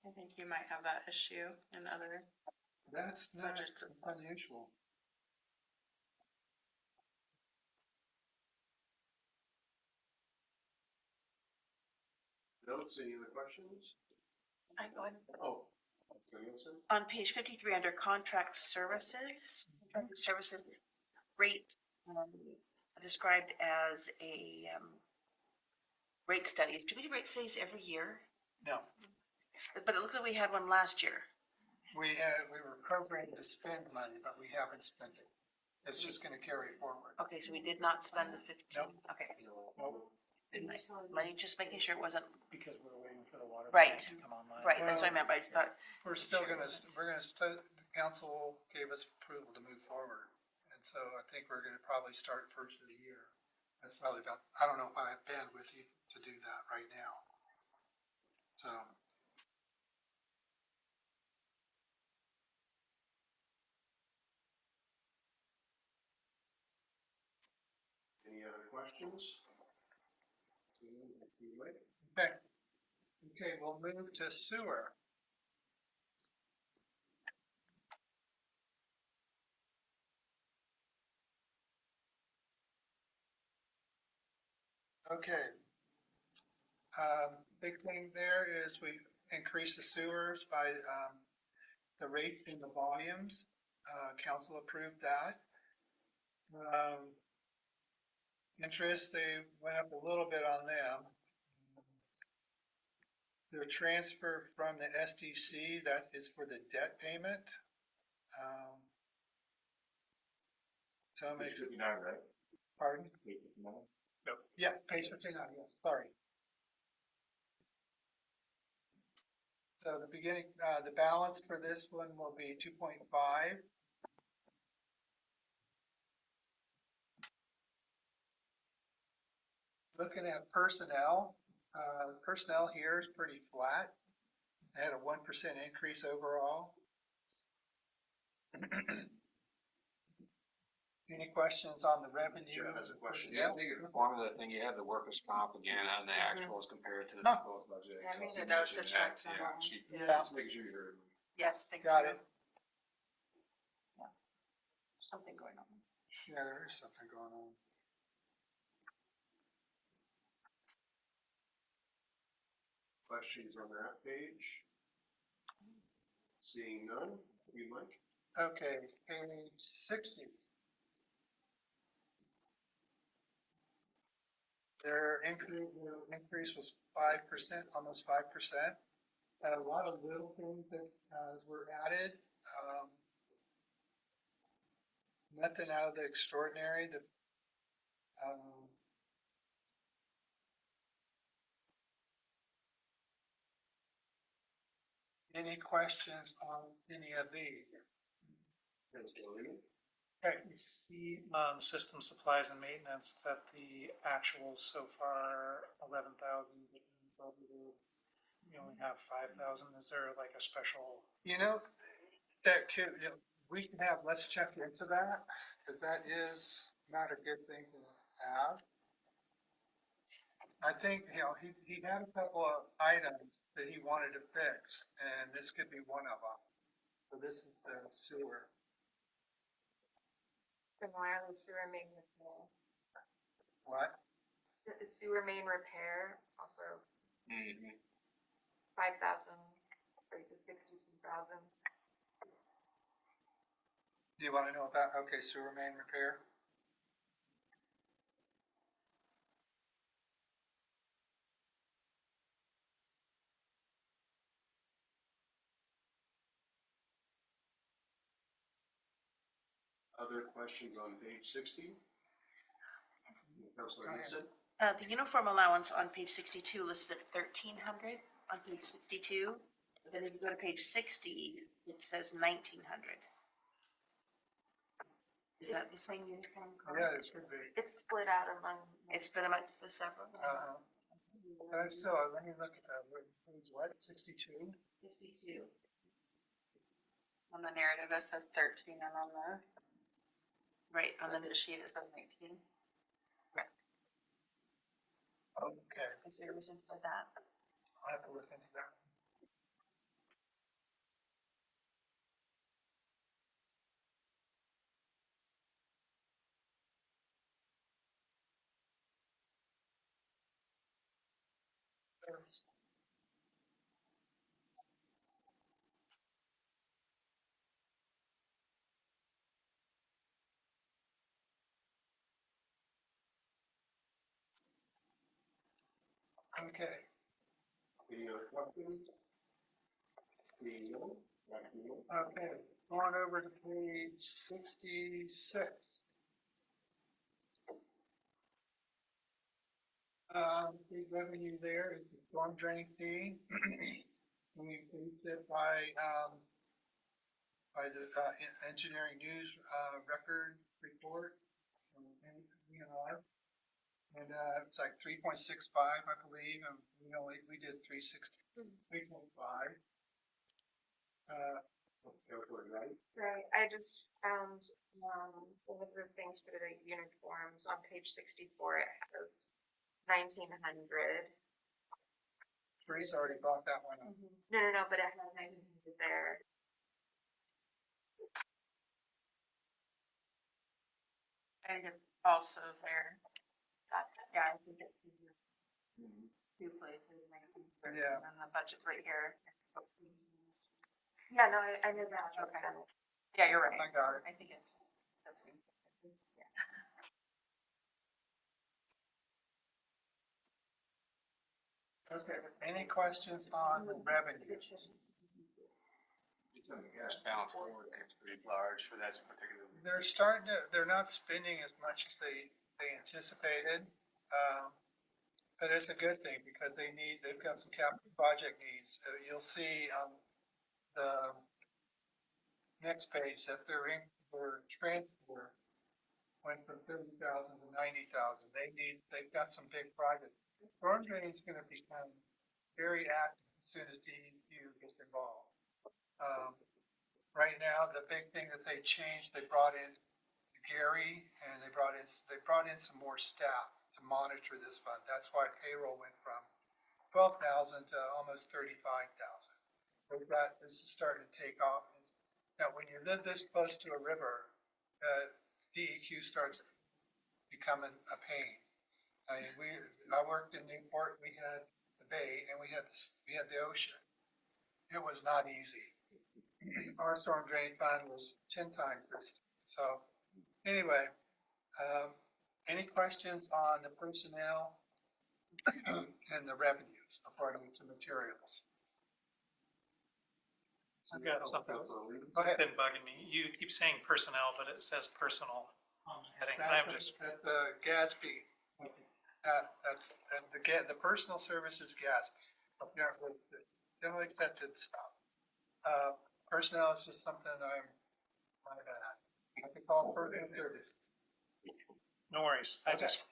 I think you might have that issue in other That's not budgets. unusual. Notes, any other questions? I go ahead. Oh, Nielsen? On page 53, under contract services, rate, described as a, rate studies. Do we do rate studies every year? No, But it looked like we had one last year. we were programmed to spend money, but we haven't spent it. It's just gonna carry forward. Okay, so we did not spend the 15. Nope. Okay. Nope. Didn't I? Money, just making sure it wasn't, Because we're waiting for the water. Right. plant to come online. right, that's what I meant, but I just thought, We're the council gave us approval to move forward. And so I think we're gonna probably start first of the year. That's probably about, I don't know if I have bandwidth to do that right now. So. Any other questions? Okay. Okay, we'll move to sewer. Okay. Big thing there is we increase the sewers by, the rate and the volumes. Council approved that. Interest, they went up a little bit on them. Their transfer from the SDC, that is for the debt payment. So it makes, 59, right? pardon? 59. Yes, page 59, yes, sorry. So the beginning, the balance for this one will be 2.5. Looking at personnel, personnel here is pretty flat. They had a 1% increase overall. Any questions on the revenue? Jeff has a question. Yeah, I think the formula thing, you have the workers' comp again on the actuals compared to the Huh. proposed budget. Yeah, I made You a note to mentioned check that, some yeah, of them. she- Yeah. Just making sure you heard me. Yes, thank you. Got it. Something going on. Yeah, there is something going on. Questions on that page? Seeing none, you, Mike? Okay, page 60. Their increase was 5%, almost 5%. A lot of little things that, were added. Nothing out of the extraordinary. Any questions on any of these? Right, we see on system supplies and maintenance that the actual so far 11,000. You only have 5,000. Is there like a special? That could, we can have, let's check into that, because that is not a good thing to have. I think, he had a couple of items that he wanted to fix, and this could be one of them. So this is the sewer. The wireless sewer main repair. What? Sewer main repair, also Mm-hmm. 5,000, or is it 62,000? Do you want to know about, okay, sewer main repair? Other questions on page 60? Councilor Nixon? The uniform allowance on page 62 lists at 1,300 on page 62. But then if you go to page 60, it says 1,900. Is that the same uniform? Yeah, it should be. It's split out among. It's been amongst the several. But still, let me look at that. What, 62? 62. On the narrative, it says 13, and on the Right, on the sheet, it says 19. Okay, Is there a reason for that? I'll have to look into that. Okay. Any other questions? Okay, going over to page 66. Big revenue there is the storm drain fee. We increased it by the engineering news record report from NER. And it's like 3.65, I believe, and we did 3.5. Right, I just found, one of the things for the uniforms on page 64, it has 1,900. Teresa already brought that one up. No, but it has 1,900 there. I think it's also there. Yeah, I think it's in two places, Yeah. and the budget right here. Yeah, no, I know that. Okay. Yeah, you're right. I got it. I think it's, that's. Okay, any questions on the revenue? The cash balance forward is pretty large for that particular. They're not spending as much as they anticipated. But it's a good thing because they've got some capital project needs. You'll see on the next page that their transfer went from 30,000 to 90,000. They've got some big projects. Storm drain is going to become very active as soon as DEQ gets involved. Right now, the big thing that they changed, they brought in Gary, and they brought in some more staff to monitor this fund. That's why payroll went from 12,000 to almost 35,000. This is starting to take off. Now, when you live this close to a river, DEQ starts becoming a pain. I worked in Newport. We had the bay and we had the ocean. It was not easy. Our storm drain fund was 10 times this. So anyway, any questions on the personnel and the revenues before I move to materials. I've got something Go ahead. been bugging me. You keep saying personnel, but it says personal on the heading. At I'm just, the Gatsby, the personal services Gatsby. Yeah, it's the generally accepted stuff. Personnel is just something I have to call for services. no worries. I Okay. just,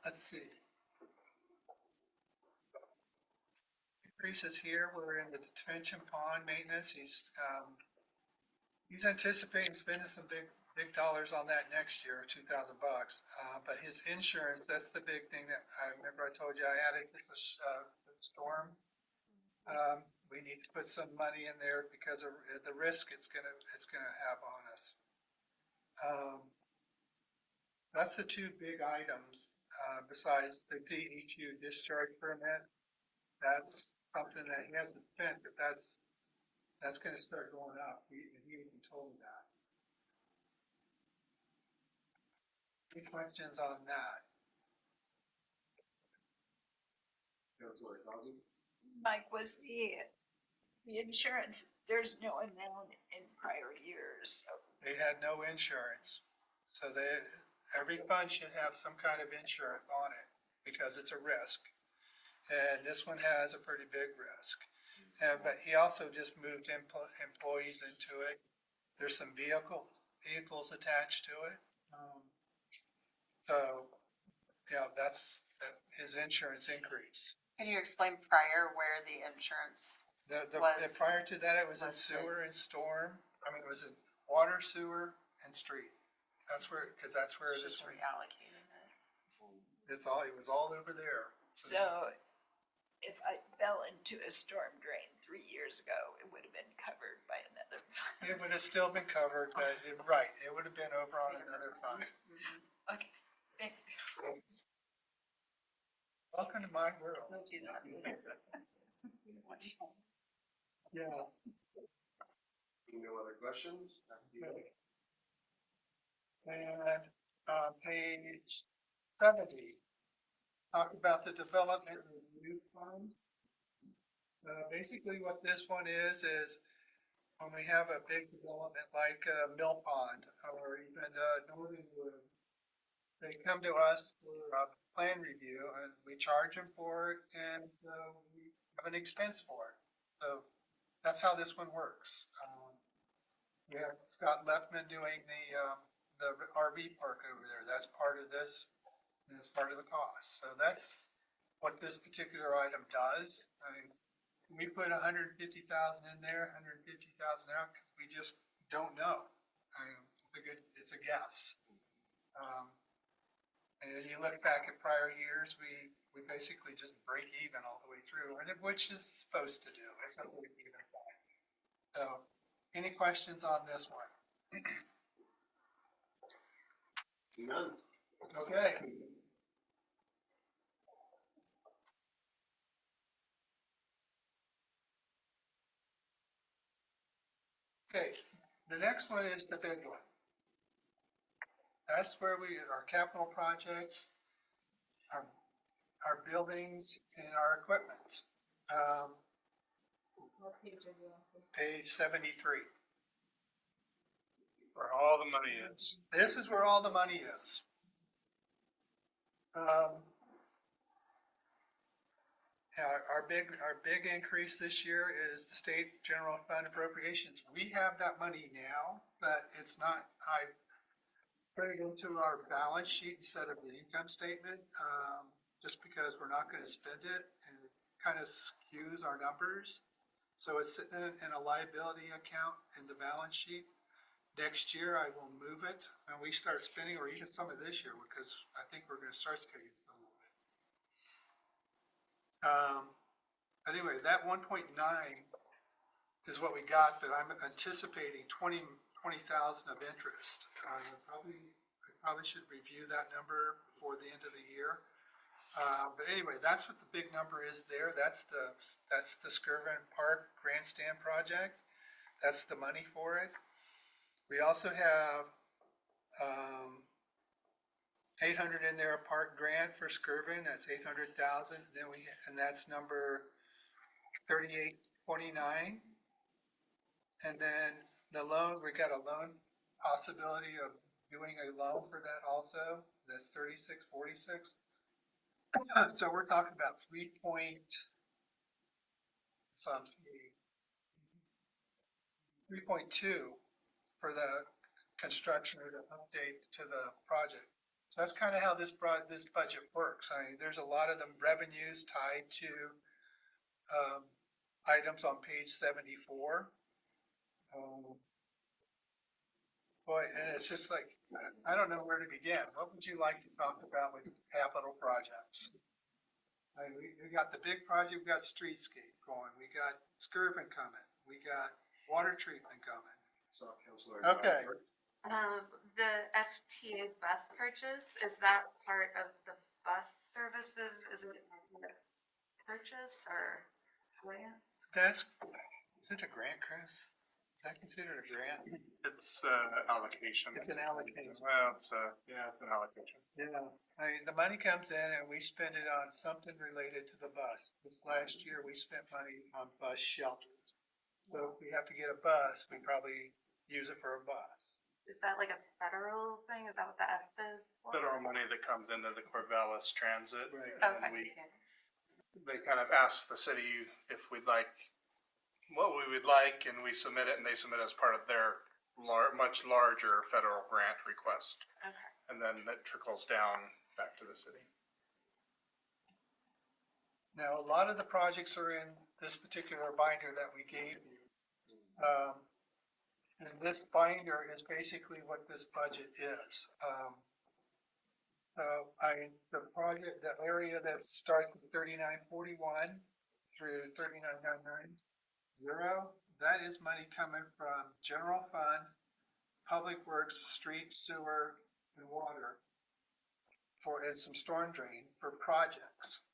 let's see. Increases here, we're in the detention pond maintenance, he's anticipating spending some big dollars on that next year, $2,000. But his insurance, that's the big thing that I remember I told you I added to the storm. We need to put some money in there because of the risk it's gonna have on us. That's the two big items, besides the DEQ discharge permit. That's something that he hasn't spent, but that's gonna start going up. He even told me that. Any questions on that? Mike, was the insurance, there's no amount in prior years, so They had no insurance, so every fund should have some kind of insurance on it because it's a risk. And this one has a pretty big risk. But he also just moved employees into it. There's some vehicles attached to it. So, yeah, that's his insurance increase. Can you explain prior where the insurance was? Prior to that, it was in sewer and storm. I mean, it was in water, sewer, and street. That's where this Just one, reallocating it. it was all over there. so if I fell into a storm drain 3 years ago, it would have been covered by another fund. It would have still been covered, but it would have been over on another fund. Okay, thank you. Welcome to my world. Don't do that. Yeah. No other questions? And page 70, talk about the development review fund. Basically what this one is when we have a big development like Mill Pond or even Northernwood, they come to us for a plan review and we charge them for it and we have an expense for it. So that's how this one works. We have Scott Leftman doing the RV park over there. That's part of this. And it's part of the cost. So that's what this particular item does. I mean, we put 150,000 in there, 150,000 out because we just don't know. It's a guess. And you look back at prior years, we basically just break even all the way through, and which is supposed to do. It's a break even point. So, any questions on this one? None. Okay. Okay, the next one is the big one. That's where our capital projects, our buildings, and our equipment. What page are you on? Page 73. where all the money is. This is where all the money is. Our big increase this year is the state general fund appropriations. We have that money now, but it's not, I put it into our balance sheet instead of the income statement, just because we're not gonna spend it and it kind of skews our numbers. So it's sitting in a liability account in the balance sheet. Next year, I will move it and we start spending, or even some of this year, because I think we're gonna start spending a little bit. Anyway, that 1.9 is what we got, but I'm anticipating 20,000 of interest. I probably should review that number before the end of the year. But anyway, that's what the big number is there. That's the Skirvin Park Grandstand project. That's the money for it. We also have 800 in there, a park grant for Skirvin, that's 800,000, then and that's number 3829. And then the loan, we got a loan possibility of doing a loan for that also, that's 3646. So we're talking about 3.2 for the construction or the update to the project. So that's kind of how this budget works. I mean, there's a lot of the revenues tied to items on page 74. Boy, and it's just like, I don't know where to begin. What would you like to talk about with capital projects? I mean, we got the big project, we got streetscape going, we got Skirvin coming, we got water treatment coming. So, Councilor. Okay. The FTA bus purchase, is that part of the bus services? Is it a purchase or grant? Is it a grant, Chris? Is that considered a grant? It's allocation. It's an allocation. Well, it's an allocation. Yeah, I mean, the money comes in and we spend it on something related to the bus. This last year, we spent money on bus shelters. So if we have to get a bus, we probably use it for a bus. Is that like a federal thing? Is that what the F is for? Federal money that comes into the Corvallis Transit. Right. And Okay. they kind of ask the city if we'd like, what we would like, and we submit it, and they submit as part of their much larger federal grant request. Okay. And then that trickles down back to the city. Now, a lot of the projects are in this particular binder that we gave you. And this binder is basically what this budget is. The project, the area that starts at 3941 through 39990, that is money coming from general fund, public works, street, sewer, and water and some storm drain for projects.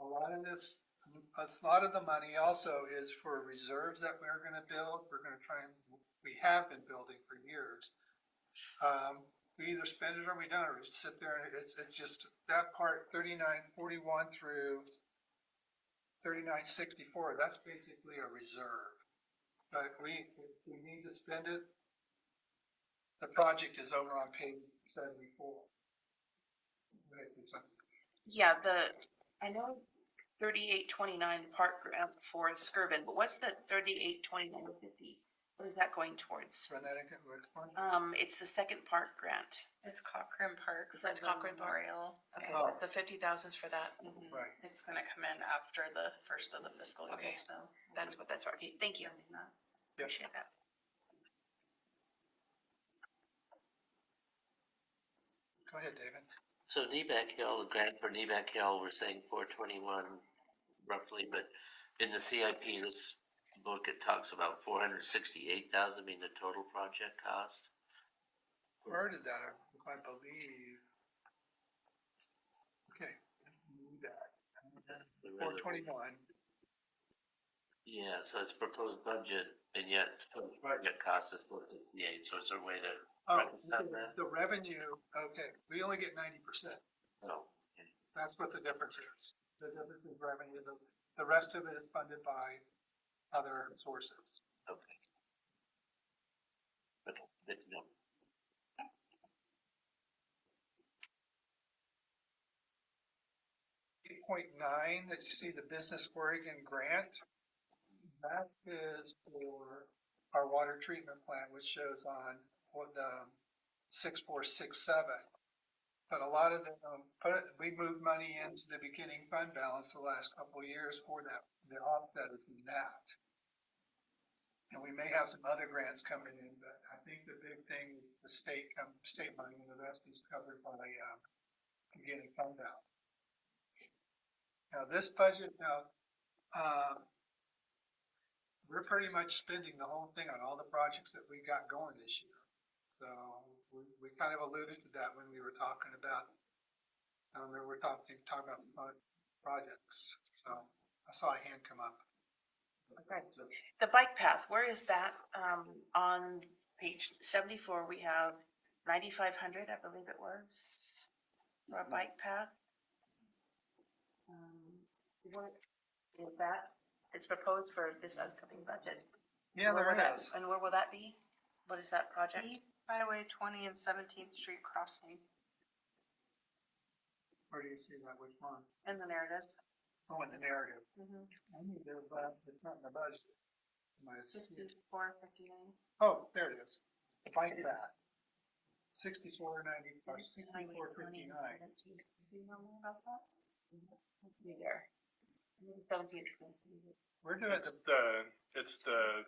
A lot of the money also is for reserves that we're gonna build. We have been building for years. We either spend it or we don't, or we sit there and it's just that part 3941 through 3964, that's basically a reserve. But if we need to spend it, the project is over on page 74. Yeah, I know 3829 park grant for Skirvin, but what's the 382950? What is that going towards? Run that again, which one? It's the second park grant. It's Cochrane Park. Is that for the Cochrane Park? Memorial. Okay, Oh. the 50,000's for that. Right. It's gonna come in after the first of the fiscal year, Okay. so. That's right. Okay, thank you. Yep. Appreciate that. Go ahead, David. So Neeback Hill, the grant for Neeback Hill, we're saying 421 roughly, but in the CIP, this book, it talks about 468,000 being the total project cost. Where did that, I believe. Okay. 421. Yeah, so it's proposed budget, and yet total project cost is 468, so is there a way to Oh, reconcile that? the revenue, okay, we only get 90%. No. That's what the difference is. The difference is revenue, the rest of it is funded by other sources. Okay. Okay, good to know. .9 that you see, the Business Oregon grant, that is for our water treatment plant, which shows on the 6467. But a lot of them, we moved money into the beginning fund balance the last couple of years for that. The offset is in that. And we may have some other grants coming in, but I think the big thing is the state money, and the rest is covered by beginning fund balance. Now this budget, we're pretty much spending the whole thing on all the projects that we got going this year. So we kind of alluded to that when we were talking about, I remember we were talking about the projects. So I saw a hand come up. Okay. The bike path, where is that? On page 74, we have 9,500, I believe it was, for a bike path. What is that? It's proposed for this upcoming budget. Yeah, Where there will that- is. And where will that be? What is that project? Highway 20 and 17th Street crossing Where do you see that, which one? in the narrative. Oh, in the narrative. Mm-hmm. I need to, it's not in the budget. My, 5459. oh, there it is. The bike path. 6490, or 6459. Do you know more about that? Be there. 17th. We're doing It's the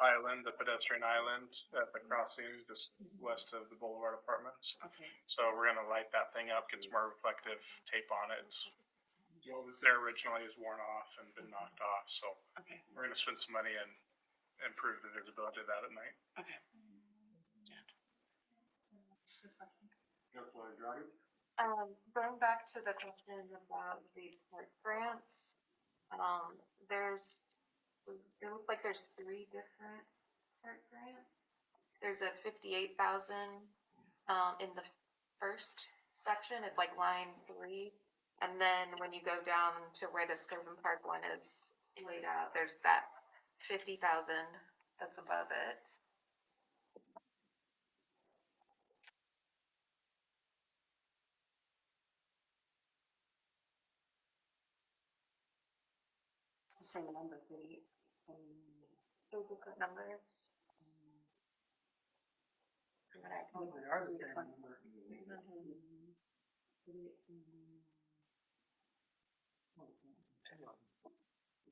island, the pedestrian island at the crossing just west of the Boulevard Apartments. Okay. So we're gonna light that thing up, get some more reflective tape on it. It's, there originally is worn off and been knocked off, so Okay. we're gonna spend some money and improve the visibility of that at night. Okay. Councilor Andrade? Going back to the question about the park grants, it looks like there's 3 different park grants. There's a 58,000, in the first section, it's like line 3. And then when you go down to where the Skirvin Park one is laid out, there's that 50,000 that's above it. It's the same number, 38. Those different numbers. they are the same number.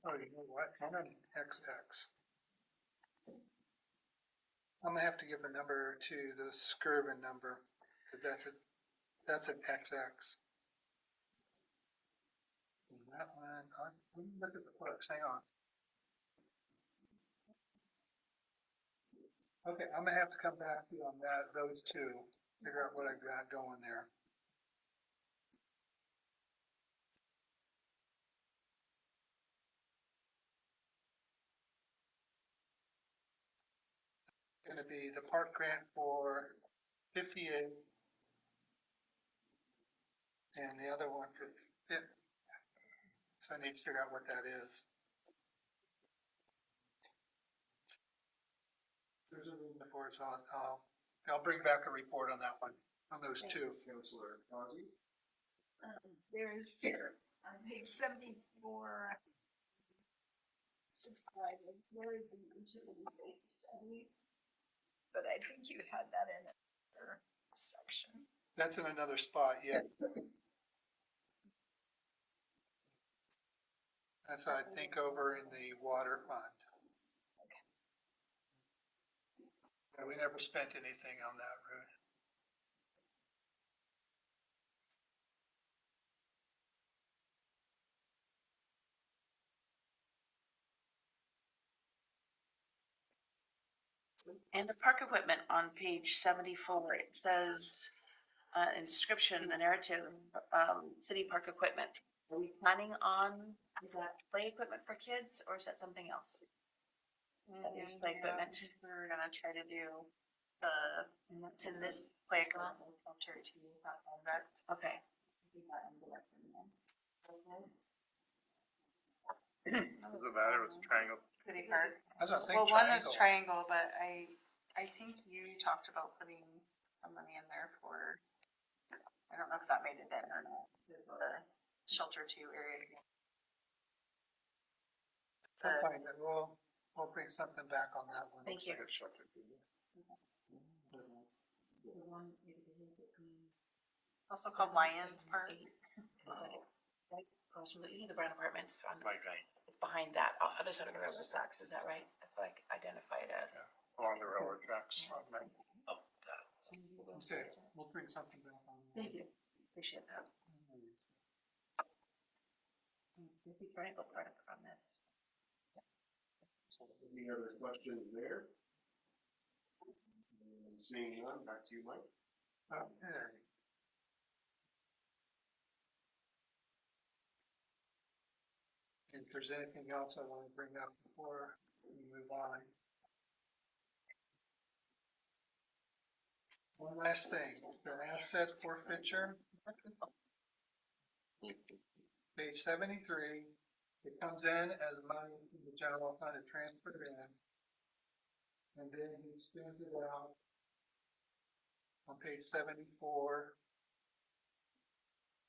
Oh, you know what? I'm on XX. I'm gonna have to give a number to the Skirvin number, because that's an XX. And that one, let me look at the parks, hang on. Okay, I'm gonna have to come back to you on that, those two, figure out what I've got going there. Gonna be the park grant for 58. And the other one for 50. So I need to figure out what that is. There's a room before it's on, I'll bring back a report on that one, on those two. Councilor Kazi? There's here on page 74. 65, there is the utility rate study. But I think you had that in another section. That's in another spot, yeah. That's, I think, over in the water fund. Yeah, we never spent anything on that route. And the park equipment on page 74, it says, in description, the narrative, city park equipment. Are we planning on, is that play equipment for kids or is that something else? That is play equipment. We're gonna try to do And that's in this play equipment. filter to that project. Okay. Doesn't matter, it's a triangle. City Park. I was gonna say Well, one is triangle. triangle, but I think you talked about putting some money in there for, I don't know if that made it in or not, the shelter 2 area. We'll find it. We'll bring something back on that one. Thank you. Also called Lions Park. Right across from the Brown Apartments on the Right. it's behind that other side of the railroad tracks, is that right? That's what I identify it as. Along the railroad tracks. Oh, got it. Okay, we'll bring something back on that. Thank you, appreciate that. Thank you for input part on this. Any other questions there? Seeing none, back to you, Mike. Okay. If there's anything else I want to bring up before we move on. One last thing, the asset forfeiture. Page 73, it comes in as money from the general fund and transferred in. And then he spends it out on page 74.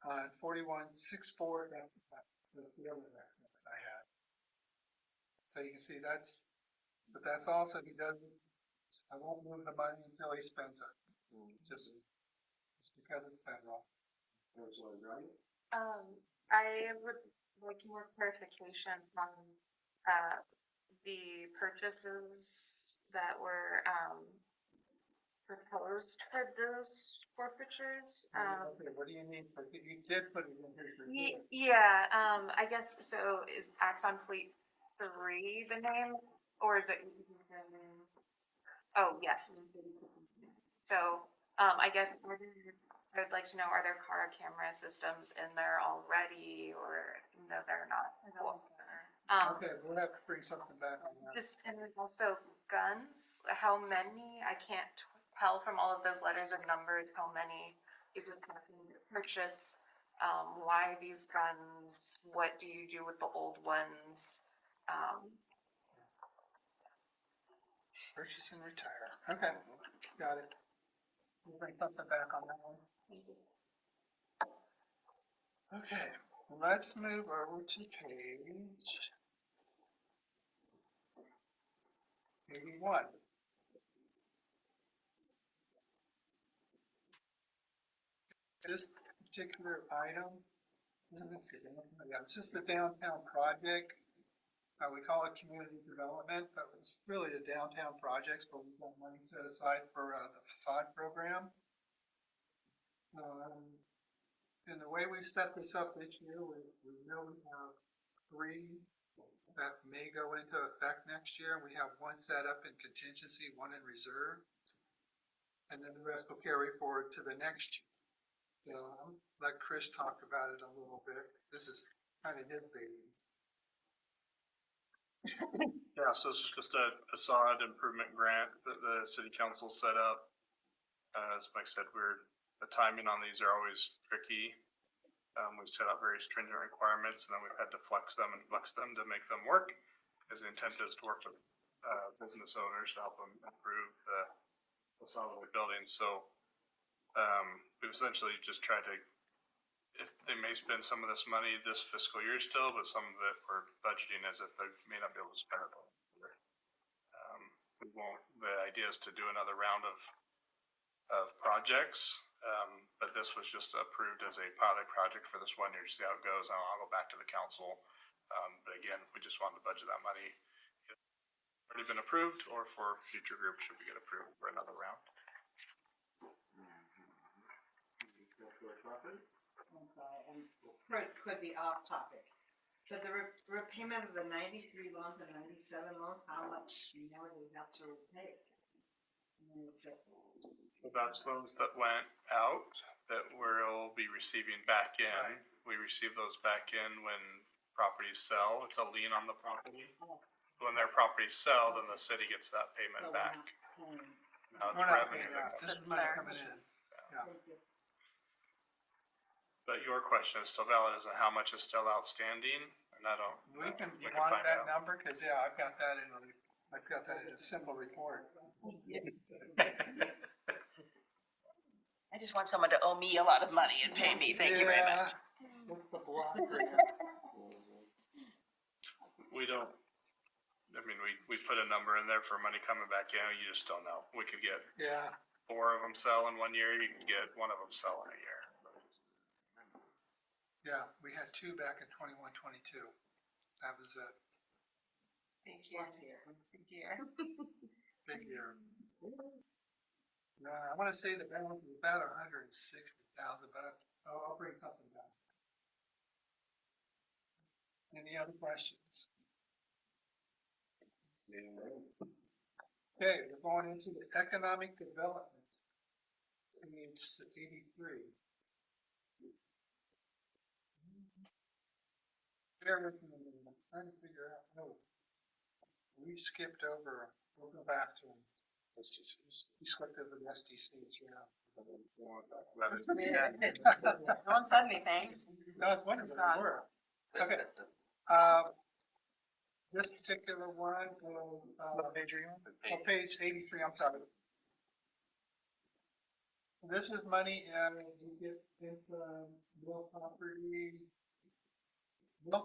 On 4164, that's the other reference I had. So you can see but that's also, he doesn't, I won't move the money until he spends it. Just because it's federal. I would like more clarification on, the purchases that were, proposed for those forfeitures. Okay, what do you need? You did put it in here. Yeah, I guess, so is Axon Fleet 3 the name, or is it? Oh, yes. So, I guess I would like to know, are there car camera systems in there already, or no, they're not? Okay, we'll have to bring something back on that. Just, and then also guns, how many? I can't tell from all of those letters and numbers how many is requesting to purchase. Why these guns? What do you do with the old ones? Purchase and retire. Okay, got it. We'll bring something back on that one. Okay, let's move over to page 81. This particular item, isn't it? Yeah, it's just the downtown project. We call it community development, but it's really the downtown projects, but we've got money set aside for the facade program. And the way we set this up each year, we know we have 3 that may go into effect next year. We have 1 set up in contingency, 1 in reserve. And then the rest will carry forward to the next year. So I'll let Chris talk about it a little bit. This is kind of his baby. Yeah, so this is just a facade improvement grant that the city council set up. As Mike said, the timing on these are always tricky. We set up very stringent requirements, and then we've had to flex them to make them work. Because the intent is to work with business owners to help them improve the facade of the building. So we've essentially just tried to, if they may spend some of this money this fiscal year still, but some of it we're budgeting as if they may not be able to spend it all year. The idea is to do another round of projects, but this was just approved as a pilot project for this 1 year to see how it goes. And I'll go back to the council. But again, we just wanted to budget that money. It's already been approved, or for future groups should we get approved for another round. And could be off topic, but the repayment of the 93 loans and 97 loans, how much more do we have to repay? So that's loans that went out that we'll be receiving back in. Right. We receive those back in when properties sell. It's a lien on the property. When their properties sell, then the city gets that payment back. We're not paying that. This is money coming in. Yeah. But your question is still valid, is how much is still outstanding? And I don't. We can find that number, because yeah, I've got that in a simple report. I just want someone to owe me a lot of money and pay me, thank you very much. What's the block? We don't, I mean, we put a number in there for money coming back in, you just don't know. We could get 4 of them sell in 1 year, you can get 1 of them sell in a year. Yeah, we had 2 back in 21, 22. That was a Big year. big year. I want to say the balance is about 160,000, but I'll bring something back. Any other questions? Okay, we're going into the economic development. Page 83. Bear with me a minute. I'm trying to figure out. No, we skipped over. We'll go back to them. He's clicked over the STCs, yeah. No one said anything. No, I was wondering what they were. Okay. This particular one, What page are you on? on page 83, I'm sorry. This is money, you get into Mill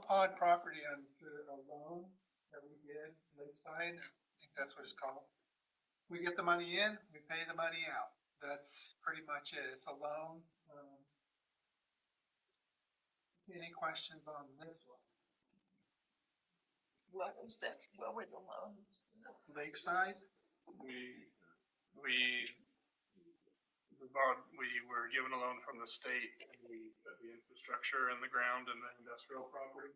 Pond property on a loan that we did, Lakeside, I think that's what it's called. We get the money in, we pay the money out. That's pretty much it. It's a loan. Any questions on this one? What was that, what were the loans? Lakeside? We were given a loan from the state, and we put the infrastructure in the ground and the industrial property.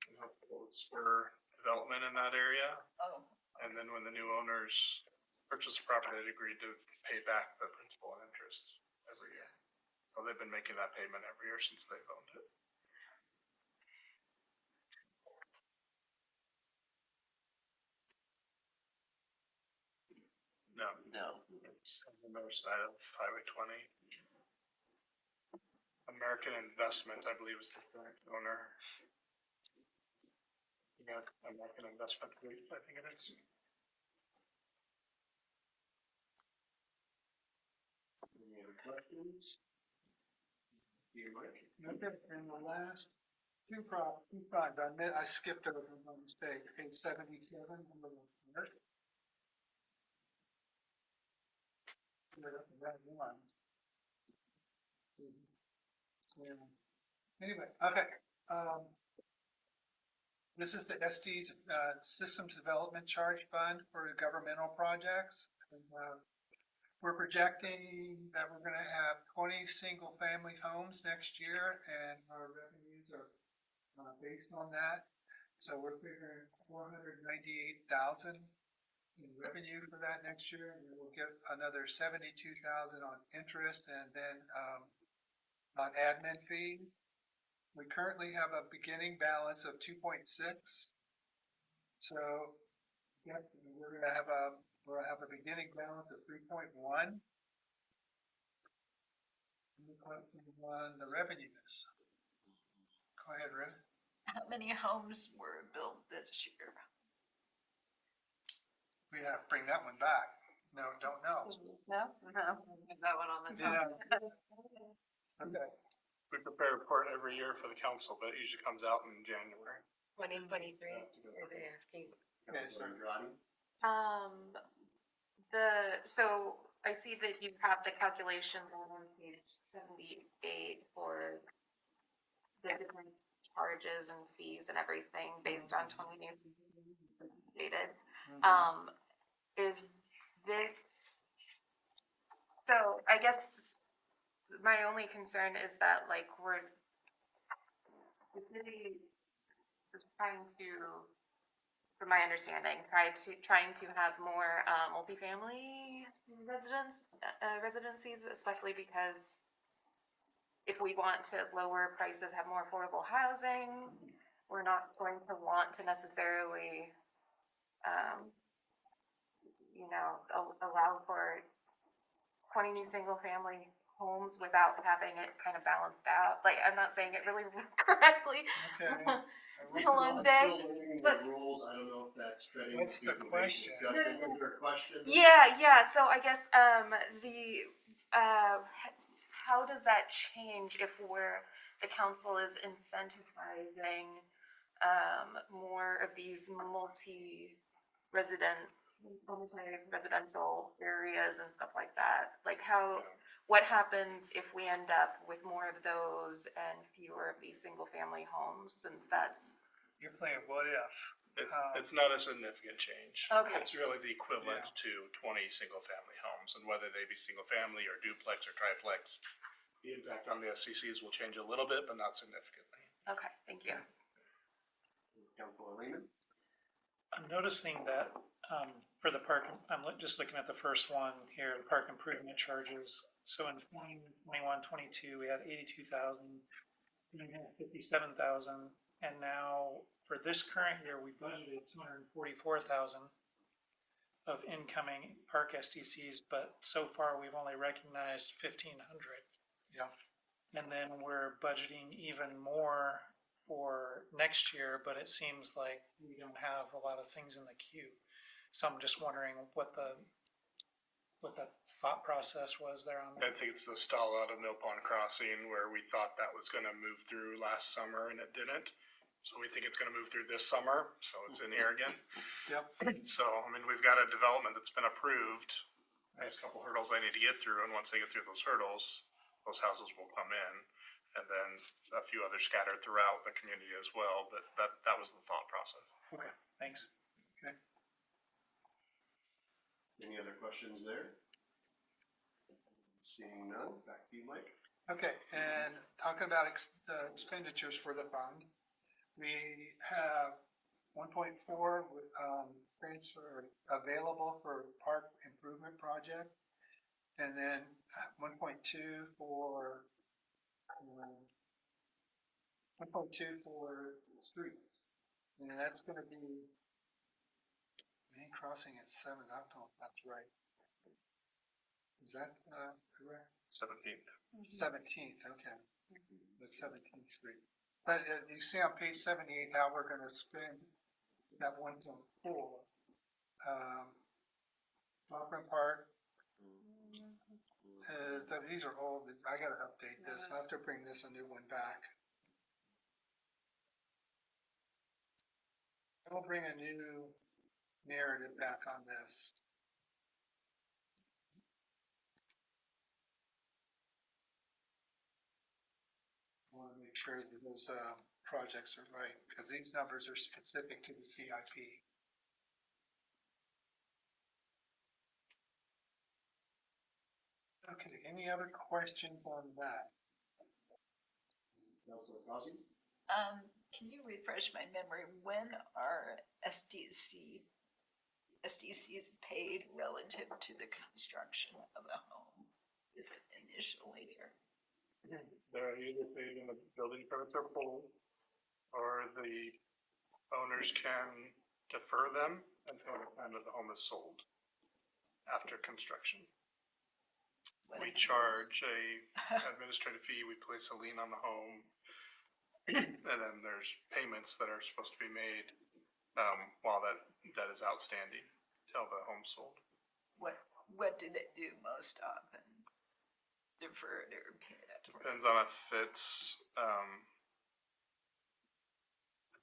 And helped spur development in that area. Oh, And then when the new owners purchased the property, they agreed to pay back the principal and interest every year. So they've been making that payment every year since they've owned it. No. No. It's on the north side of Highway 20. American Investment, I believe, is the current owner. Yeah, American Investment Group, I think it is. Any other questions? You, Mike? Okay, and the last two funds, I skipped over one mistake, page 77, number 1. That one. Yeah. Anyway, okay. This is the SD Systems Development Charge Fund for governmental projects. And, we're projecting that we're going to have 20 single-family homes next year, and our revenues are based on that. So we're figuring 498,000 in revenue for that next year, and we'll get another 72,000 on interest, and then on admin fee. We currently have a beginning balance of 2.6. So yeah, we're gonna have a beginning balance of 3.1. Any questions on the revenues? Go ahead, Ruth. how many homes were built this year? We have to bring that one back. No, don't know. No? No. That one on the Yeah. top. Okay. We prepare a report every year for the council, but it usually comes out in January. 2023, are they asking? Okay, so So I see that you have the calculations on page 78 for the different charges and fees and everything based on 20 new stated. Is this, so I guess my only concern is that like the city is trying to, from my understanding, trying to have more multifamily residencies, especially because if we want to lower prices, have more affordable housing, we're not going to want to necessarily allow for 20 new single-family homes without having it kind of balanced out. Like, I'm not saying it really correctly. Okay. It's been a long day, but rules, I don't know if that's treading. What's the question? Is there a question? yeah. So I guess how does that change if the council is incentivizing more of these multi-residential areas and stuff like that? Like what happens if we end up with more of those and fewer of these single-family homes, since that's... You're playing what if? It's not a significant change. Okay. It's really the equivalent to 20 single-family homes, and whether they be single-family or duplex or triplex, the impact on the SCCs will change a little bit, but not significantly. Okay, thank you. Councilor Lehman? I'm noticing that for the park, I'm just looking at the first one here, the park improvement charges. So in 21-22, we had 82,000, and then 57,000, and now for this current year, we budgeted 244,000. of incoming park SDCs, but so far we've only recognized 1,500. Yeah. And then we're budgeting even more for next year, but it seems like we don't have a lot of things in the queue. So I'm just wondering what the thought process was there on I that. think it's the stall out of Mill Pond Crossing where we thought that was gonna move through last summer and it didn't. So we think it's gonna move through this summer, so it's in here again. Yep. So, I mean, we've got a development that's been approved. There's a couple hurdles I need to get through, and once they get through those hurdles, those houses will come in. And then a few others scattered throughout the community as well, but that was the thought process. Okay, thanks. Any other questions there? Seeing none, back to you, Mike. Okay, and talking about the expenditures for the fund, we have 1.4 transfer available for park improvement project, and then 1.2 for 1.2 for streets, and that's going to be main crossing at 7. I don't know if that's right. Is that correct? 17th. 17th, okay. That's 17th Street. But you see on page 78 how we're gonna spend that 1.4. Auckland Park. These are old, I gotta update this, I have to bring this a new one back. I'll bring a new narrative back on this. I want to make sure that those projects are right, because these numbers are specific to the CIP. Okay, any other questions on that? Councilor Crosby? Can you refresh my memory, when are SDCs paid relative to the construction of a home? Is it initially or? They're either paid when the building permits are pulled, or the owners can defer them until the time that the home is sold after construction. We charge a administrative fee, we place a lien on the home, and then there's payments that are supposed to be made while that debt is outstanding till the home's sold. What do they do most often? Defer it or pay it? Depends on if it's,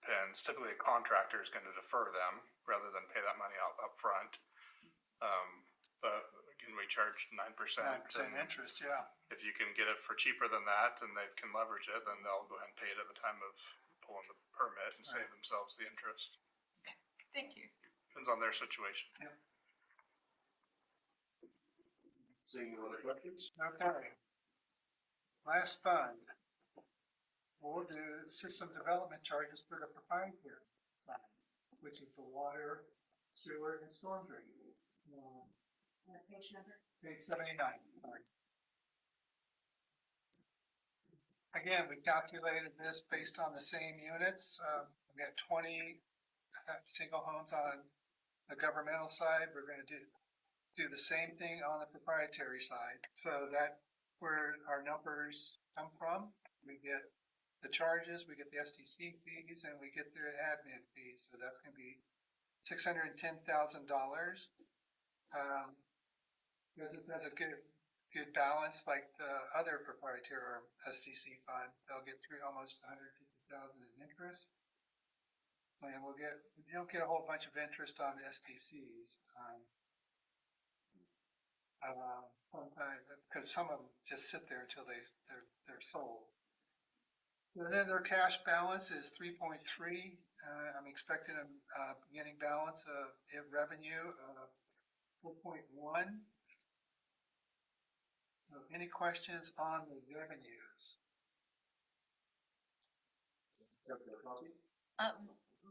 depends. Typically a contractor is gonna defer them rather than pay that money out upfront. But again, we charge 9%. 9% interest, yeah. If you can get it for cheaper than that and they can leverage it, then they'll go ahead and pay it at the time of pulling the permit and save themselves the interest. Thank you. Depends on their situation. Yeah. Seeing no other questions? Okay. Last fund. We'll do system development charges for the proprietary side, which is the water, sewer, and storm drain. Page number? Page 79, sorry. Again, we calculated this based on the same units. We got 20 single homes on the governmental side. We're going to do the same thing on the proprietary side. So that where our numbers come from. We get the charges, we get the SDC fees, and we get the admin fees. So that's going to be $610,000. Because it has a good balance like the other proprietary SDC fund. They'll get through almost $150,000 in interest. And we don't get a whole bunch of interest on the SDCs. Because some of them just sit there until they're sold. And then their cash balance is 3.3. I'm expecting a beginning balance of revenue of 4.1. So any questions on the revenues?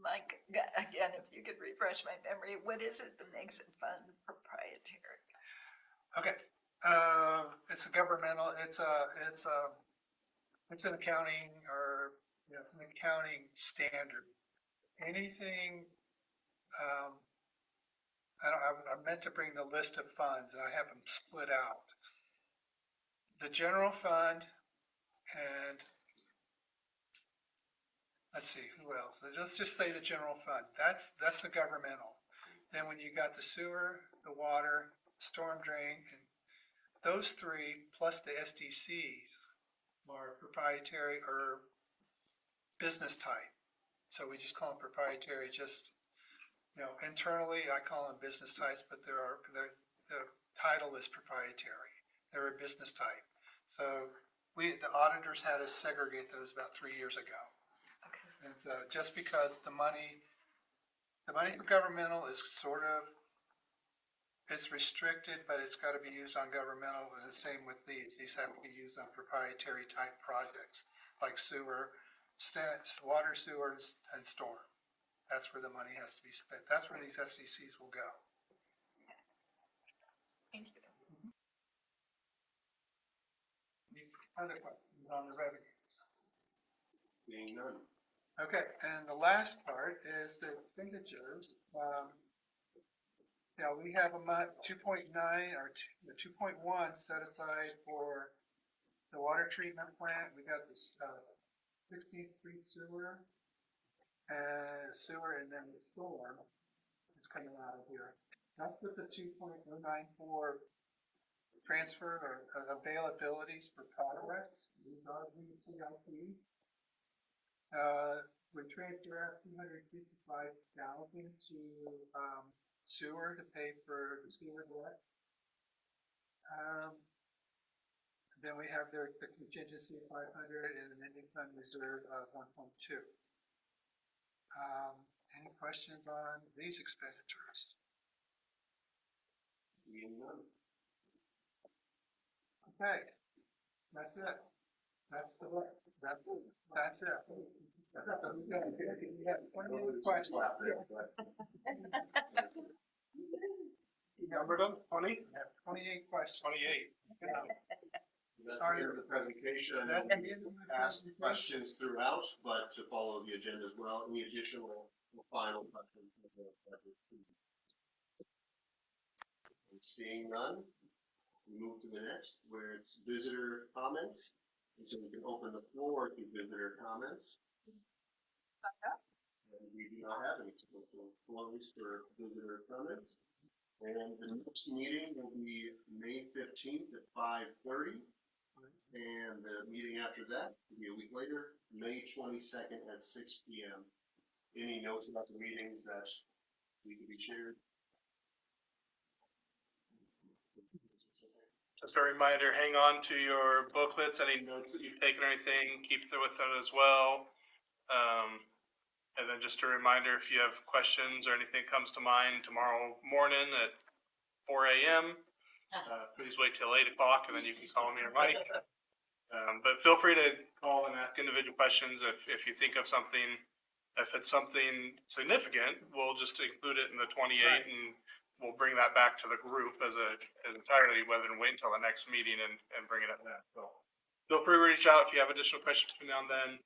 Mike, again, if you could refresh my memory, what is it that makes it fund proprietary? Okay, it's a governmental. It's an accounting it's an accounting standard. Anything I meant to bring the list of funds and I have them split out. The general fund and let's see, who else? Let's just say the general fund. That's the governmental. Then when you got the sewer, the water, storm drain, and those three plus the SDCs are proprietary or business type. So we just call them proprietary, just, internally I call them business types, but the title is proprietary. They're a business type. So the auditors had us segregate those about 3 years ago. And so just because the money for governmental is it's restricted, but it's got to be used on governmental, and the same with these. These have to be used on proprietary type projects like sewer, water, sewer, and storm. That's where the money has to be spent. That's where these SDCs will go. Thank you. Any other questions on the revenues? Being none. Okay, and the last part is the expenditures. We have a 2.9 or 2.1 set aside for the water treatment plant. We got this 16th Street sewer, and then the storm is coming out of here. That's with the 2.094 transfer or availabilities for projects. These are the CIP. We transfer out $255,000 to sewer to pay for the sewer debt. Then we have the contingency of 500 and an ending fund reserve of 1.2. Any questions on these expenditures? Okay, that's it. That's the work. That's it. We have 28 questions. Numbered them, 20? We have 28 questions. 28. That's the end of the presentation. I know we asked questions throughout, but to follow the agenda as well, any additional or final questions? And seeing none, we move to the next, where it's visitor comments. And so we can open the floor to visitor comments. And we do not have any typical floors for visitor comments. And the next meeting will be May 15th at 5:30. And the meeting after that will be a week later, May 22nd at 6 p.m. Any notes about the meetings that need to be shared? Just a reminder, hang on to your booklets, any notes that you've taken or anything, keep them with them as well. And then just a reminder, if you have questions or anything comes to mind tomorrow morning at 4 a.m., please wait till 8 o'clock and then you can call me or Mike. But feel free to call and ask individual questions if you think of something. If it's something significant, we'll just include it in the 28 and we'll bring that back to the group as entirely, rather than wait until the next meeting and bring it up then. So feel free to reach out if you have additional questions between now and then.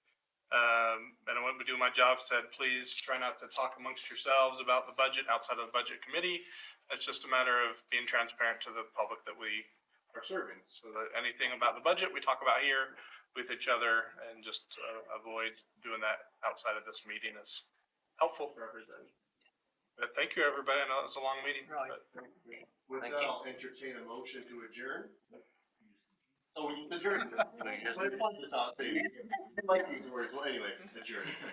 And I wouldn't be doing my job, said please try not to talk amongst yourselves about the budget outside of the budget committee. It's just a matter of being transparent to the public that we are serving. So that anything about the budget we talk about here with each other, and just avoid doing that outside of this meeting is helpful for everybody. But thank you, everybody. I know it was a long meeting. With that, I'll entertain a motion to adjourn. Oh, we adjourned. I like these words. Well, anyway, adjourn.